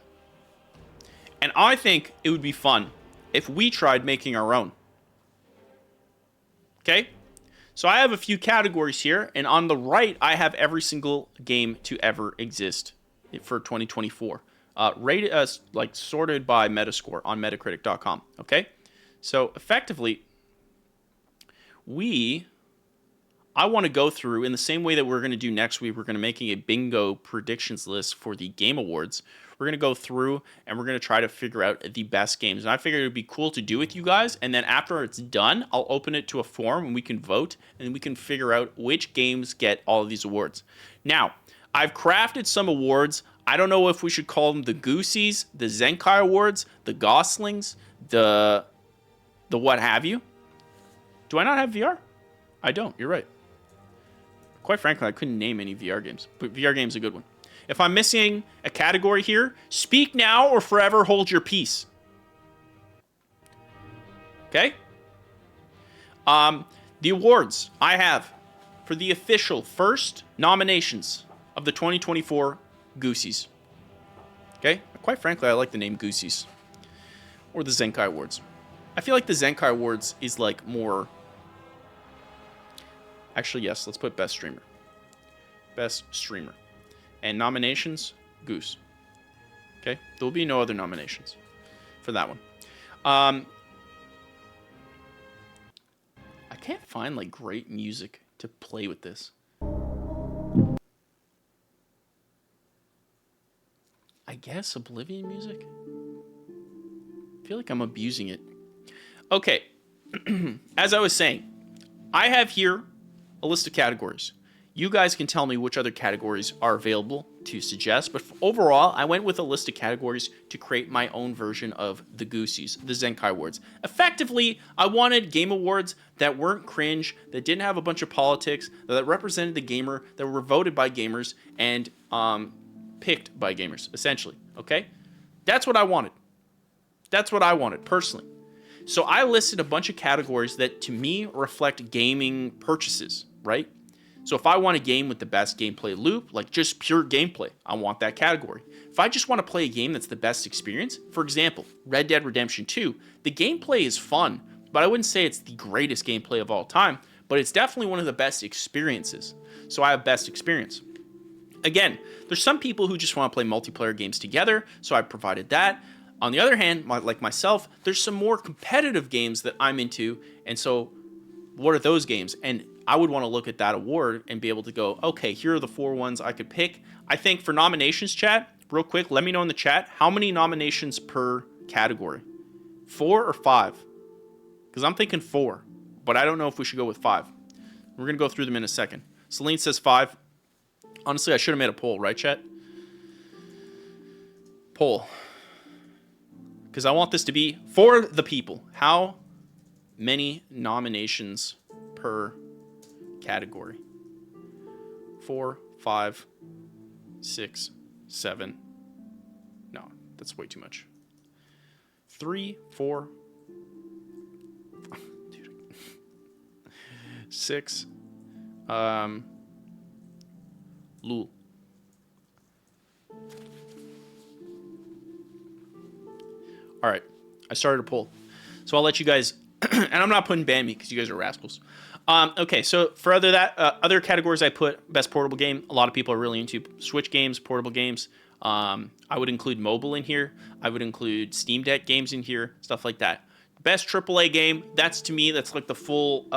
And I think it would be fun if we tried making our own. Okay? So I have a few categories here, and on the right, I have every single game to ever exist for 2024. Rated like sorted by Metascore on Metacritic.com. Okay? So effectively, I want to go through in the same way that we're going to do next week. We're going to making a bingo predictions list for the Game Awards. We're going to go through and we're going to try to figure out the best games. And I figured it would be cool to do with you guys. And then after it's done, I'll open it to a forum and we can vote and we can figure out which games get all of these awards. Now, I've crafted some awards. I don't know if we should call them the Goosies, the Zenkai Awards, the Goslings, the what have you. Do I not have VR? I don't. You're right. Quite frankly, I couldn't name any VR games, but VR game's a good one. If I'm missing a category here, speak now or forever hold your peace. Okay? The awards I have for the official first nominations of the 2024 Goosies. Okay? Quite frankly, I like the name Goosies. Or the Zenkai Awards. I feel like the Zenkai Awards is like more... Actually, yes, let's put Best Streamer. Best Streamer. And nominations, Goose. Okay? There will be no other nominations for that one. I can't find, like, great music to play with this. I guess Oblivion music? I feel like I'm abusing it. Okay. As I was saying, I have here a list of categories. You guys can tell me which other categories are available to suggest, but overall, I went with a list of categories to create my own version of the Goosies, the Zenkai Awards. Effectively, I wanted game awards that weren't cringe, that didn't have a bunch of politics, that represented the gamer, that were voted by gamers, and picked by gamers, essentially, okay? That's what I wanted. That's what I wanted, personally. So I listed a bunch of categories that, to me, reflect gaming purchases, right? So if I want a game with the best gameplay loop, like just pure gameplay, I want that category. If I just want to play a game that's the best experience, for example, Red Dead Redemption 2, the gameplay is fun, but I wouldn't say it's the greatest gameplay of all time, but it's definitely one of the best experiences. So I have best experience. Again, there's some people who just want to play multiplayer games together, so I provided that. On the other hand, like myself, there's some more competitive games that I'm into, and so what are those games? And I would want to look at that award and be able to go, okay, here are the 4 ones I could pick. I think for nominations, chat, real quick, let me know in the chat, how many nominations per category? 4 or 5? Because I'm thinking 4, but I don't know if we should go with 5. We're going to go through them in a second. Celine says 5. Honestly, I should have made a poll, right, chat? Poll. Because I want this to be for the people. How many nominations per category? 4, 5, 6, 7. No, that's way too much. 3, 4, 6. Lul. All right, I started a poll, so I'll let you guys. And I'm not putting ban me because you guys are rascals. Okay, so for other categories, I put best portable game. A lot of people are really into Switch games, portable games. I would include mobile in here. I would include Steam Deck games in here, stuff like that. Best AAA game. That's to me, that's like the full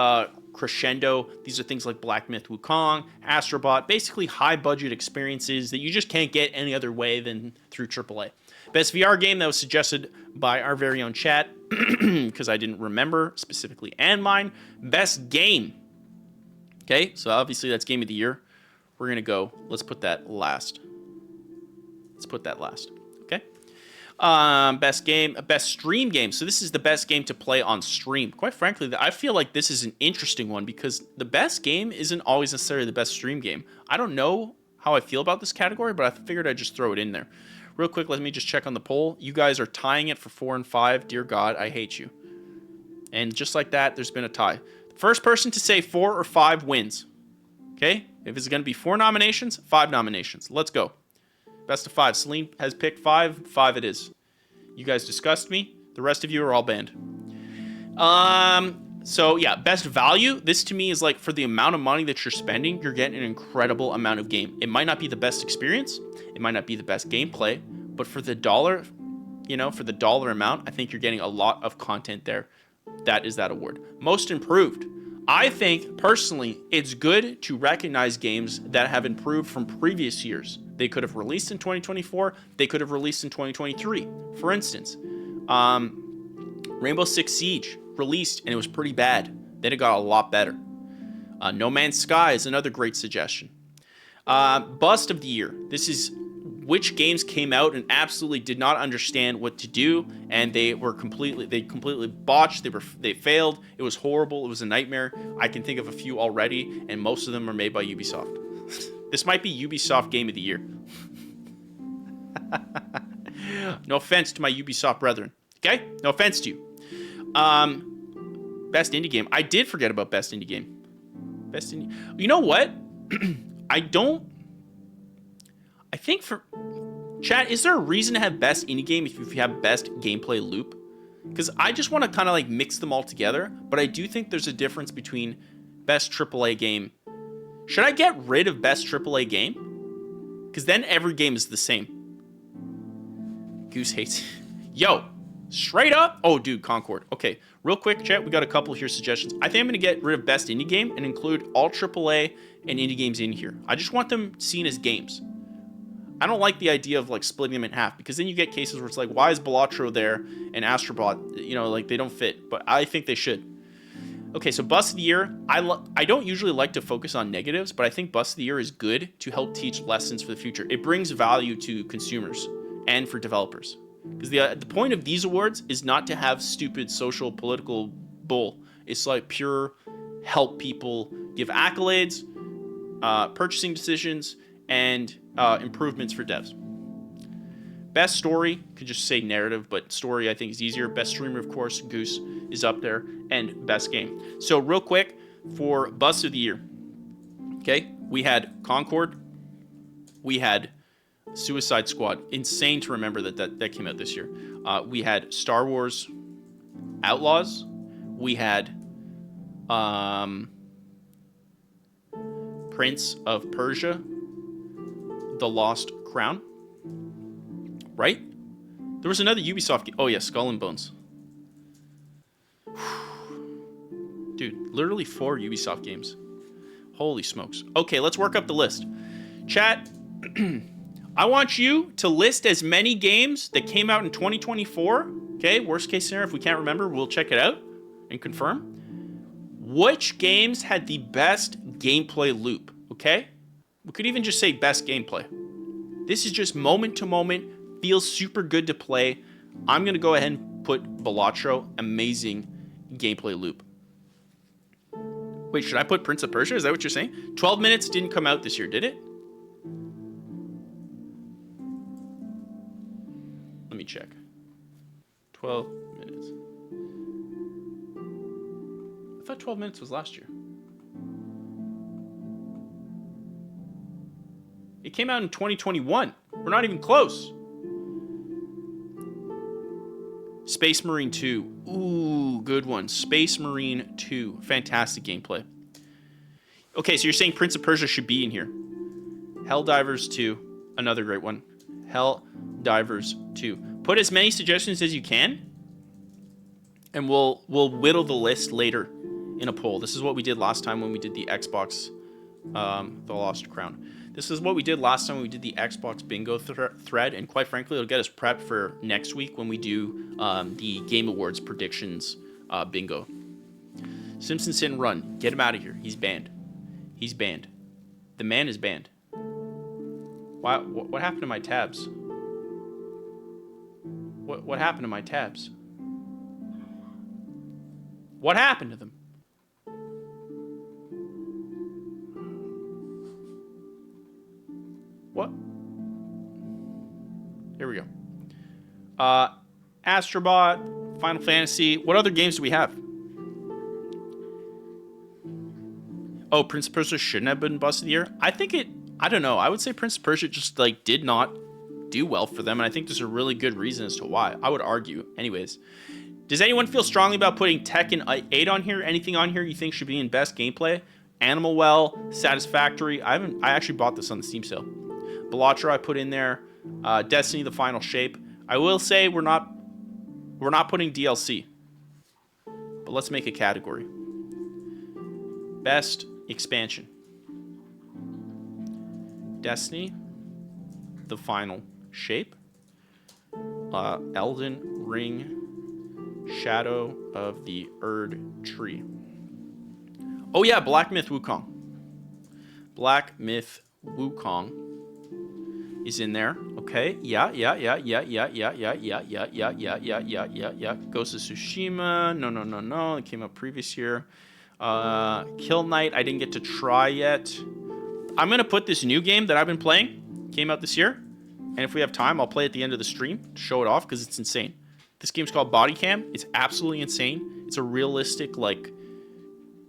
Crescendo. These are things like Black Myth Wukong, Astrobot, basically high budget experiences that you just can't get any other way than through AAA. Best VR game that was suggested by our very own chat, because I didn't remember specifically, and mine. Best game. Okay, so obviously that's game of the year. We're going to go, let's put that last. Okay. Best game, best stream game. So this is the best game to play on stream. Quite frankly, I feel like this is an interesting one because the best game isn't always necessarily the best stream game. I don't know how I feel about this category, but I figured I'd just throw it in there. Real quick, let me just check on the poll. You guys are tying it for 4 and 5. Dear God, I hate you. And just like that, there's been a tie. The first person to say 4 or 5 wins. Okay? If it's going to be 4 nominations, 5 nominations. Let's go. Best of 5. Celine has picked 5. 5 it is. You guys disgust me. The rest of you are all banned. So yeah, best value. This to me is like for the amount of money that you're spending, you're getting an incredible amount of game. It might not be the best experience. It might not be the best gameplay, but for the dollar, for the dollar amount, I think you're getting a lot of content there. That is that award. Most improved. I think personally, it's good to recognize games that have improved from previous years. They could have released in 2024. They could have released in 2023. For instance, Rainbow Six Siege released and it was pretty bad. Then it got a lot better. No Man's Sky is another great suggestion. Bust of the year. This is which games came out and absolutely did not understand what to do, and they completely botched. They failed. It was horrible. It was a nightmare. I can think of a few already, and most of them are made by Ubisoft. This might be Ubisoft Game of the Year. No offense to my Ubisoft brethren. Okay? No offense to you. Best indie game. I did forget about best indie game. Best indie. You know what? I think for chat, is there a reason to have best indie game if you have best gameplay loop? Because I just want to kind of like mix them all together, but I do think there's a difference between best AAA game. Should I get rid of best AAA game? Because then every game is the same. Goose hates. Yo, straight up. Oh, dude, Concord. Okay, real quick, chat. We got a couple here suggestions. I think I'm going to get rid of best indie game and include all AAA and indie games in here. I just want them seen as games. I don't like the idea of like splitting them in half because then you get cases where it's like, why is Balatro there and Astrobot? Like they don't fit, but I think they should. Okay, so Bust of the Year. I don't usually like to focus on negatives, but I think Bust of the Year is good to help teach lessons for the future. It brings value to consumers and for developers. Because the point of these awards is not to have stupid social political bull. It's like pure help people give accolades, purchasing decisions, and improvements for devs. Best story, could just say narrative, but story I think is easier. Best streamer, of course, Goose is up there, and best game. So real quick, for Bust of the Year, okay, we had Concord, we had Suicide Squad. Insane to remember that came out this year. We had Star Wars Outlaws. We had Prince of Persia, The Lost Crown. Right? There was another Ubisoft game. Oh yeah, Skull and Bones. Dude, literally 4 Ubisoft games. Holy smokes. Okay, let's work up the list. Chat, I want you to list as many games that came out in 2024. Okay, worst case scenario, if we can't remember, we'll check it out and confirm. Which games had the best gameplay loop? Okay? We could even just say best gameplay. This is just moment to moment. Feels super good to play. I'm going to go ahead and put Balatro. Amazing gameplay loop. Wait, should I put Prince of Persia? Is that what you're saying? 12 Minutes didn't come out this year, did it? Let me check. 12 Minutes. I thought 12 Minutes was last year. It came out in 2021. We're not even close. Space Marine 2. Ooh, good one. Space Marine 2. Fantastic gameplay. Okay, so you're saying Prince of Persia should be in here. Helldivers 2. Another great one. Helldivers 2. Put as many suggestions as you can, and we'll whittle the list later in a poll. This is what we did last time when we did the Xbox, the Lost Crown. This is what we did last time when we did the Xbox bingo thread, and quite frankly, it'll get us prepped for next week when we do the Game Awards predictions bingo. Simpsons hit and run. Get him out of here. He's banned. He's banned. The man is banned. Why? What happened to my tabs? What happened to my tabs? What happened to them? What? Here we go. Astrobot, Final Fantasy. What other games do we have? Oh, Prince of Persia shouldn't have been Bust of the Year. I don't know. I would say Prince of Persia just like did not do well for them, and I think there's a really good reason as to why. I would argue. Anyways, does anyone feel strongly about putting Tekken 8 on here? Anything on here you think should be in best gameplay? Animal Well, Satisfactory. I actually bought this on the Steam sale. Bellatra I put in there. Destiny: The Final Shape. I will say we're not putting DLC. But let's make a category. Best expansion. Destiny: The Final Shape. Elden Ring. Shadow of the Erd Tree. Oh yeah, Black Myth Wukong. Black Myth Wukong is in there. Okay. Yeah. Ghost of Tsushima. No. It came out previous year. Kill Knight, I didn't get to try yet. I'm going to put this new game that I've been playing. Came out this year. And if we have time, I'll play at the end of the stream to show it off because it's insane. This game's called Body Cam. It's absolutely insane. It's a realistic, like,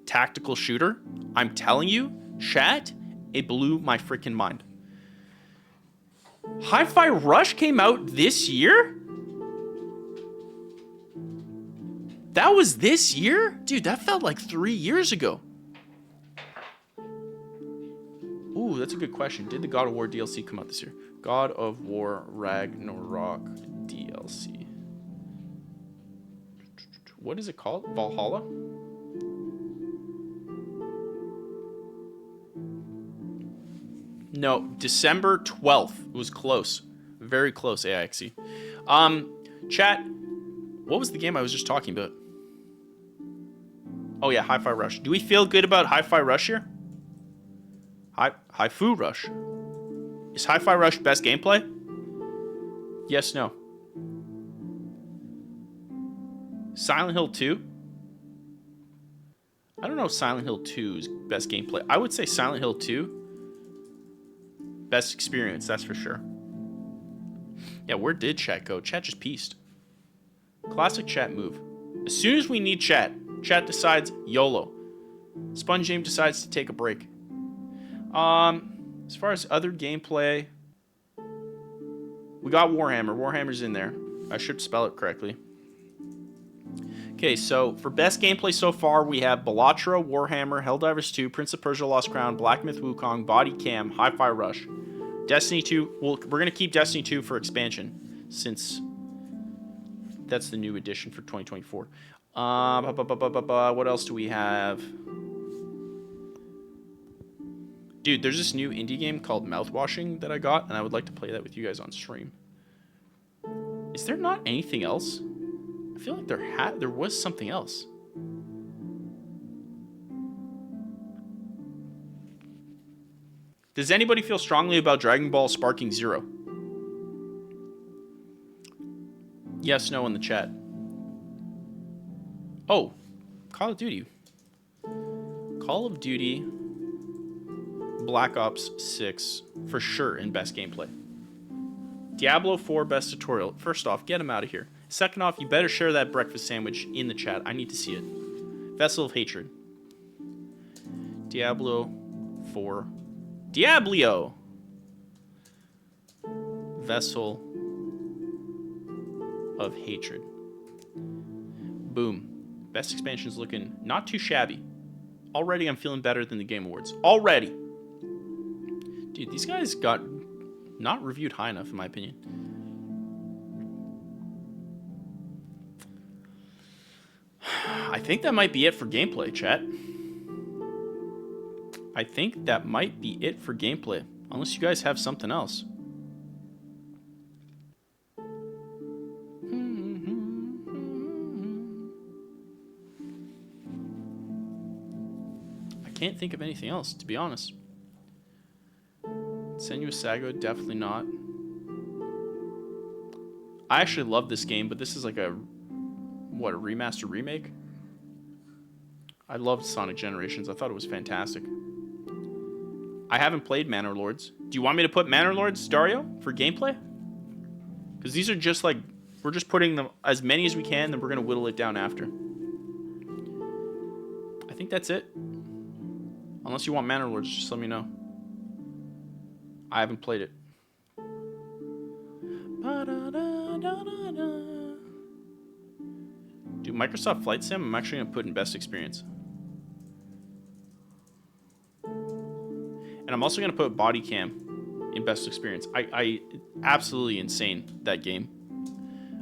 tactical shooter. I'm telling you, chat, it blew my freaking mind. Hi-Fi Rush came out this year? That was this year? Dude, that felt like 3 years ago. Ooh, that's a good question. Did the God of War DLC come out this year? God of War Ragnarok DLC. What is it called? Valhalla? No, December 12th. It was close. Very close, AIXE. Chat, what was the game I was just talking about? Oh yeah, Hi-Fi Rush. Do we feel good about Hi-Fi Rush here? Hi-Fu Rush. Is Hi-Fi Rush best gameplay? Yes, no. Silent Hill 2? I don't know if Silent Hill 2 is best gameplay. I would say Silent Hill 2. Best experience, that's for sure. Yeah, where did chat go? Chat just pieced. Classic chat move. As soon as we need chat decides YOLO. Sponge Game decides to take a break. As far as other gameplay, we got Warhammer. Warhammer's in there. I should spell it correctly. Okay, so for best gameplay so far, we have Bellatra, Warhammer, Helldivers 2, Prince of Persia: Lost Crown, Black Myth Wukong, Body Cam, Hi-Fi Rush, Destiny 2. Well, we're going to keep Destiny 2 for expansion, since that's the new edition for 2024. What else do we have? Dude, there's this new indie game called Mouthwashing that I got, and I would like to play that with you guys on stream. Is there not anything else? I feel like there was something else. Does anybody feel strongly about Dragon Ball Sparking Zero? Yes, no in the chat. Oh, Call of Duty. Call of Duty Black Ops 6 for sure in best gameplay. Diablo 4 best tutorial. First off, get him out of here. Second off, you better share that breakfast sandwich in the chat. I need to see it. Vessel of Hatred. Diablo 4. Diablio! Vessel of Hatred. Boom. Best expansion's looking not too shabby. Already I'm feeling better than the Game Awards. Already! Dude, these guys got not reviewed high enough in my opinion. I think that might be it for gameplay, chat. I think that might be it for gameplay. Unless you guys have something else. I can't think of anything else, to be honest. Senua Saga, definitely not. I actually love this game, but this is like a remaster remake? I loved Sonic Generations. I thought it was fantastic. I haven't played Manor Lords. Do you want me to put Manor Lords, Dario, for gameplay? Because these are just like, we're just putting them as many as we can, then we're going to whittle it down after. I think that's it. Unless you want Manor Lords, just let me know. I haven't played it. Dude, Microsoft Flight Sim, I'm actually going to put in best experience. And I'm also going to put Body Cam in best experience. I absolutely insane, that game.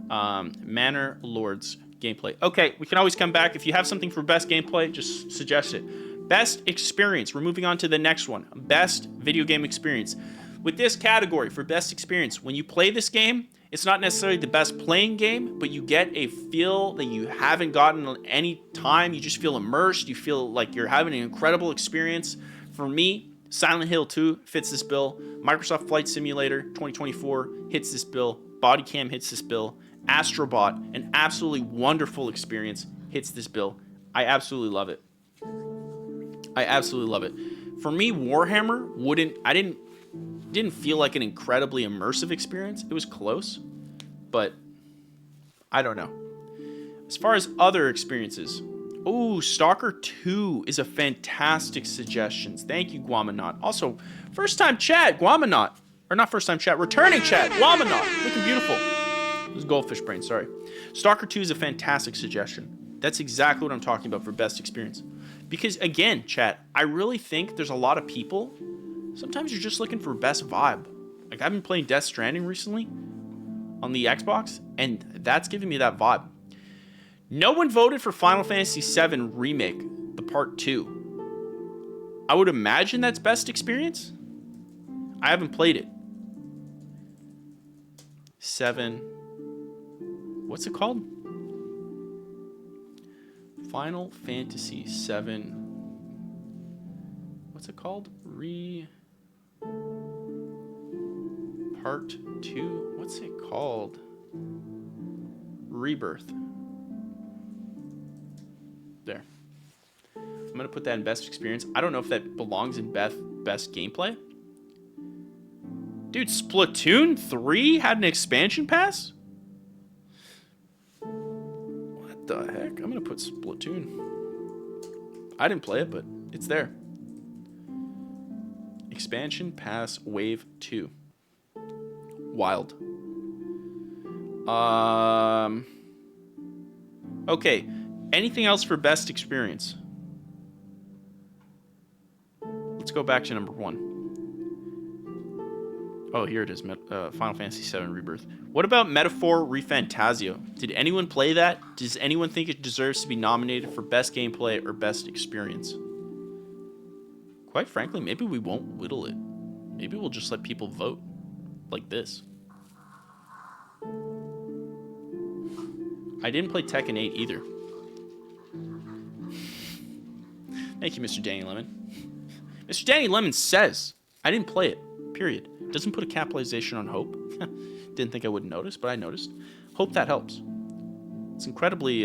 Manor Lords gameplay. Okay, we can always come back. If you have something for best gameplay, just suggest it. Best experience. We're moving on to the next one. Best video game experience. With this category for best experience, when you play this game, it's not necessarily the best playing game, but you get a feel that you haven't gotten any time. You just feel immersed. You feel like you're having an incredible experience. For me, Silent Hill 2 fits this bill. Microsoft Flight Simulator 2024 hits this bill. Body Cam hits this bill. Astrobot, an absolutely wonderful experience, hits this bill. I absolutely love it. I absolutely love it. For me, Warhammer didn't feel like an incredibly immersive experience. It was close, but I don't know. As far as other experiences, Stalker 2 is a fantastic suggestion. Thank you, Guamanaut. Also, first time chat, Guamanaut. Or not first time chat, returning chat, Guamanaut. Looking beautiful. It was Goldfish Brain, sorry. Stalker 2 is a fantastic suggestion. That's exactly what I'm talking about for best experience. Because again, chat, I really think there's a lot of people, sometimes you're just looking for best vibe. Like I've been playing Death Stranding recently on the Xbox, and that's giving me that vibe. No one voted for Final Fantasy VII Remake, the Part 2. I would imagine that's best experience. I haven't played it. 7. What's it called? Final Fantasy VII. What's it called? Part 2. What's it called? Rebirth. There. I'm gonna put that in best experience. I don't know if that belongs in best gameplay. Dude, Splatoon 3 had an expansion pass? What the heck? I'm gonna put Splatoon. I didn't play it, but it's there. Expansion pass wave 2. Wild. Okay. Anything else for best experience? Let's go back to number 1. Oh, here it is. Final Fantasy VII Rebirth. What about Metaphor ReFantasio? Did anyone play that? Does anyone think it deserves to be nominated for best gameplay or best experience? Quite frankly, maybe we won't whittle it. Maybe we'll just let people vote. Like this. I didn't play Tekken 8 either. Thank you, Mr. Danny Lemon. Mr. Danny Lemon says, I didn't play it, period. Doesn't put a capitalization on hope. Didn't think I would notice, but I noticed. Hope that helps. It's incredibly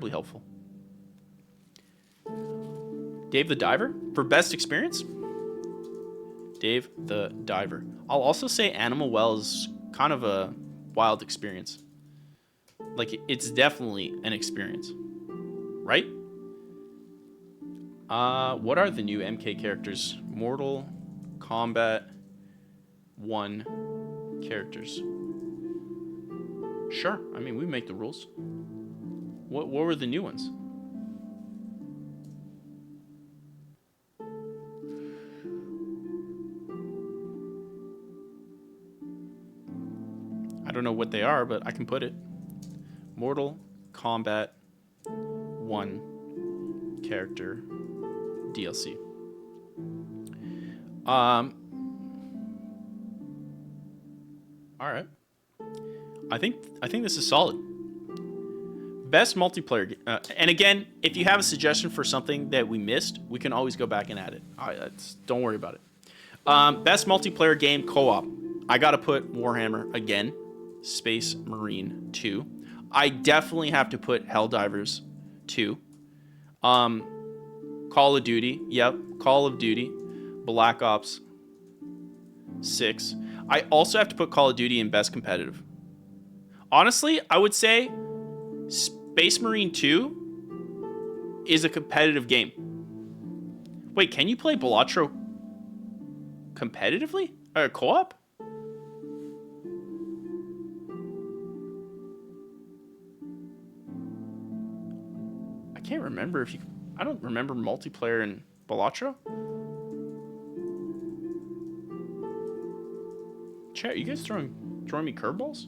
helpful. Dave the Diver for best experience. Dave the Diver. I'll also say Animal Well is kind of a wild experience. Like it's definitely an experience, right? What are the new MK characters? Mortal Kombat 1 characters. Sure. I mean, we make the rules. What were the new ones? I don't know what they are, but I can put it. Mortal Kombat 1 one character DLC. All right. I think this is solid. Best multiplayer game. And again, if you have a suggestion for something that we missed, we can always go back and add it. Don't worry about it. Best multiplayer game co-op. I gotta put Warhammer again. Space Marine 2. I definitely have to put Helldivers 2. Call of Duty. Yep. Call of Duty. Black Ops 6. I also have to put Call of Duty in best competitive. Honestly, I would say Space Marine 2 is a competitive game. Wait, can you play Balatro competitively? Or co-op? I can't remember if you... I don't remember multiplayer in Balatro. Chat, you guys throwing me curveballs?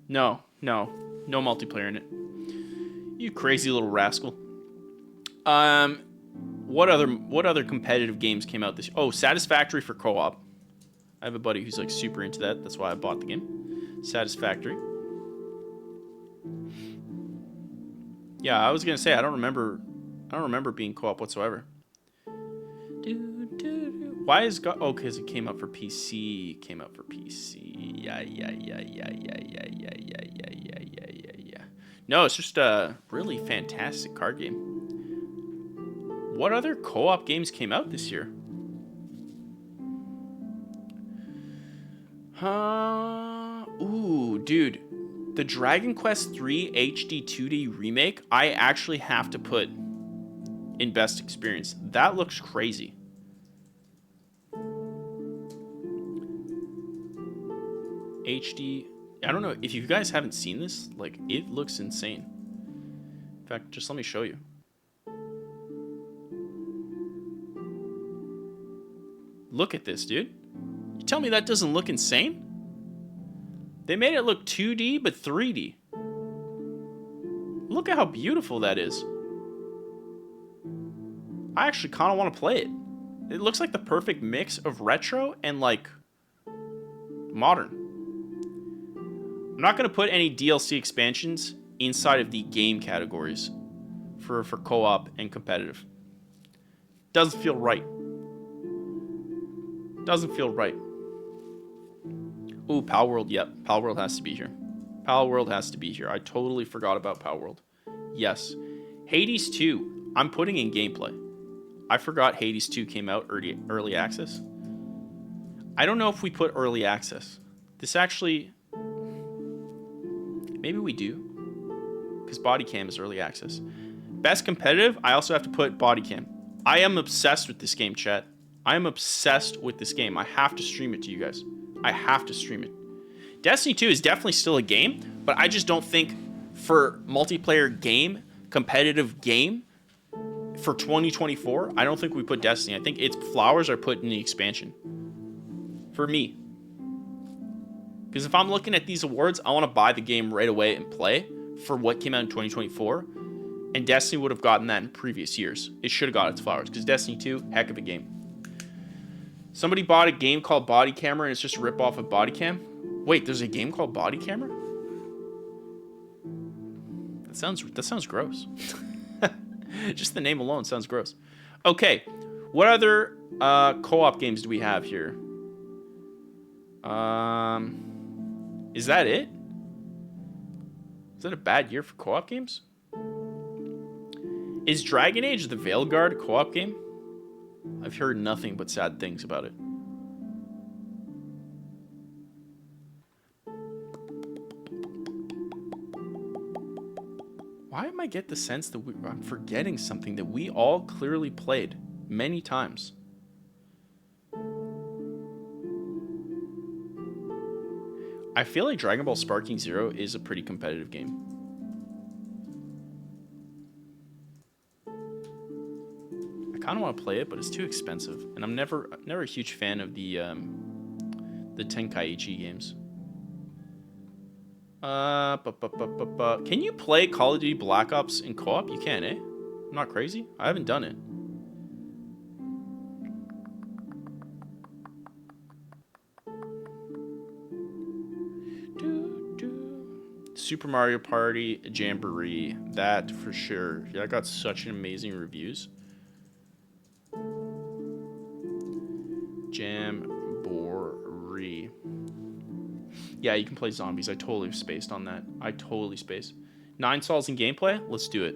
No multiplayer in it. You crazy little rascal. What other competitive games came out this year? Oh, Satisfactory for co-op. I have a buddy who's like super into that. That's why I bought the game. Satisfactory. Yeah, I was gonna say I don't remember being co-op whatsoever. Why is God? Oh, because it came out for PC. Yeah. No, it's just a really fantastic card game. What other co-op games came out this year? Ooh, dude. The Dragon Quest III HD 2D remake, I actually have to put in best experience. That looks crazy. HD, I don't know if you guys haven't seen this, like it looks insane. In fact, just let me show you. Look at this, dude. You tell me that doesn't look insane? They made it look 2D, but 3D. Look at how beautiful that is. I actually kind of want to play it. It looks like the perfect mix of retro and, like, modern. I'm not going to put any DLC expansions inside of the game categories for co-op and competitive. Doesn't feel right. Doesn't feel right. Ooh, Palworld. Yep, Palworld has to be here. Palworld has to be here. I totally forgot about Palworld. Yes. Hades 2. I'm putting in gameplay. I forgot Hades 2 came out early access. I don't know if we put early access. This actually... Maybe we do. Because Bodycam is early access. Best competitive, I also have to put Bodycam. I am obsessed with this game, chat. I am obsessed with this game. I have to stream it to you guys. I have to stream it. Destiny 2 is definitely still a game, but I just don't think for multiplayer game, competitive game, for 2024, I don't think we put Destiny. I think its flowers are put in the expansion. For me. Because if I'm looking at these awards, I want to buy the game right away and play for what came out in 2024. And Destiny would have gotten that in previous years. It should have got its flowers. Because Destiny 2, heck of a game. Somebody bought a game called Body Camera and it's just a rip-off of Body Cam. Wait, there's a game called Body Camera? That sounds gross. Just the name alone sounds gross. Okay, what other co-op games do we have here? Is that it? Is that a bad year for co-op games? Is Dragon Age the Veilguard a co-op game? I've heard nothing but sad things about it. Why am I get the sense that I'm forgetting something that we all clearly played many times? I feel like Dragon Ball Sparking Zero is a pretty competitive game. I kind of want to play it, but it's too expensive, and I'm never a huge fan of the Tenkaichi games. Can you play Call of Duty Black Ops in co-op? You can, eh? I'm not crazy. I haven't done it. Super Mario Party Jamboree. That for sure. Yeah, I got such amazing reviews. Jamboree. Yeah, you can play zombies. I totally spaced on that. I totally spaced. 9 sols in gameplay? Let's do it.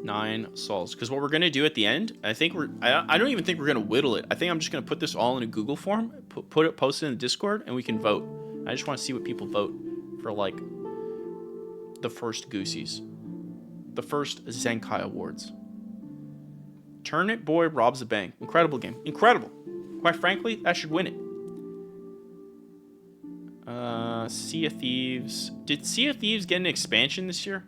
9 sols. Because what we're going to do at the end, I don't even think we're going to whittle it. I think I'm just going to put this all in a Google form, post it in the Discord, and we can vote. I just want to see what people vote for, like, the first Goosies. The first Zenkai Awards. Turnip Boy robs a bank. Incredible game. Incredible. Quite frankly, that should win it. Sea of Thieves. Did Sea of Thieves get an expansion this year?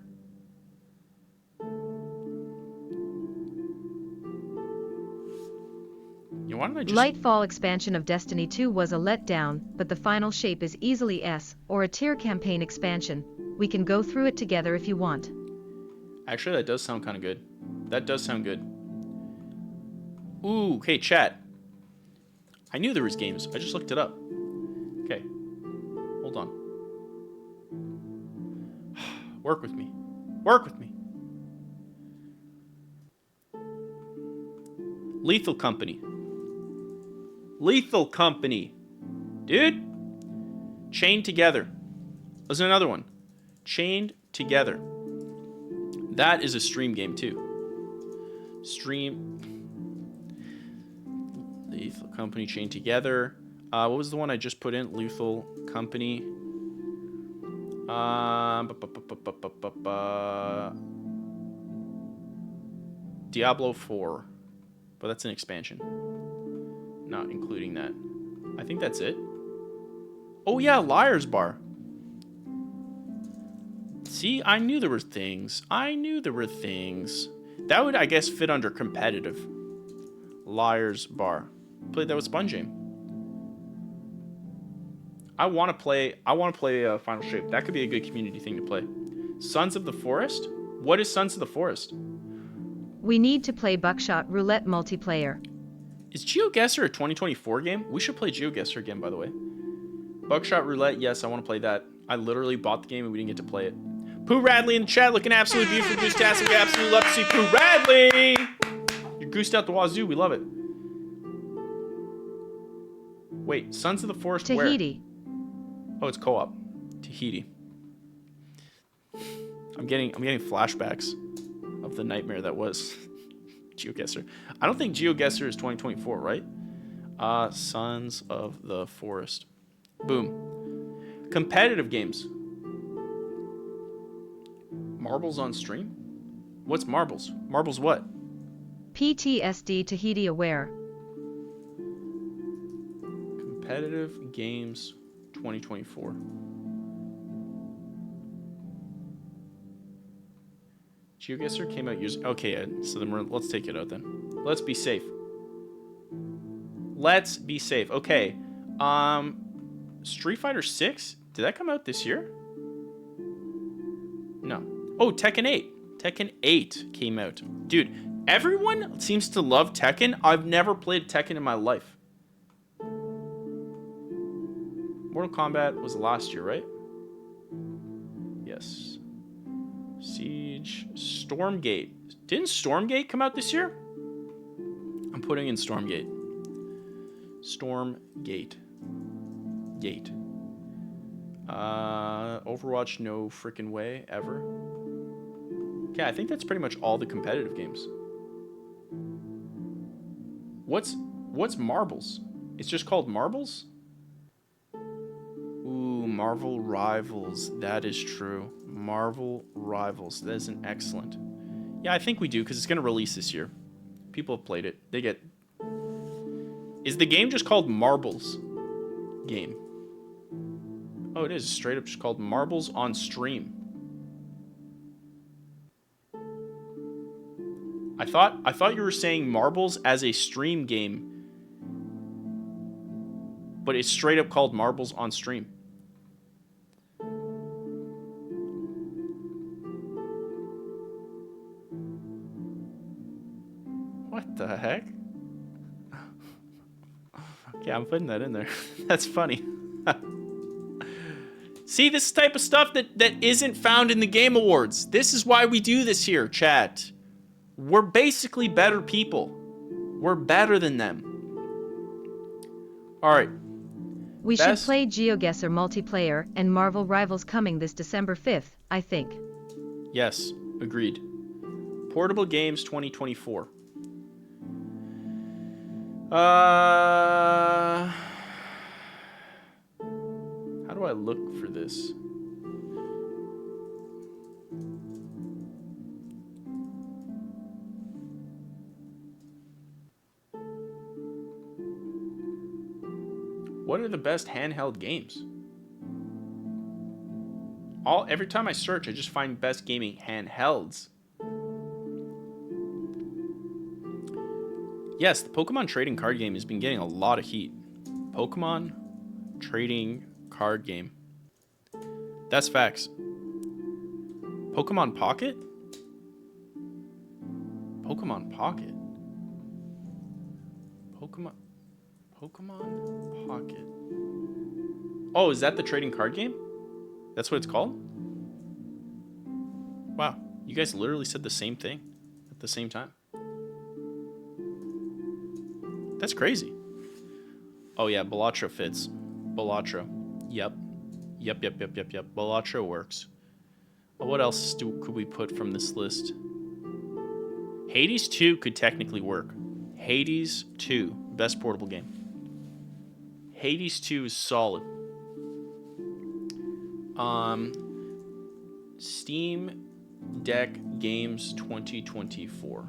Why don't I just... Lightfall expansion of Destiny 2 was a letdown, but the final shape is easily S, or a tier campaign expansion. We can go through it together if you want. Actually, that does sound kind of good. That does sound good. Ooh, okay, chat. I knew there was games. I just looked it up. Okay. Hold on. Work with me. Work with me. Lethal Company. Lethal Company. Dude. Chained Together. There's another one. Chained Together. That is a stream game too. Stream. Lethal Company, Chained Together. What was the one I just put in? Lethal Company. Diablo 4. But that's an expansion. Not including that. I think that's it. Oh yeah, Liar's Bar. See, I knew there were things. I knew there were things. That would, I guess, fit under competitive. Liar's Bar. Played that with Sponge Aim. I want to play Final Shape. That could be a good community thing to play. Sons of the Forest? What is Sons of the Forest? We need to play Buckshot Roulette multiplayer. Is GeoGuessr a 2024 game? We should play GeoGuessr again, by the way. Buckshot Roulette, yes, I want to play that. I literally bought the game and we didn't get to play it. Pooh Radley in the chat looking absolutely beautiful. Goose-tastic. We absolutely love to see Pooh Radley. You're goosed out the wazoo. We love it. Wait, Sons of the Forest Tahiti. Where? Oh, it's co-op. Tahiti. I'm getting flashbacks of the nightmare that was GeoGuessr. I don't think GeoGuessr is 2024, right? Sons of the Forest. Boom. Competitive games. Marbles on stream? What's Marbles? Marbles what? PTSD Tahiti aware. Competitive games 2024. GeoGuessr came out years... Okay, Ed, so then let's take it out then. Let's be safe. Let's be safe. Okay. Street Fighter 6? Did that come out this year? No. Oh, Tekken 8. Tekken 8 came out. Dude, everyone seems to love Tekken. I've never played Tekken in my life. Mortal Kombat was last year, right? Yes. Siege. Stormgate. Didn't Stormgate come out this year? I'm putting in Stormgate. Stormgate. Gate. Overwatch, no freaking way, ever. Okay, I think that's pretty much all the competitive games. What's Marbles? It's just called Marbles? Ooh, Marvel Rivals. That is true. Marvel Rivals. That is an excellent. Yeah, I think we do, because it's going to release this year. People have played it. They get... Is the game just called Marbles? Game. Oh, it is. Straight up just called Marbles on Stream. I thought you were saying Marbles as a stream game. But it's straight up called Marbles on Stream. What the heck? Okay, I'm putting that in there. That's funny. See, this type of stuff that isn't found in the Game Awards. This is why we do this here, chat. We're basically better people. We're better than them. All right. We should play GeoGuessr multiplayer and Marvel Rivals coming this December 5th, I think. Yes, agreed. Portable Games 2024. How do I look for this? What are the best handheld games? Every time I search, I just find best gaming handhelds. Yes, the Pokemon trading card game has been getting a lot of heat. Pokemon trading card game. That's facts. Pokemon Pocket? Pokemon Pocket. Pokemon Pocket. Oh, is that the trading card game? That's what it's called? Wow, you guys literally said the same thing at the same time. That's crazy. Oh yeah, Balatro fits. Balatro. Yep. Balatro works. What else could we put from this list? Hades 2 could technically work. Hades 2, best portable game. Hades 2 is solid. Steam Deck Games 2024.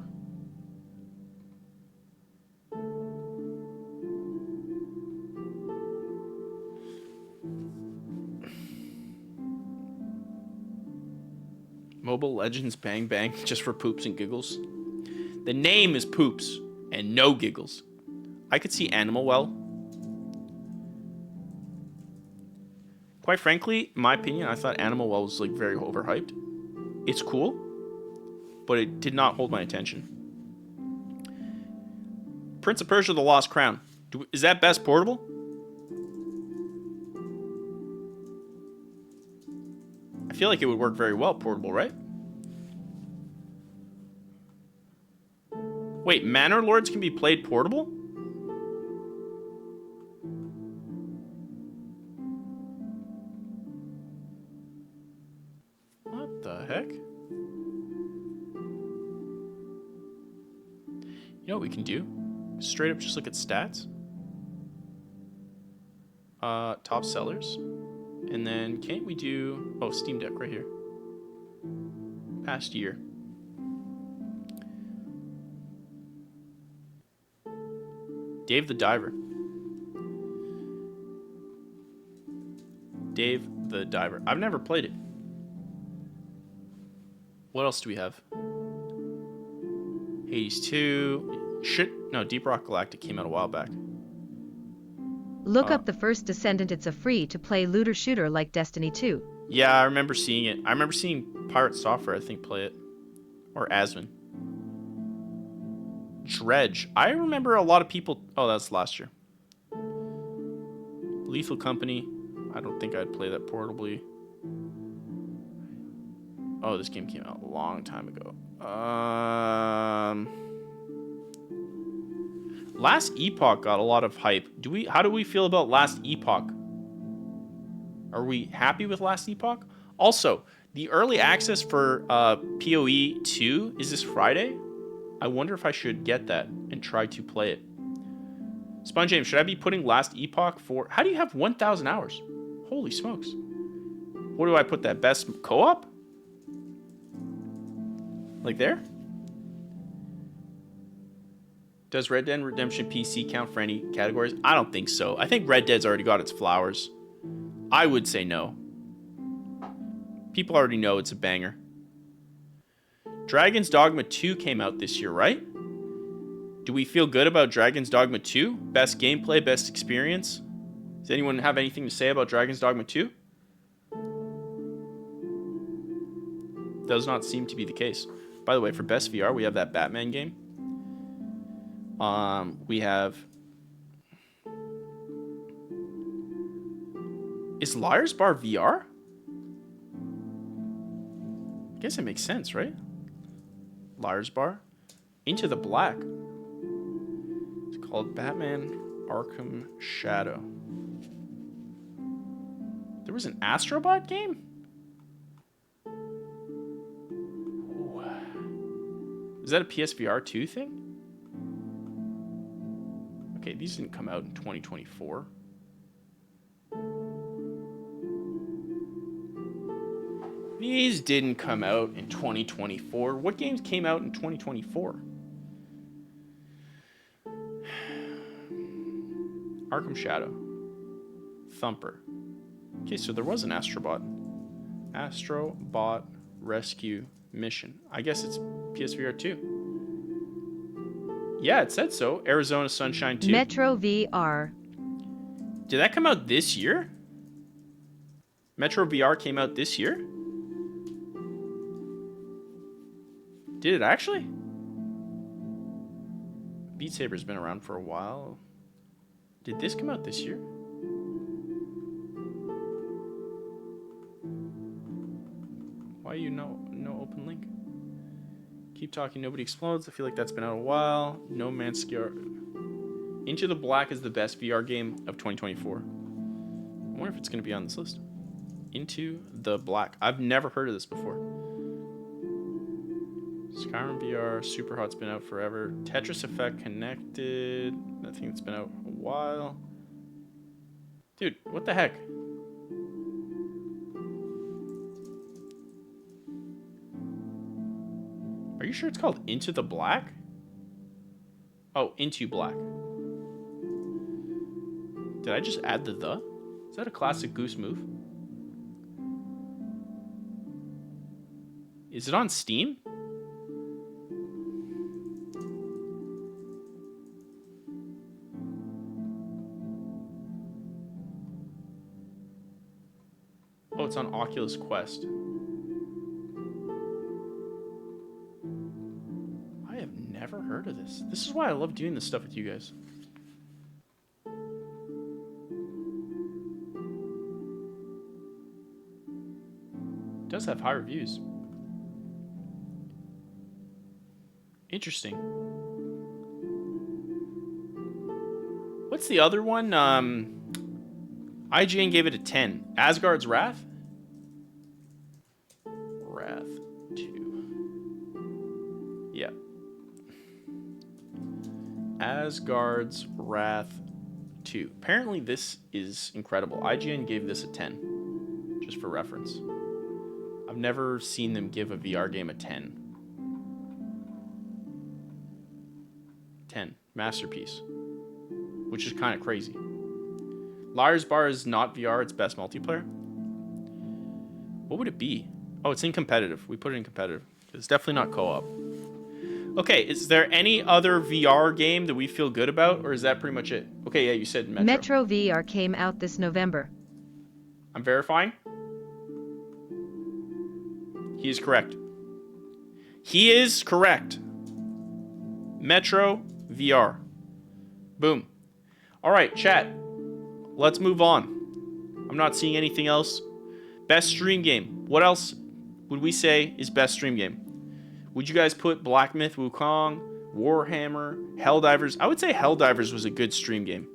Mobile Legends Bang Bang just for poops and giggles. The name is poops and no giggles. I could see Animal Well. Quite frankly, in my opinion, I thought Animal Well was like very overhyped. It's cool, but it did not hold my attention. Prince of Persia: The Lost Crown. Is that best portable? I feel like it would work very well portable, right? Wait, Manor Lords can be played portable? What the heck? You know what we can do? Straight up just look at stats. Top sellers. And then can't we do... Oh, Steam Deck right here. Past year. Dave the Diver. Dave the Diver. I've never played it. What else do we have? Hades 2. No, Deep Rock Galactic came out a while back. Look up The First Descendant. It's a free-to-play looter shooter like Destiny 2. Yeah, I remember seeing it. I remember seeing Pirate Software, I think, play it. Or Asvin. Dredge. I remember a lot of people... Oh, that's last year. Lethal Company. I don't think I'd play that portably. Oh, this game came out a long time ago. Last Epoch got a lot of hype. How do we feel about Last Epoch? Are we happy with Last Epoch? Also, the early access for PoE 2 is this Friday. I wonder if I should get that and try to play it. Sponge James, should I be putting Last Epoch for... How do you have 1,000 hours? Holy smokes. What do I put that? Best co-op? Like there? Does Red Dead Redemption PC count for any categories? I don't think so. I think Red Dead's already got its flowers. I would say no. People already know it's a banger. Dragon's Dogma 2 came out this year, right? Do we feel good about Dragon's Dogma 2? Best gameplay, best experience? Does anyone have anything to say about Dragon's Dogma 2? Does not seem to be the case. By the way, for best VR, we have that Batman game. We have... Is Liar's Bar VR? I guess it makes sense, right? Liar's Bar. Into the Black. It's called Batman Arkham Shadow. There was an Astrobot game? Ooh. Is that a PSVR 2 thing? Okay, these didn't come out in 2024. These didn't come out in 2024. What games came out in 2024? Arkham Shadow. Thumper. Okay, so there was an Astrobot. Astrobot Rescue Mission. I guess it's PSVR 2. Yeah, it said so. Arizona Sunshine 2. Metro VR. Did that come out this year? Metro VR came out this year? Did it actually? Beat Saber's been around for a while. Did this come out this year? Why you no open link? Keep talking, nobody explodes. I feel like that's been out a while. No Man's Sky. Into the Black is the best VR game of 2024. I wonder if it's going to be on this list. Into the Black. I've never heard of this before. Skyrim VR, Superhot's been out forever. Tetris Effect Connected. I think it's been out a while. Dude, what the heck? Are you sure it's called Into the Black? Oh, Into Black. Did I just add the? Is that a classic Goose move? Is it on Steam? Oh, it's on Oculus Quest. I have never heard of this. This is why I love doing this stuff with you guys. It does have high reviews. Interesting. What's the other one? IGN gave it a 10. Asgard's Wrath? Wrath 2. Yeah. Asgard's Wrath 2. Apparently this is incredible. IGN gave this a 10. Just for reference. I've never seen them give a VR game a 10. 10. Masterpiece. Which is kind of crazy. Liar's Bar is not VR, it's best multiplayer. What would it be? Oh, it's in competitive. We put it in competitive. It's definitely not co-op. Okay, is there any other VR game that we feel good about, or is that pretty much it? Okay, yeah, you said Metro. Metro VR came out this November. I'm verifying. He is correct. He is correct. Metro VR. Boom. All right, chat. Let's move on. I'm not seeing anything else. Best stream game. What else would we say is best stream game? Would you guys put Black Myth Wukong, Warhammer, Helldivers? I would say Helldivers was a good stream game.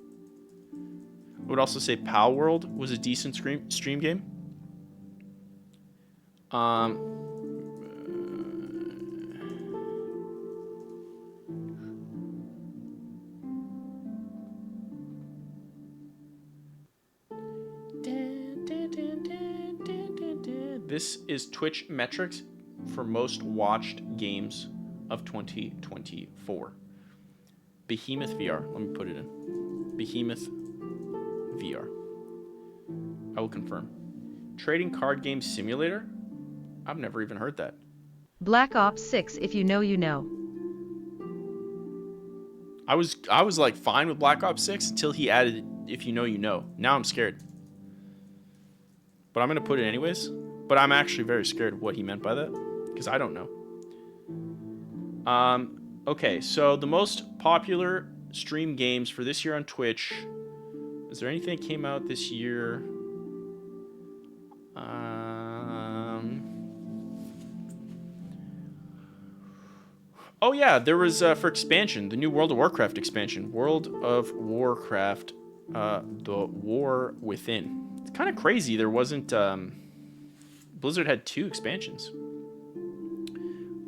I would also say Pal World was a decent stream game. This is Twitch metrics for most watched games of 2024. Behemoth VR. Let me put it in. Behemoth VR. I will confirm. Trading Card Game Simulator? I've never even heard that. Black Ops 6, if you know, you know. I was like fine with Black Ops 6 until he added if you know, you know. Now I'm scared. But I'm going to put it anyways. But I'm actually very scared of what he meant by that. Because I don't know. Okay, so the most popular stream games for this year on Twitch. Is there anything that came out this year? Oh yeah, there was for expansion, the new World of Warcraft expansion, World of Warcraft, the War Within. It's kind of crazy. There wasn't. Blizzard had 2 expansions.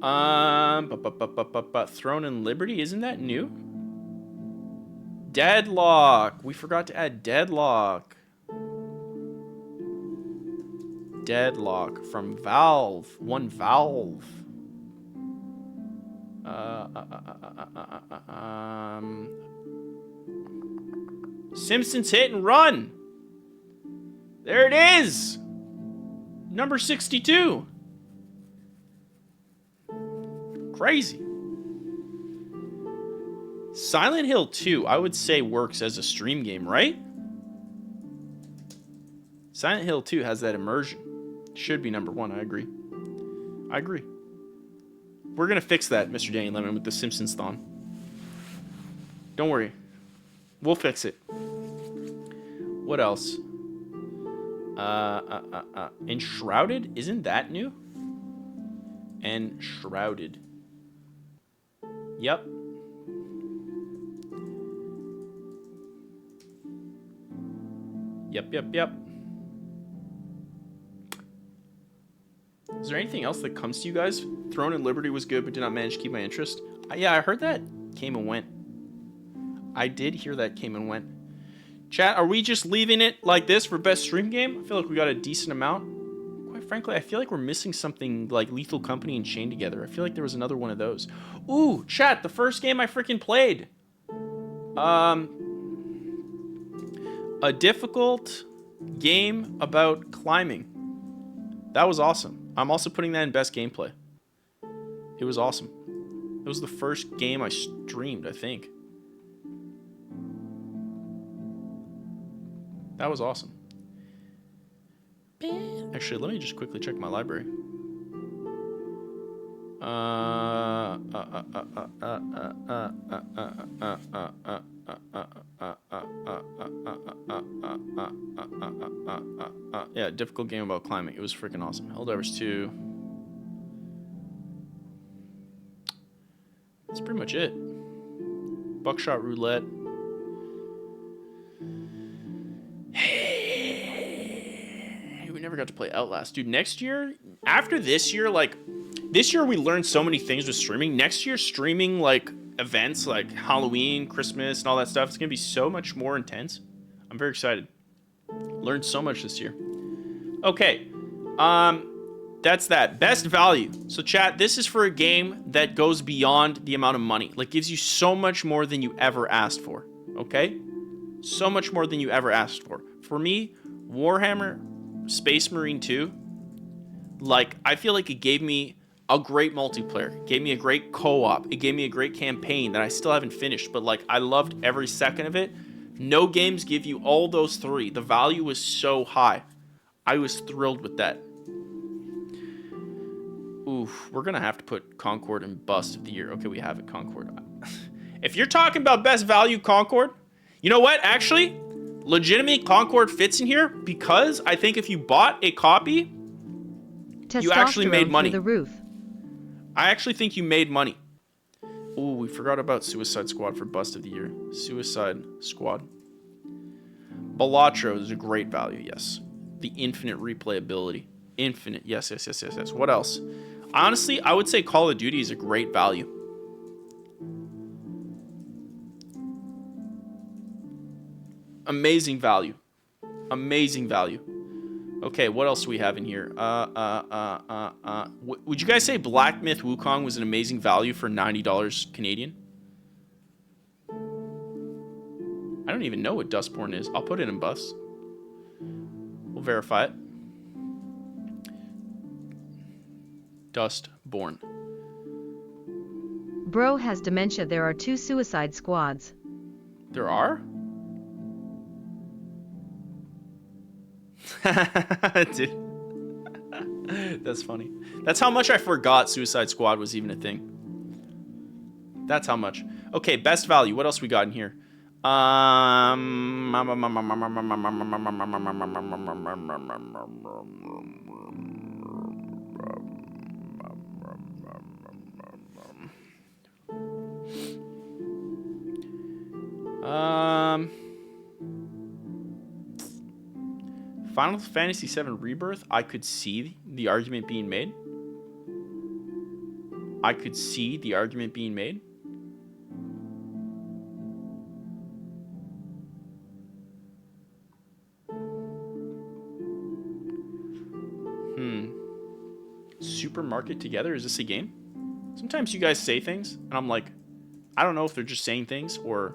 Throne and Liberty, isn't that new? Deadlock. We forgot to add Deadlock. Deadlock from Valve. One Valve. Simpsons Hit and Run. There it is. Number 62. Crazy. Silent Hill 2, I would say, works as a stream game, right? Silent Hill 2 has that immersion. Should be number 1, I agree. I agree. We're going to fix that, Mr. Danny Lemon, with the Simpsons thon. Don't worry. We'll fix it. What else? Enshrouded? Isn't that new? Enshrouded. Yep. Yep. Is there anything else that comes to you guys? Throne and Liberty was good, but did not manage to keep my interest. Yeah, I heard that came and went. I did hear that came and went. Chat, are we just leaving it like this for best stream game? I feel like we got a decent amount. Quite frankly, I feel like we're missing something like Lethal Company and Chained Together. I feel like there was another one of those. Ooh, chat, the first game I freaking played. A difficult game about climbing. That was awesome. I'm also putting that in best gameplay. It was awesome. It was the first game I streamed, I think. That was awesome. Actually, let me just quickly check my library. Yeah, difficult game about climbing. It was freaking awesome. Helldivers 2. That's pretty much it. Buckshot Roulette. We never got to play Outlast. Dude, next year, after this year, like, this year we learned so many things with streaming. Next year, streaming, like, events like Halloween, Christmas, and all that stuff, it's going to be so much more intense. I'm very excited. Learned so much this year. Okay. That's that. Best value. So, chat, this is for a game that goes beyond the amount of money. Like, gives you so much more than you ever asked for. Okay? So much more than you ever asked for. For me, Warhammer Space Marine 2, like, I feel like it gave me a great multiplayer. It gave me a great co-op. It gave me a great campaign that I still haven't finished, but, like, I loved every second of it. No games give you all those 3. The value was so high. I was thrilled with that. Oof, we're going to have to put Concord in Bust of the Year. Okay, we have it, Concord. If you're talking about best value Concord, you know what? Actually, legitimately, Concord fits in here because I think if you bought a copy, you actually made money. Through the roof. I actually think you made money. Ooh, we forgot about Suicide Squad for Bust of the Year. Suicide Squad. Balatro is a great value, yes. The infinite replayability. Infinite, yes. What else? Honestly, I would say Call of Duty is a great value. Amazing value. Amazing value. Okay, what else do we have in here? Would you guys say Black Myth Wukong was an amazing value for $90 Canadian? I don't even know what Dustborn is. I'll put it in Bust. We'll verify it. Dustborn. Bro has dementia. There are 2 Suicide Squads. There are? Dude. That's funny. That's how much I forgot Suicide Squad was even a thing. That's how much. Okay, best value. What else we got in here? Final Fantasy VII Rebirth, I could see the argument being made. I could see the argument being made. Supermarket Together, is this a game? Sometimes you guys say things, and I'm like, I don't know if they're just saying things or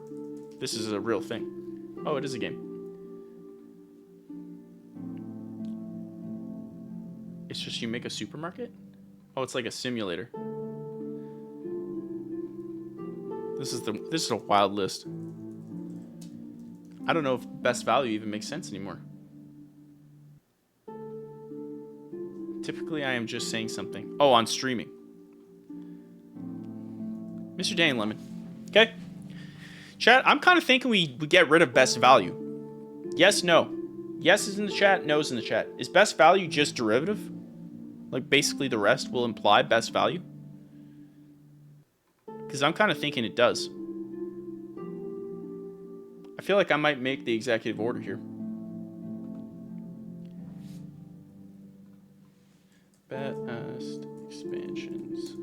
this is a real thing. Oh, it is a game. It's just you make a supermarket? Oh, it's like a simulator. This is a wild list. I don't know if best value even makes sense anymore. Typically, I am just saying something. Oh, on streaming. Mr. Dan Lemon. Okay. Chat, I'm kind of thinking we get rid of best value. Yes, no. Yes is in the chat, no is in the chat. Is best value just derivative? Like, basically the rest will imply best value? Because I'm kind of thinking it does. I feel like I might make the executive order here. Best expansions.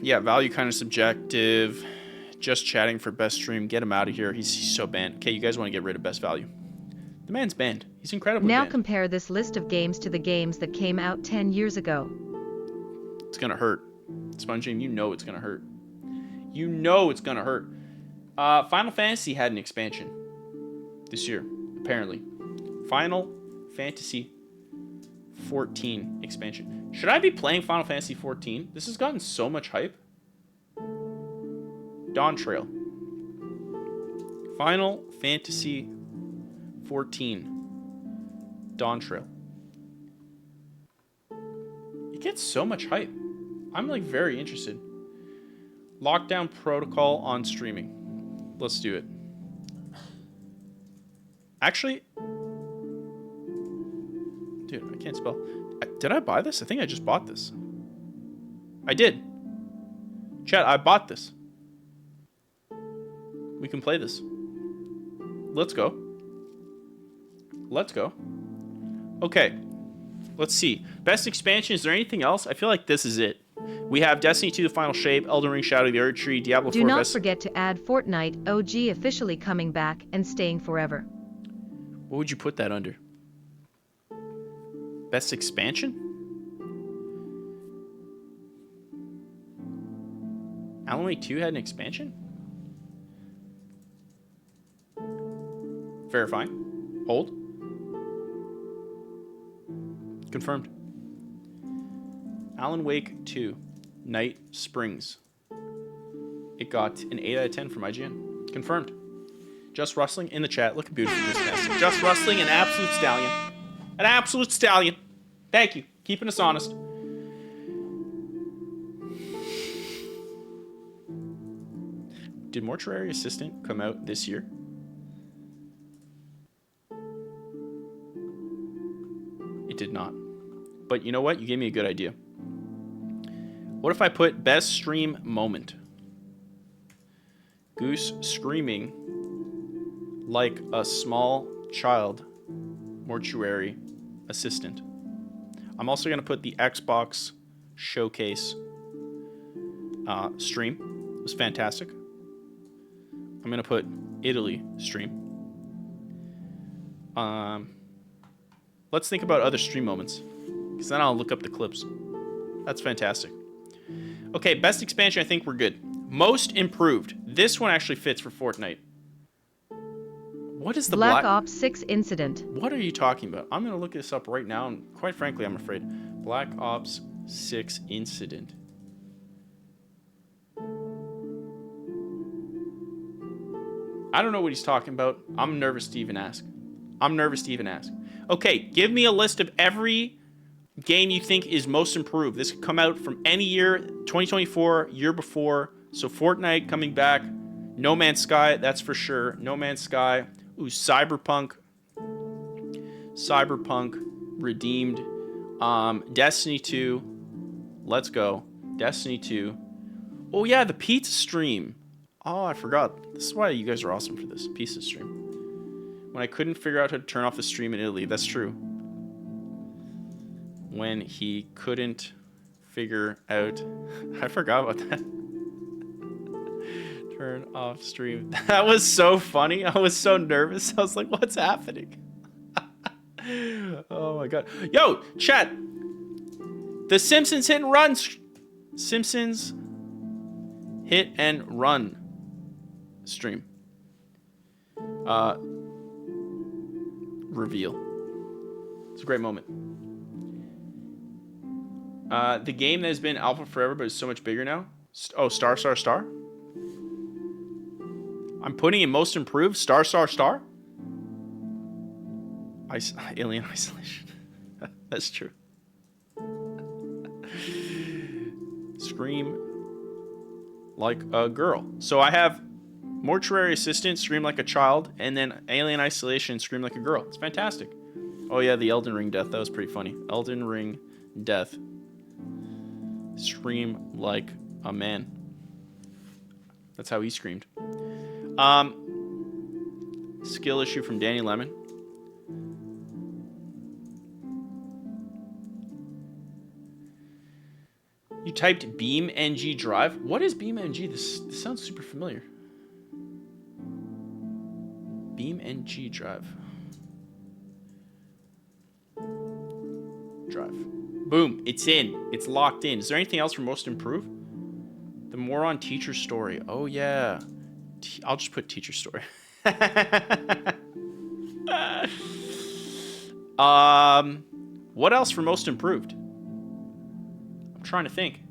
Yeah, value kind of subjective. Just chatting for best stream. Get him out of here. He's so banned. Okay, you guys want to get rid of best value. The man's banned. He's incredibly Now banned. compare this list of games to the games that came out 10 years ago. It's going to hurt. Sponging, you know it's going to hurt. You know it's going to hurt. Final Fantasy had an expansion this year, apparently. Final Fantasy 14 expansion. Should I be playing Final Fantasy 14? This has gotten so much hype. Dawn Trail. Final Fantasy 14. Dawn Trail. It gets so much hype. I'm like very interested. Lockdown Protocol on streaming. Let's do it. Actually, dude, I can't spell. Did I buy this? I think I just bought this. I did. Chat, I bought this. We can play this. Let's go. Let's go. Okay. Let's see. Best expansion. Is there anything else? I feel like this is it. We have Destiny 2 The Final Shape, Elden Ring Shadow of the Erd Tree, Diablo 4 Do not forget to add Fortnite OG officially coming back and staying forever. What would you put that under? Best expansion? Alan Wake 2 had an expansion? Verifying. Hold. Confirmed. Alan Wake 2. Night Springs. It got an 8 out of 10 from IGN. Confirmed. Just Rustling in the chat. Looking beautiful this mess. Just Rustling, an absolute stallion. An absolute stallion. Thank you. Keeping us honest. Did Mortuary Assistant come out this year? It did not. But you know what? You gave me a good idea. What if I put best stream moment? Goose screaming like a small child mortuary assistant. I'm also going to put the Xbox showcase stream. It was fantastic. I'm going to put Italy stream. Let's think about other stream moments, because then I'll look up the clips. That's fantastic. Okay, best expansion, I think we're good. Most improved. This one actually fits for Fortnite. What is the Black Ops 6 incident? What are you talking about? I'm going to look this up right now, and quite frankly, I'm afraid. Black Ops 6 incident. I don't know what he's talking about. I'm nervous to even ask. I'm nervous to even ask. Okay, give me a list of every game you think is most improved. This could come out from any year, 2024, year before. So Fortnite coming back. No Man's Sky, that's for sure. No Man's Sky. Ooh, Cyberpunk. Redeemed. Destiny 2. Let's go. Destiny 2. Oh yeah, the pizza stream. Oh, I forgot. This is why you guys are awesome for this. Pizza stream. When I couldn't figure out how to turn off the stream in Italy. That's true. When he couldn't figure out... I forgot about that. Turn off stream. That was so funny. I was so nervous. I was like, what's happening? Oh my god. Yo, chat. The Simpsons hit and run. Simpsons hit and run stream. Reveal. It's a great moment. The game that has been alpha forever but is so much bigger now. Oh, star. I'm putting in most improved. Star. Alien Isolation. That's true. Scream like a girl. So I have Mortuary Assistant, Scream Like a Child, and then Alien Isolation, Scream Like a Girl. It's fantastic. Oh yeah, the Elden Ring death. That was pretty funny. Elden Ring death. Scream like a man. That's how he screamed. Skill issue from Danny Lemon. You typed BeamNG Drive. What is BeamNG? This sounds super familiar. BeamNG Drive. Boom. It's in. It's locked in. Is there anything else for most improved? The Moron Teacher Story. Oh, yeah. I'll just put Teacher Story. What else for most improved? I'm trying to think.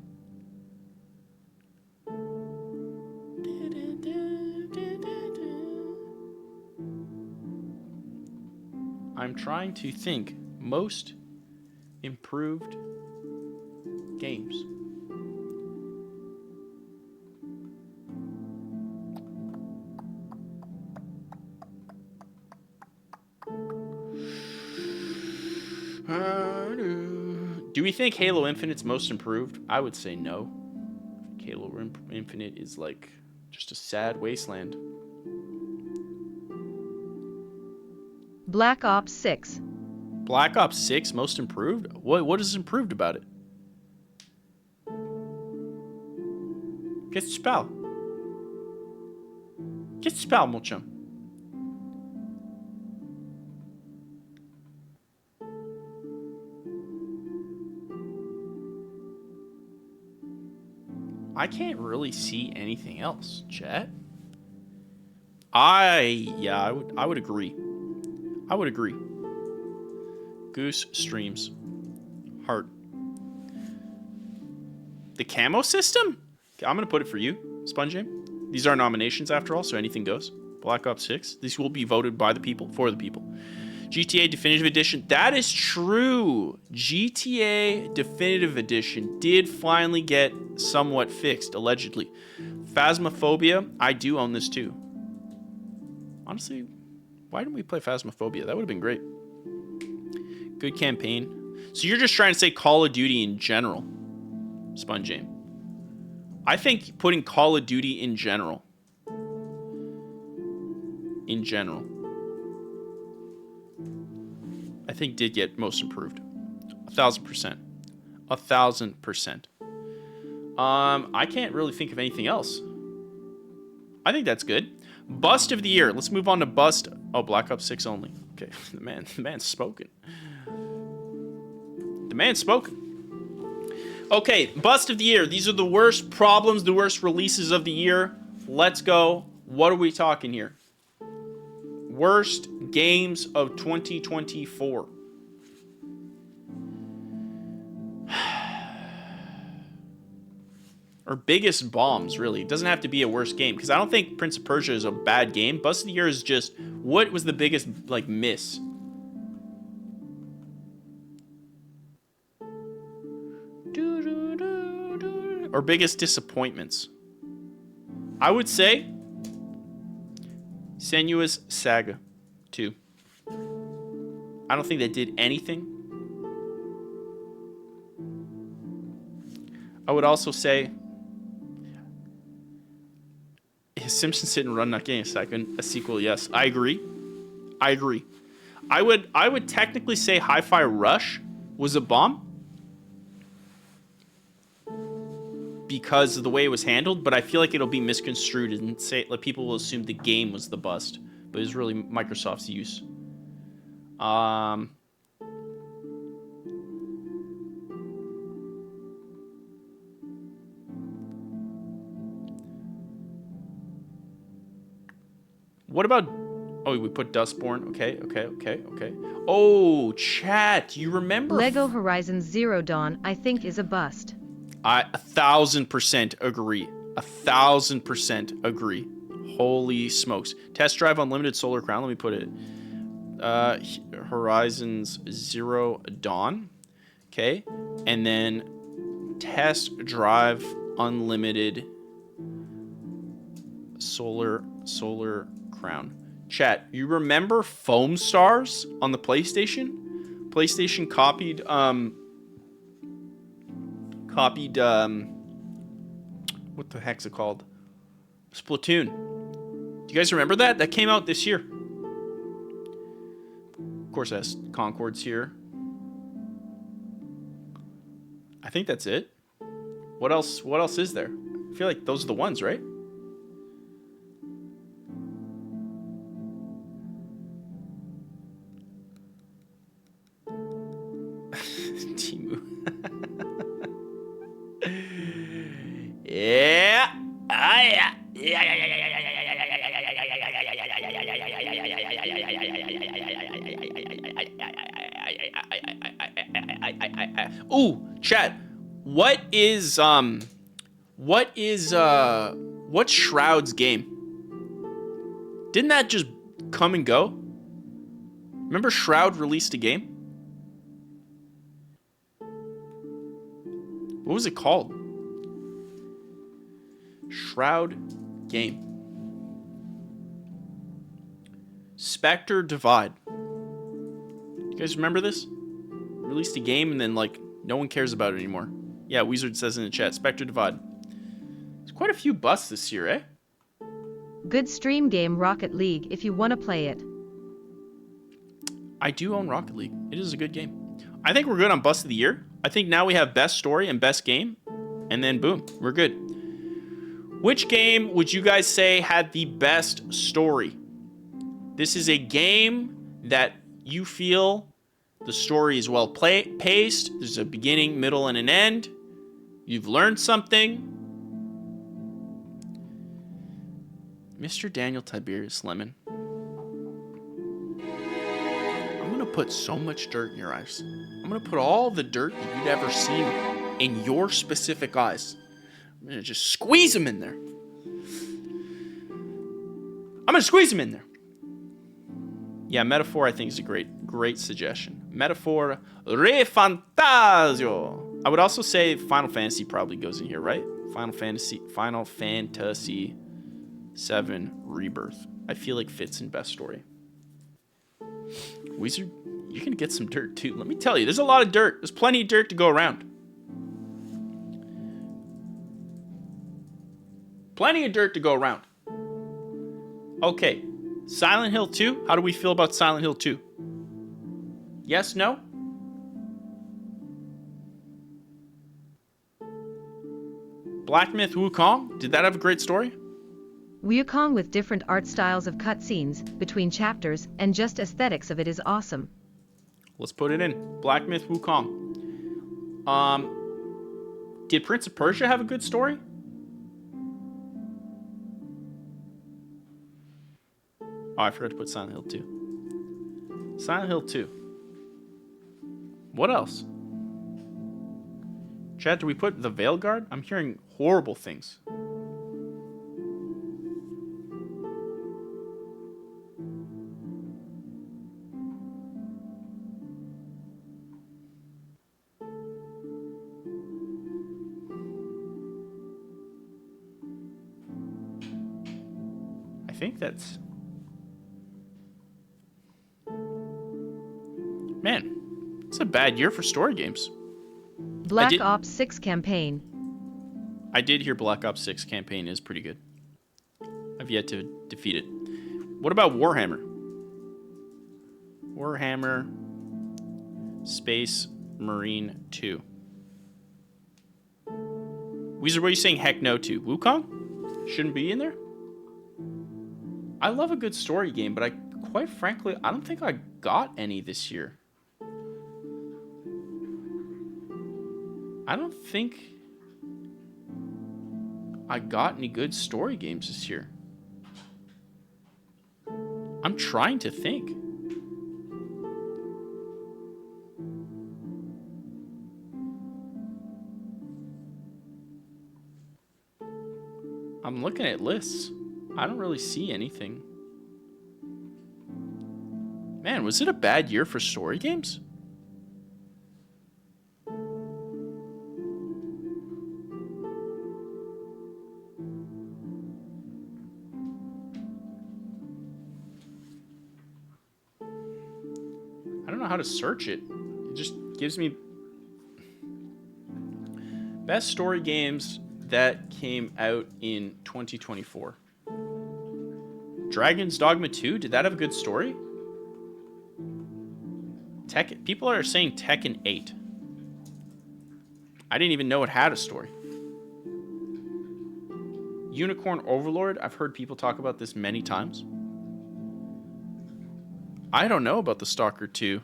I'm trying to think. Most improved games. Do we think Halo Infinite's most improved? I would say no. Halo Infinite is like just a sad wasteland. Black Ops 6. Black Ops 6 most improved? What is improved about it? Qu'est-ce que tu parles? Qu'est-ce que tu parles, mon chum? I can't really see anything else, chat. I would agree. I would agree. Goose streams. Heart. The camo system? Okay, I'm going to put it for you, SpongeJam. These are nominations after all, so anything goes. Black Ops 6. These will be voted by the people, for the people. GTA Definitive Edition. That is true. GTA Definitive Edition did finally get somewhat fixed, allegedly. Phasmophobia. I do own this too. Honestly, why didn't we play Phasmophobia? That would have been great. Good campaign. So you're just trying to say Call of Duty in general, SpongeJam. I think putting Call of Duty in general, I think did get most improved. 1,000%. 1,000%. I can't really think of anything else. I think that's good. Bust of the year. Let's move on to bust. Oh, Black Ops 6 only. Okay, the man's spoken. The man's spoken. Okay, bust of the year. These are the worst problems, the worst releases of the year. Let's go. What are we talking here? Worst games of 2024. Or biggest bombs, really. It doesn't have to be a worst game, because I don't think Prince of Persia is a bad game. Bust of the Year is just, what was the biggest, like, miss? Or biggest disappointments. I would say Senua's Saga 2. I don't think they did anything. I would also say Simpsons Hit and Run not getting a sequel. Yes, I agree. I would technically say Hi-Fi Rush was a bomb because of the way it was handled, but I feel like it'll be misconstrued and say like people will assume the game was the bust, but it was really Microsoft's use. What about... Oh, we put Dustborn. Okay. Oh, chat. You remember... Lego Horizon Zero Dawn, I think, is a bust. I 1,000% agree. 1,000% agree. Holy smokes. Test Drive Unlimited Solar Crown. Let me put it. Horizons Zero Dawn. Okay. And then Test Drive Unlimited Solar Crown. Chat, you remember Foam Stars on the PlayStation? PlayStation copied what the heck's it called? Splatoon. Do you guys remember that? That came out this year. Of course, it has Concords here. I think that's it. What else is there? I feel like those are the ones, right? Timu. Yeah. Ooh, chat. What's Shroud's game? Didn't that just come and go? Remember Shroud released a game? What was it called? Shroud game. Spectre Divide. You guys remember this? Released a game and then like no one cares about it anymore. Yeah, Wizard says in the chat, Spectre Divide. There's quite a few busts this year, eh? Good stream game Rocket League if you want to play it. I do own Rocket League. It is a good game. I think we're good on Bust of the Year. I think now we have best story and best game. And then boom, we're good. Which game would you guys say had the best story? This is a game that you feel the story is well paced. There's a beginning, middle, and an end. You've learned something. Mr. Daniel Tiberius Lemon. I'm going to put so much dirt in your eyes. I'm going to put all the dirt that you've ever seen in your specific eyes. I'm going to just squeeze them in there. I'm going to squeeze them in there. Yeah, Metaphor I think is a great suggestion. Metaphor Re Fantasio. I would also say Final Fantasy probably goes in here, right? Final Fantasy 7 Rebirth. I feel like fits in best story. Wizard, you're going to get some dirt too. Let me tell you, there's a lot of dirt. There's plenty of dirt to go around. Plenty of dirt to go around. Okay. Silent Hill 2. How do we feel about Silent Hill 2? Yes, no? Black Myth Wukong. Did that have a great story? Wukong with different art styles of cutscenes between chapters and just aesthetics of it is awesome. Let's put it in. Black Myth Wukong. Did Prince of Persia have a good story? Oh, I forgot to put Silent Hill 2. Silent Hill 2. What else? Chat, do we put the Veilguard? I'm hearing horrible things. I think that's... Man, it's a bad year for story games. Black Ops 6 campaign. I did hear Black Ops 6 campaign is pretty good. I've yet to defeat it. What about Warhammer? Warhammer Space Marine 2. Weezer, what are you saying heck no to? Wukong? Shouldn't be in there? I love a good story game, but quite frankly, I don't think I got any this year. I don't think I got any good story games this year. I'm trying to think. I'm looking at lists. I don't really see anything. Man, was it a bad year for story games? I don't know how to search it. It just gives me best story games that came out in 2024. Dragon's Dogma 2, did that have a good story? People are saying Tekken 8. I didn't even know it had a story. Unicorn Overlord, I've heard people talk about this many times. I don't know about the Stalker 2.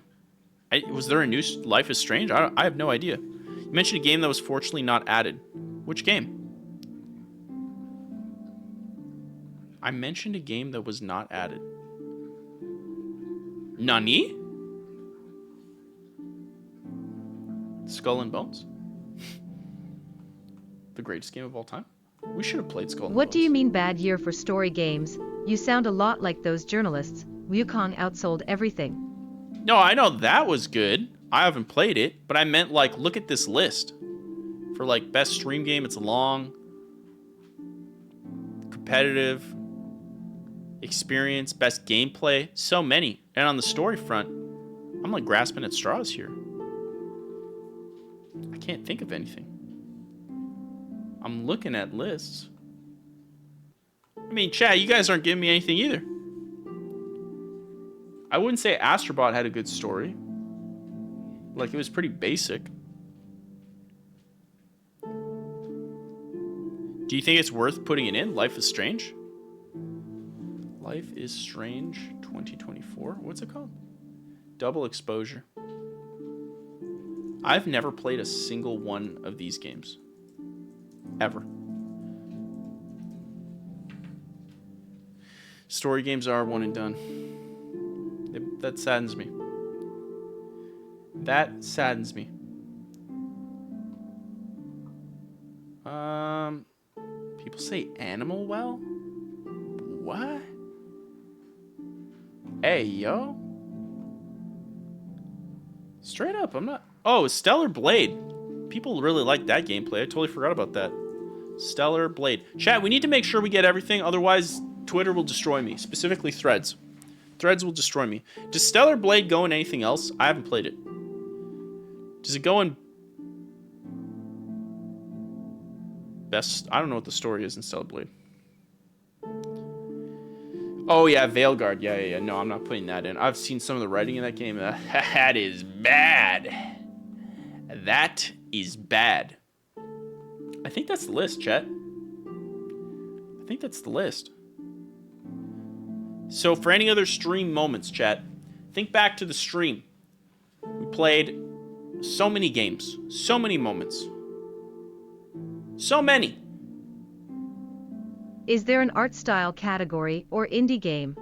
Was there a new Life is Strange? I have no idea. You mentioned a game that was fortunately not added. Which game? I mentioned a game that was not added. Nani? Skull and Bones? The greatest game of all time? We should have played Skull and Bones. What do you mean bad year for story games? You sound a lot like those journalists. Wukong outsold everything. No, I know that was good. I haven't played it, but I meant like, look at this list. For like best stream game, it's long, competitive, experience, best gameplay, so many. And on the story front, I'm like grasping at straws here. I can't think of anything. I'm looking at lists. I mean, chat, you guys aren't giving me anything either. I wouldn't say Astrobot had a good story. Like, it was pretty basic. Do you think it's worth putting it in? Life is Strange? Life is Strange 2024? What's it called? Double Exposure. I've never played a single one of these games. Ever. Story games are one and done. That saddens me. That saddens me. People say Animal Well? What? Hey, yo. Straight up, I'm not... Oh, Stellar Blade. People really like that gameplay. I totally forgot about that. Stellar Blade. Chat, we need to make sure we get everything, otherwise Twitter will destroy me. Specifically Threads. Threads will destroy me. Does Stellar Blade go in anything else? I haven't played it. Does it go in... Best... I don't know what the story is in Stellar Blade. Oh, yeah, Veilguard. Yeah. No, I'm not putting that in. I've seen some of the writing in that game. That is bad. That is bad. I think that's the list, chat. I think that's the list. So for any other stream moments, chat, think back to the stream. We played so many games, so many moments. So many. Is there an art style category or indie game?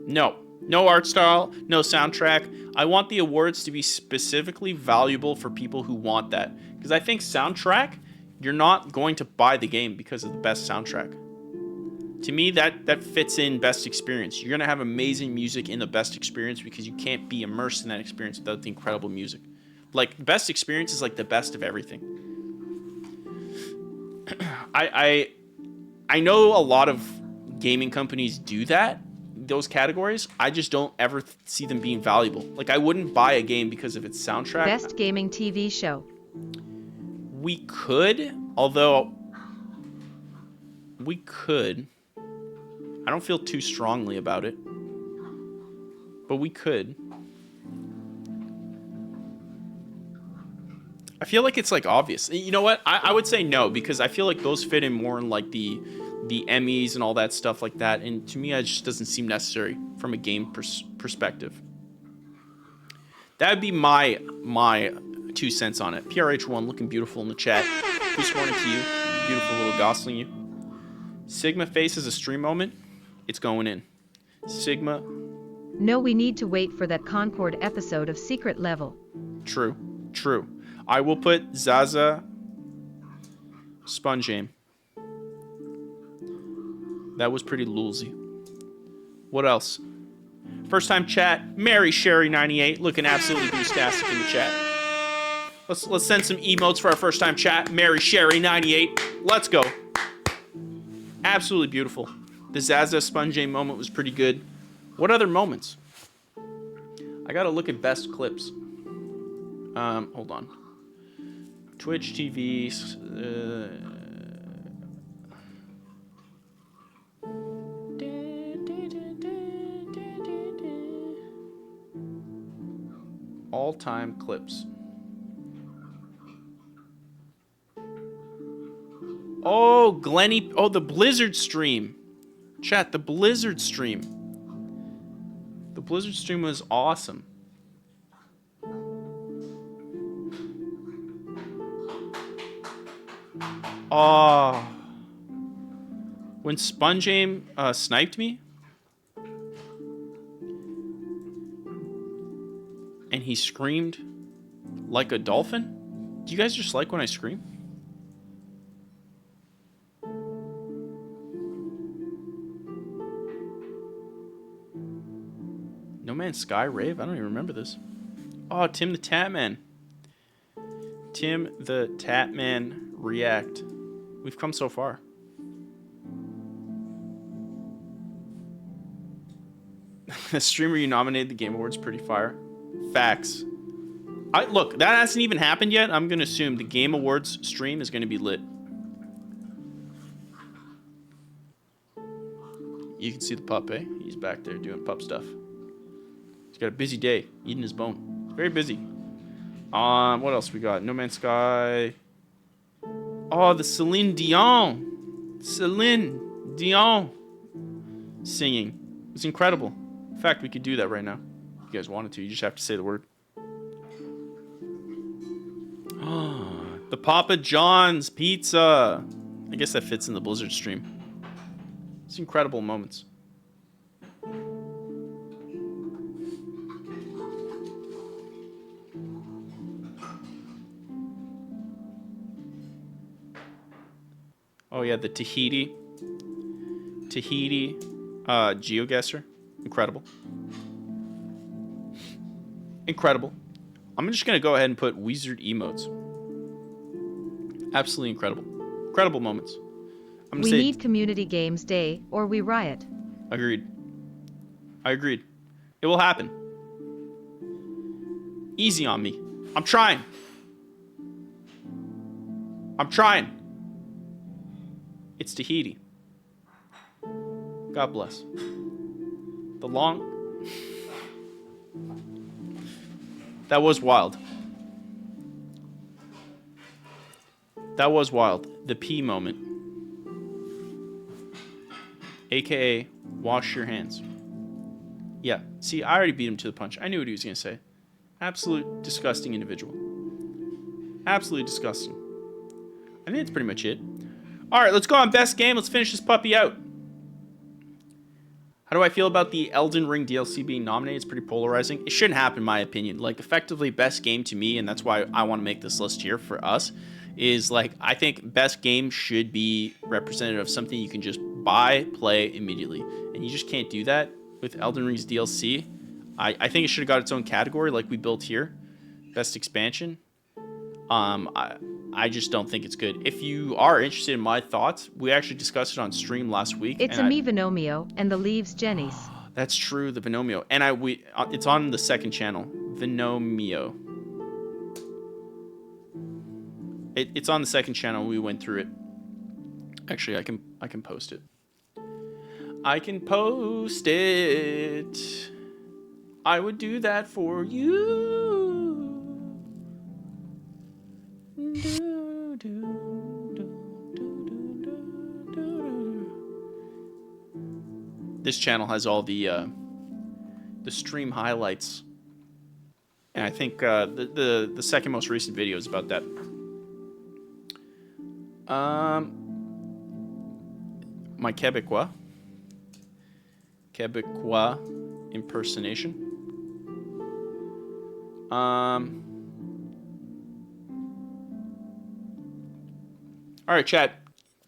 No, No art style, no soundtrack. I want the awards to be specifically valuable for people who want that. Because I think soundtrack, you're not going to buy the game because of the best soundtrack. To me, that fits in best experience. You're going to have amazing music in the best experience because you can't be immersed in that experience without the incredible music. Like, best experience is like the best of everything. I know a lot of gaming companies do that, those categories. I just don't ever see them being valuable. Like, I wouldn't buy a game because of its soundtrack. Best gaming TV show. We could, although we could. I don't feel too strongly about it, but we could. I feel like it's like obvious. You know what? I would say no, because I feel like those fit in more in like the Emmys and all that stuff like that. And to me, it just doesn't seem necessary from a game perspective. That would be my 2 cents on it. PRH1 looking beautiful in the chat. Goose Morning to you. Beautiful little gosling you. Sigma faces a stream moment. It's going in. Sigma. No, we need to wait for that Concord episode of Secret Level. True. I will put Zaza Sponge Aim. That was pretty lulzy. What else? First time chat. Mary Sherry 98 looking absolutely boostastic in the chat. Let's send some emotes for our first time chat. Mary Sherry 98. Let's go. Absolutely beautiful. The Zaza Sponge Aim moment was pretty good. What other moments? I gotta look at best clips. Hold on. Twitch TV. All-time clips. Oh, Glenny. Oh, the Blizzard stream. Chat, the Blizzard stream. The Blizzard stream was awesome. Oh. When Sponge Aim sniped me. And he screamed like a dolphin. Do you guys just like when I scream? No Man's Sky rave? I don't even remember this. Oh, Tim the Tatman. Tim the Tatman react. We've come so far. The streamer you nominated the Game Awards pretty fire. Facts. Look, that hasn't even happened yet. I'm gonna assume the Game Awards stream is gonna be lit. You can see the pup, eh? He's back there doing pup stuff. He's got a busy day, eating his bone. He's very busy. What else we got? No Man's Sky. Oh, the Celine Dion singing. It's incredible. In fact, we could do that right now. If you guys wanted to, you just have to say the word. The Papa John's pizza. I guess that fits in the Blizzard stream. It's incredible moments. Oh yeah, the Tahiti GeoGuessr. Incredible. I'm just gonna go ahead and put Wizard emotes. Absolutely incredible. Incredible moments. We need Community Games Day or we riot. Agreed. I agreed. It will happen. Easy on me. I'm trying. It's Tahiti. God bless. That was wild. The pee moment. AKA, wash your hands. Yeah, see, I already beat him to the punch. I knew what he was going to say. Absolute disgusting individual. Absolutely disgusting. I think that's pretty much it. All right, let's go on best game. Let's finish this puppy out. How do I feel about the Elden Ring DLC being nominated? It's pretty polarizing. It shouldn't happen, in my opinion. Like, effectively, best game to me, and that's why I want to make this list here for us, is like, I think best game should be representative of something you can just buy, play immediately. And you just can't do that with Elden Ring's DLC. I think it should have got its own category like we built here. Best expansion. I just don't think it's good. If you are interested in my thoughts, we actually discussed it on stream last week. It's a me Vinomio and the leaves Jenny's. That's true, the Vinomio. And it's on the second channel. Vinomio. It's on the second channel. We went through it. Actually, I can post it. I can post it. I would do that for you. This channel has all the stream highlights, and I think the second most recent video is about that. My Quebecois impersonation. All right, chat.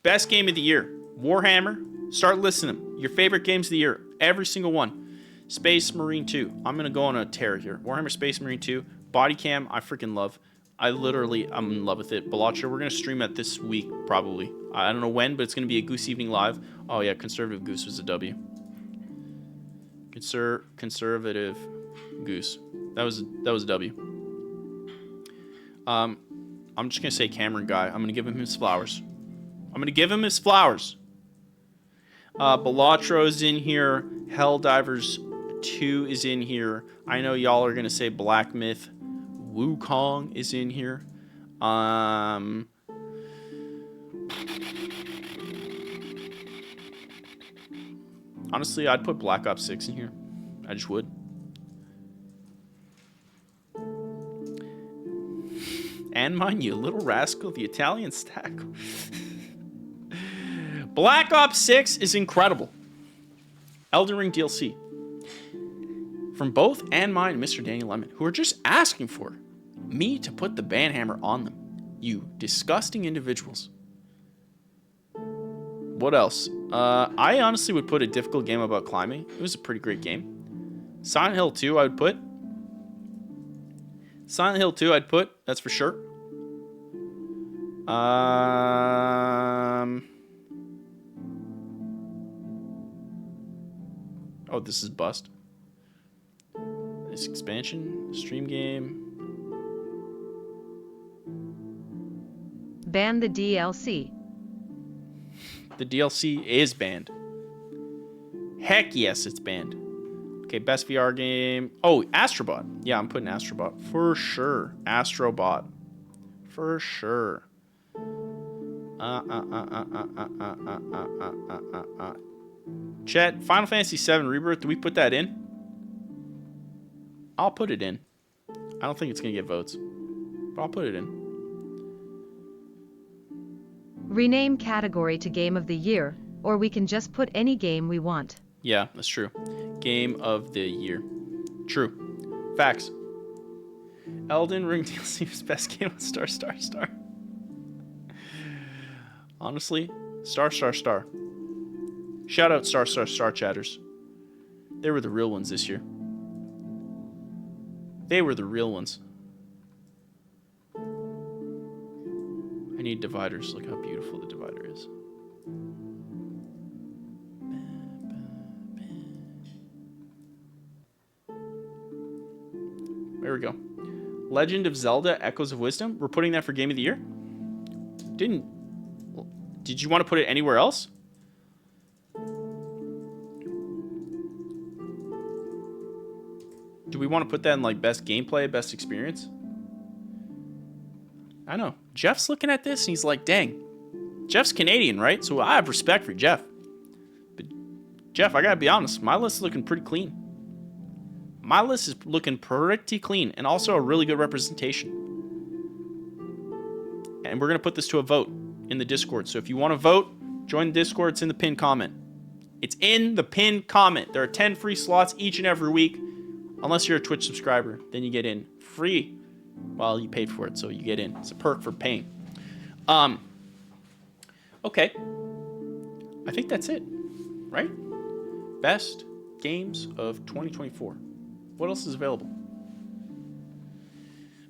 Best game of the year. Warhammer. Start listing them. Your favorite games of the year. Every single one. Space Marine 2. I'm going to go on a tear here. Warhammer Space Marine 2. Body Cam, I freaking love. I'm in love with it. Balacha, we're going to stream that this week, probably. I don't know when, but it's going to be a Goose Evening Live. Oh, yeah, Conservative Goose was a W. Conservative Goose. That was a W. I'm just going to say Cameron Guy. I'm going to give him his flowers. Balatro's in here. Helldivers 2 is in here. I know y'all are going to say Black Myth. Wukong is in here. Honestly, I'd put Black Ops 6 in here. I just would. And mind you, Little Rascal, the Italian stack. Black Ops 6 is incredible. Elden Ring DLC. From both and mine and Mr. Daniel Lemon, who are just asking for me to put the banhammer on them. You disgusting individuals. What else? I honestly would put a difficult game about climbing. It was a pretty great game. Silent Hill 2 I would put. Silent Hill 2 I'd put, that's for sure. Oh, this is bust. This expansion, stream game. Ban the DLC. The DLC is banned. Heck yes, it's banned. Okay, best VR game. Oh, Astrobot. Yeah, I'm putting Astrobot. For sure. Astrobot. For sure. Chat, Final Fantasy VII Rebirth, do we put that in? I'll put it in. I don't think it's going to get votes, but I'll put it in. Rename category to Game of the Year, or we can just put any game we want. Yeah, that's true. Game of the Year. True. Facts. Elden Ring DLC was best game with star. Honestly, star. Shout out star chatters. They were the real ones this year. They were the real ones. I need dividers. Look how beautiful the divider is. There we go. Legend of Zelda Echoes of Wisdom. We're putting that for Game of the Year? Did you want to put it anywhere else? Do we want to put that in like best gameplay, best experience? I know. Jeff's looking at this and he's like, dang. Jeff's Canadian, right? So I have respect for Jeff. But Jeff, I gotta be honest, my list is looking pretty clean. My list is looking pretty clean and also a really good representation. And we're gonna put this to a vote in the Discord. So if you want to vote, join the Discord. It's in the pinned comment. It's in the pinned comment. There are 10 free slots each and every week. Unless you're a Twitch subscriber, then you get in free. Well, you paid for it, so you get in. It's a perk for paying. Okay. I think that's it, right? Best games of 2024. What else is available?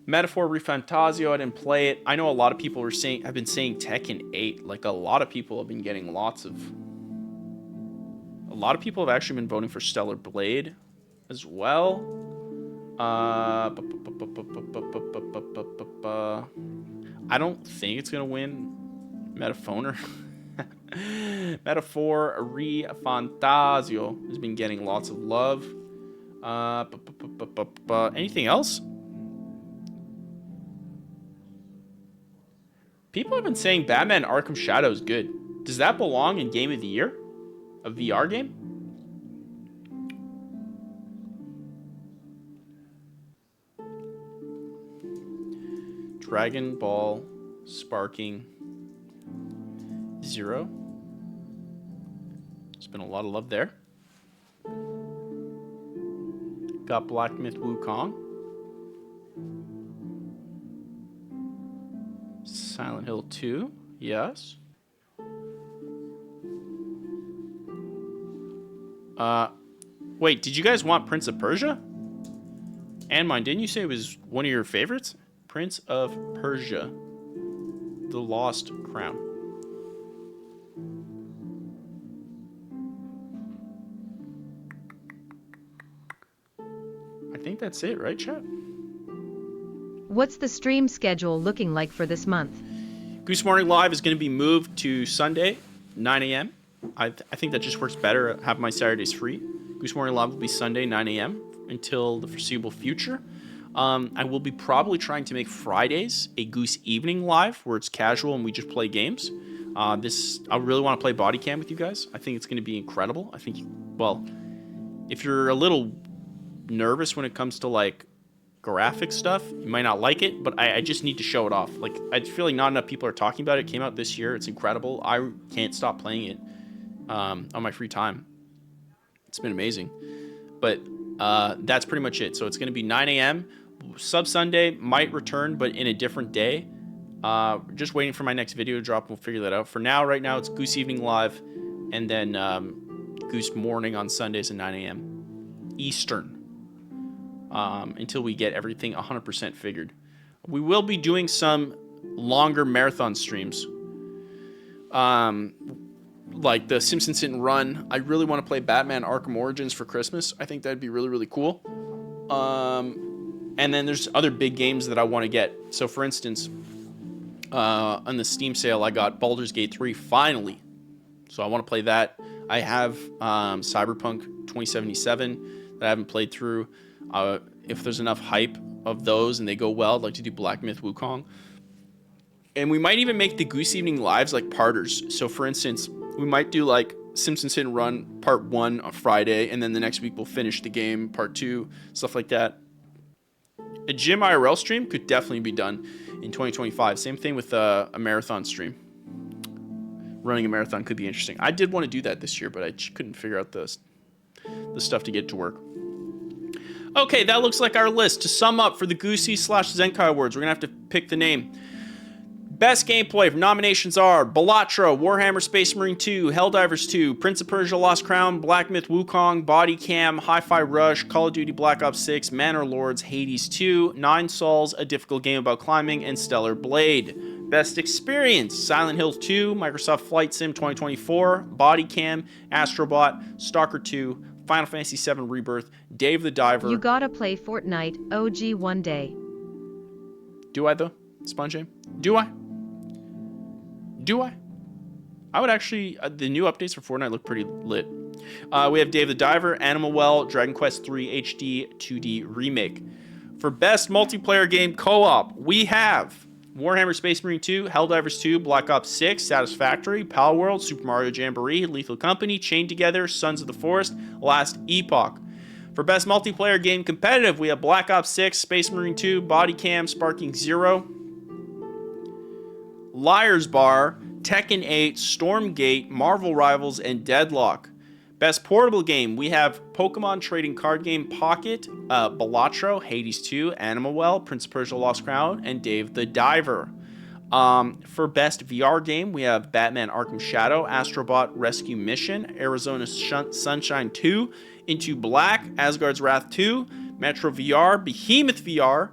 Metaphor Refantasio, I didn't play it. I know a lot of people have been saying Tekken 8. Like, a lot of people have been getting lots of... A lot of people have actually been voting for Stellar Blade as well. I don't think it's going to win Metaphoner. Metaphor Refantasio has been getting lots of love. Anything else? People have been saying Batman Arkham Shadow is good. Does that belong in Game of the Year? A VR game? Dragon Ball Sparking Zero. There's been a lot of love there. Got Black Myth Wukong. Silent Hill 2. Yes. Wait, did you guys want Prince of Persia? And mine, didn't you say it was one of your favorites? Prince of Persia. The Lost Crown. I think that's it, right, chat? What's the stream schedule looking like for this month? Goose Morning Live is going to be moved to Sunday, 9 a.m. I think that just works better. Have my Saturdays free. Goose Morning Live will be Sunday, 9 a.m. until the foreseeable future. I will be probably trying to make Fridays a Goose Evening Live where it's casual and we just play games. I really want to play Body Cam with you guys. I think it's going to be incredible. I think, well, if you're a little nervous when it comes to like graphic stuff, you might not like it, but I just need to show it off. Like, I feel like not enough people are talking about it. It came out this year. It's incredible. I can't stop playing it on my free time. It's been amazing. But that's pretty much it. So it's going to be 9 a.m. Sub Sunday might return, but in a different day. Just waiting for my next video to drop. We'll figure that out. For now, right now, it's Goose Evening Live, and then Goose Morning on Sundays at 9 a.m. Eastern. Until we get everything 100% figured. We will be doing some longer marathon streams. Like the Simpsons Hit and Run. I really want to play Batman Arkham Origins for Christmas. I think that'd be really, really cool. And then there's other big games that I want to get. So for instance, on the Steam sale, I got Baldur's Gate 3 finally. So I want to play that. I have Cyberpunk 2077 that I haven't played through. If there's enough hype of those and they go well, I'd like to do Black Myth Wukong. And we might even make the Goose Evening Lives like parters. So for instance, we might do like Simpsons Hit and Run Part 1 on Friday, and then the next week we'll finish the game, Part 2, stuff like that. A gym IRL stream could definitely be done in 2025. Same thing with a marathon stream. Running a marathon could be interesting. I did want to do that this year, but I couldn't figure out the stuff to get to work. Okay, that looks like our list. To sum up for the Goosey/Zenkai Awards, we're going to have to pick the name. Best gameplay nominations are Balatro, Warhammer Space Marine 2, Helldivers 2, Prince of Persia Lost Crown, Black Myth Wukong, Body Cam, Hi-Fi Rush, Call of Duty Black Ops 6, Manor Lords, Hades 2, Nine Sols, a difficult game about climbing, and Stellar Blade. Best experience, Silent Hill 2, Microsoft Flight Sim 2024, Body Cam, Astrobot, Stalker 2, Final Fantasy VII Rebirth, Dave the Diver. You gotta play Fortnite OG one day. Do I though, Sponge? Do I? I would actually, the new updates for Fortnite look pretty lit. We have Dave the Diver, Animal Well, Dragon Quest III HD 2D Remake. For best multiplayer game co-op, we have Warhammer Space Marine 2, Helldivers 2, Black Ops 6, Satisfactory, Palworld, Super Mario Jamboree, Lethal Company, Chained Together, Sons of the Forest, Last Epoch. For best multiplayer game competitive, we have Black Ops 6, Space Marine 2, Body Cam, Sparking Zero, Liar's Bar, Tekken 8, Stormgate, Marvel Rivals, and Deadlock. Best portable game, we have Pokemon Trading Card Game Pocket, Balatro, Hades 2, Animal Well, Prince of Persia Lost Crown, and Dave the Diver. For best VR game, we have Batman Arkham Shadow, Astrobot Rescue Mission, Arizona Sunshine 2, Into Black, Asgard's Wrath 2, Metro VR, Behemoth VR,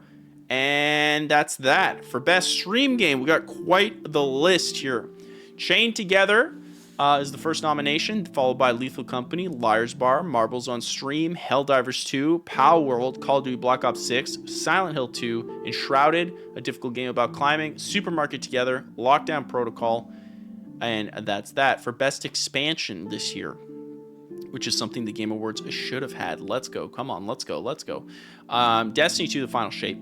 and that's that. For best stream game, we got quite the list here. Chained Together is the first nomination, followed by Lethal Company, Liar's Bar, Marbles on Stream, Helldivers 2, Pow World, Call of Duty Black Ops 6, Silent Hill 2, Enshrouded, a difficult game about climbing, Supermarket Together, Lockdown Protocol, and that's that. For best expansion this year, which is something the Game Awards should have had. Let's go. Come on, let's go. Destiny 2, The Final Shape,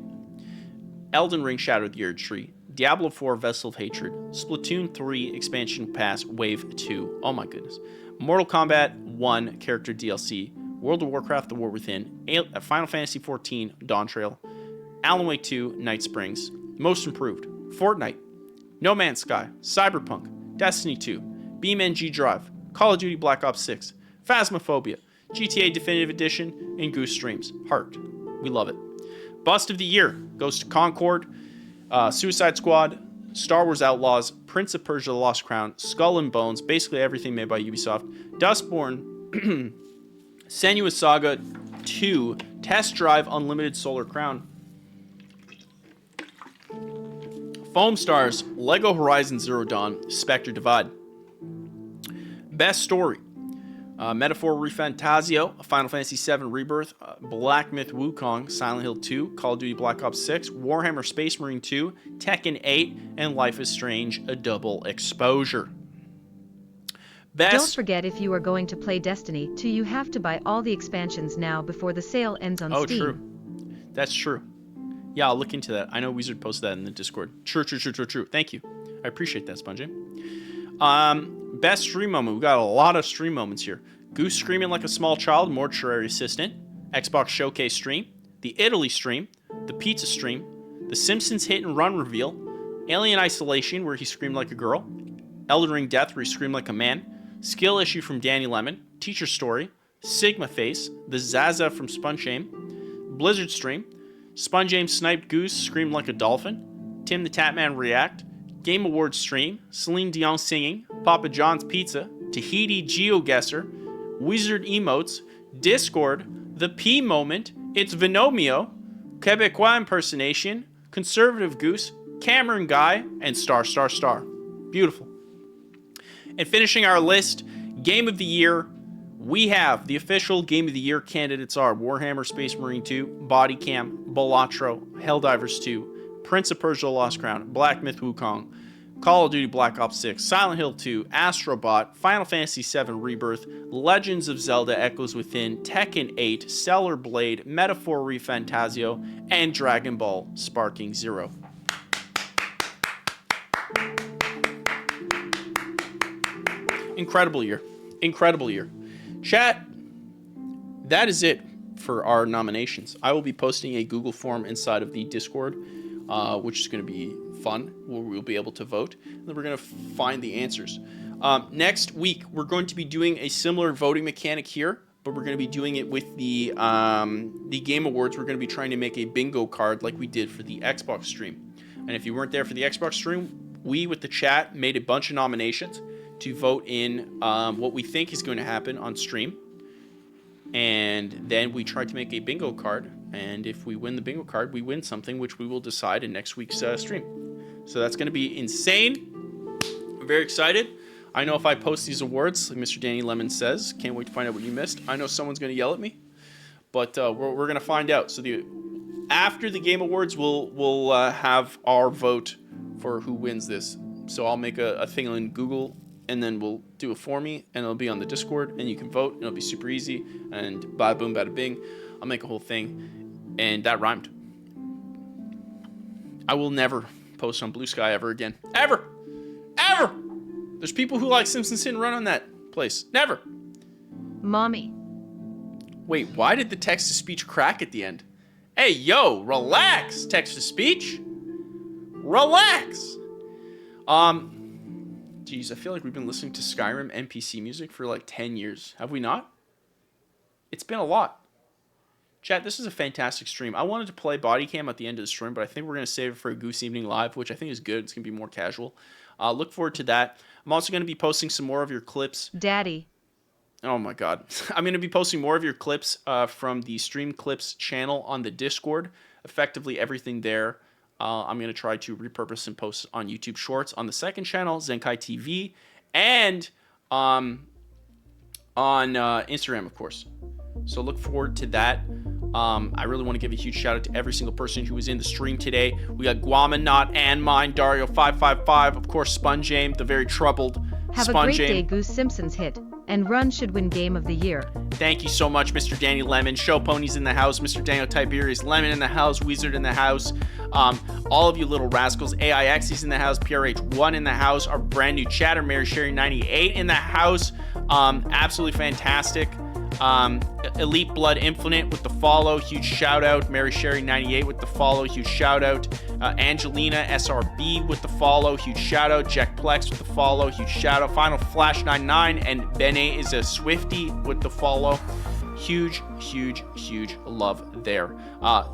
Elden Ring, Shadow of the Erd Tree, Diablo 4, Vessel of Hatred, Splatoon 3, Expansion Pass, Wave 2. Oh my goodness. Mortal Kombat 1, Character DLC, World of Warcraft, The War Within, Final Fantasy XIV, Dawn Trail, Alan Wake 2, Night Springs, Most Improved, Fortnite, No Man's Sky, Cyberpunk, Destiny 2, BeamNG Drive, Call of Duty Black Ops 6, Phasmophobia, GTA Definitive Edition, and Goose Streams. Heart. We love it. Bust of the Year goes to Concord, Suicide Squad, Star Wars Outlaws, Prince of Persia: The Lost Crown, Skull and Bones, basically everything made by Ubisoft, Dustborn, Senua's Saga 2, Test Drive Unlimited Solar Crown, Foam Stars, Lego Horizon Zero Dawn, Spectre Divide. Best Story, Metaphor ReFantazio, Final Fantasy VII Rebirth, Black Myth Wukong, Silent Hill 2, Call of Duty Black Ops 6, Warhammer Space Marine 2, Tekken 8, and Life is Strange, a double exposure. Don't forget, if you are going to play Destiny 2, you have to buy all the expansions now before the sale ends on Steam. Oh, true. That's true. Yeah, I'll look into that. I know Wizard posted that in the Discord. True. Thank you. I appreciate that, Spongy. Best stream moment. We got a lot of stream moments here. Goose screaming like a small child, mortuary assistant, Xbox Showcase stream, the Italy stream, the pizza stream, the Simpsons hit and run reveal, Alien Isolation where he screamed like a girl, Elden Ring Death where he screamed like a man, skill issue from Danny Lemon, Teacher Story, Sigma Face, the Zaza from SpongeAim, Blizzard stream, SpongeAim sniped Goose screamed like a dolphin, Tim the Tatman react, Game Awards stream, Celine Dion singing, Papa John's Pizza, Tahiti GeoGuessr, Wizard emotes, Discord, the P moment, It's Vinomio, Quebecois impersonation, Conservative Goose, Cameron Guy, and star. Beautiful. And finishing our list, Game of the Year, we have the official Game of the Year candidates are Warhammer Space Marine 2, Bodycam, Balatro, Helldivers 2, Prince of Persia: Lost Crown, Black Myth Wukong, Call of Duty Black Ops 6, Silent Hill 2, Astrobot, Final Fantasy VII Rebirth, Legends of Zelda Echoes Within, Tekken 8, Stellar Blade, Metaphor ReFantazio, and Dragon Ball Sparking Zero. Incredible year. Chat, that is it for our nominations. I will be posting a Google form inside of the Discord, which is going to be fun, where we'll be able to vote, and then we're going to find the answers. Next week, we're going to be doing a similar voting mechanic here, but we're going to be doing it with the Game Awards. We're going to be trying to make a bingo card like we did for the Xbox stream. And if you weren't there for the Xbox stream, we, with the chat, made a bunch of nominations to vote in what we think is going to happen on stream. And then we tried to make a bingo card, and if we win the bingo card, we win something, which we will decide in next week's stream. So that's going to be insane. I'm very excited. I know if I post these awards, like Mr. Danny Lemon says, can't wait to find out what you missed. I know someone's going to yell at me, but we're going to find out. So after the Game Awards, we'll have our vote for who wins this. So I'll make a thing on Google, and then we'll do it for me, and it'll be on the Discord, and you can vote, and it'll be super easy, and bada boom, bada bing. I'll make a whole thing, and that rhymed. I will never post on Blue Sky ever again. Ever! There's people who like Simpsons Hit and Run on that place. Never! Mommy. Wait, why did the text-to-speech crack at the end? Hey, yo, relax, text-to-speech. Relax! Geez, I feel like we've been listening to Skyrim NPC music for like 10 years. Have we not? It's been a lot. Chat, this is a fantastic stream. I wanted to play body cam at the end of the stream, but I think we're going to save it for a Goose Evening Live, which I think is good. It's going to be more casual. Look forward to that. I'm also going to be posting some more of your clips. Daddy. Oh my God. I'm going to be posting more of your clips from the Stream Clips channel on the Discord. Effectively everything there. I'm going to try to repurpose and post on YouTube Shorts on the second channel, Zenkai TV, and on Instagram, of course. So look forward to that. I really want to give a huge shout out to every single person who was in the stream today. We got Guamanot, and Mine, Dario555, of course, Sponge Aim, the very troubled Have Sponge a great Aim. day, Goose Simpsons hit, and Run should win Game of the Year. Thank you so much, Mr. Danny Lemon. Show Ponies in the house. Mr. Daniel Tiberius Lemon in the house. Wizard in the house. All of you little rascals. AIX's in the house. PRH1 in the house. Our brand new chatter, Mary Sherry 98 in the house. Absolutely fantastic. Elite Blood Infinite with the follow. Huge shout out. Mary Sherry 98 with the follow. Huge shout out. Angelina SRB with the follow. Huge shout out. Jack Plex with the follow. Huge shout out. Final Flash 99 and Bene is a Swifty with the follow. Huge, huge, huge love there.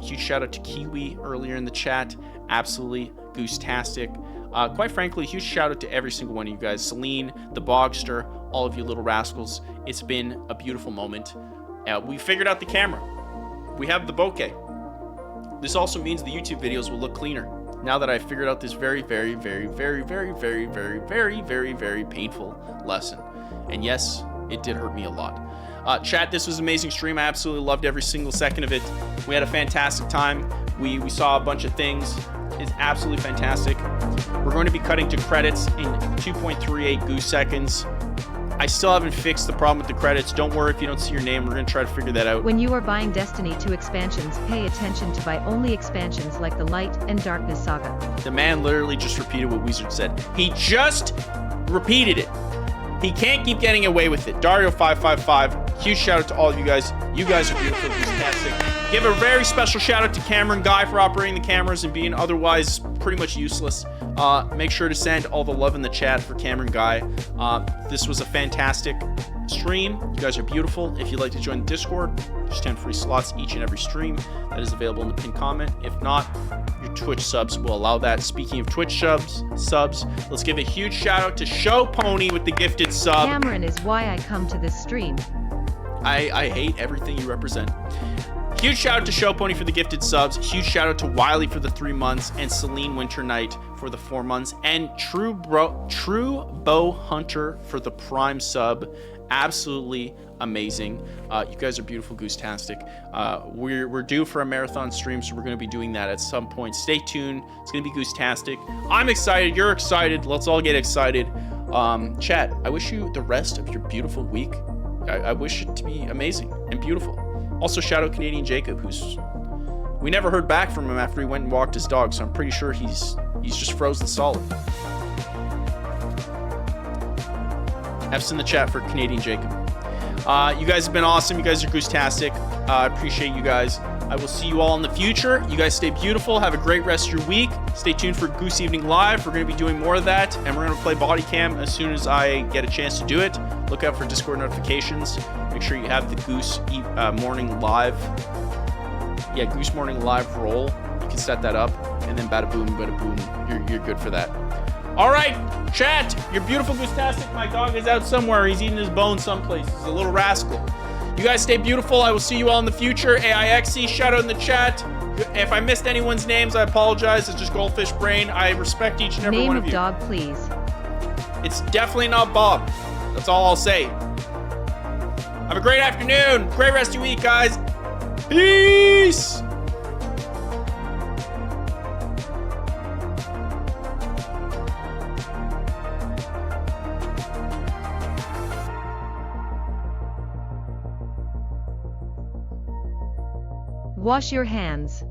Huge shout out to Kiwi earlier in the chat. Absolutely goose-tastic. Quite frankly, huge shout out to every single one of you guys. Celine, the Bogster, all of you little rascals. It's been a beautiful moment. We figured out the camera. We have the bokeh. This also means the YouTube videos will look cleaner. Now that I figured out this very, very, very, very, very, very, very, very, very, very painful lesson. And yes, it did hurt me a lot. Chat, this was an amazing stream. I absolutely loved every single second of it. We had a fantastic time. We saw a bunch of things. It's absolutely fantastic. We're going to be cutting to credits in 2.38 goose seconds. I still haven't fixed the problem with the credits. Don't worry if you don't see your name. We're going to try to figure that out. When you are buying Destiny 2 expansions, pay attention to buy only expansions like the Light and Darkness Saga. The man literally just repeated what Wizard said. He just repeated it. He can't keep getting away with it. Dario555, huge shout out to all of you guys. You guys are beautiful, fantastic. Give a very special shout out to Cameron Guy for operating the cameras and being otherwise pretty much useless. Make sure to send all the love in the chat for Cameron Guy. This was a fantastic stream. You guys are beautiful. If you'd like to join the Discord, there's 10 free slots each and every stream. That is available in the pinned comment. If not, your Twitch subs will allow that. Speaking of Twitch subs, let's give a huge shout out to Show Pony with the gifted sub. Cameron is why I come to this stream. I hate everything you represent. Huge shout out to Show Pony for the gifted subs. Huge shout out to Wiley for the 3 months and Celine Winter Knight for the 4 months and True Bow Hunter for the Prime sub. Absolutely amazing. You guys are beautiful, goose-tastic. We're due for a marathon stream, so we're going to be doing that at some point. Stay tuned. It's going to be goose-tastic. I'm excited. You're excited. Let's all get excited. Chat, I wish you the rest of your beautiful week. I wish it to be amazing and beautiful. Also, shout out Canadian Jacob, we never heard back from him after he went and walked his dog, so I'm pretty sure he's just frozen solid. F's in the chat for Canadian Jacob. You guys have been awesome. You guys are goose-tastic. I appreciate you guys. I will see you all in the future. You guys stay beautiful. Have a great rest of your week. Stay tuned for Goose Evening Live. We're going to be doing more of that, and we're going to play body cam as soon as I get a chance to do it. Look out for Discord notifications. Make sure you have the Goose Morning Live. Yeah, Goose Morning Live roll. You can set that up, and then bada boom, bada boom. You're good for that. All right, chat. You're beautiful, goose-tastic. My dog is out somewhere. He's eating his bones someplace. He's a little rascal. You guys stay beautiful. I will see you all in the future. AIXC, shout out in the chat. If I missed anyone's names, I apologize. It's just Goldfish Brain. I respect each and every one of you. Name of dog, please. It's definitely not Bob. That's all I'll say. Have a great afternoon. Great rest of your week, guys. Peace. Wash your hands.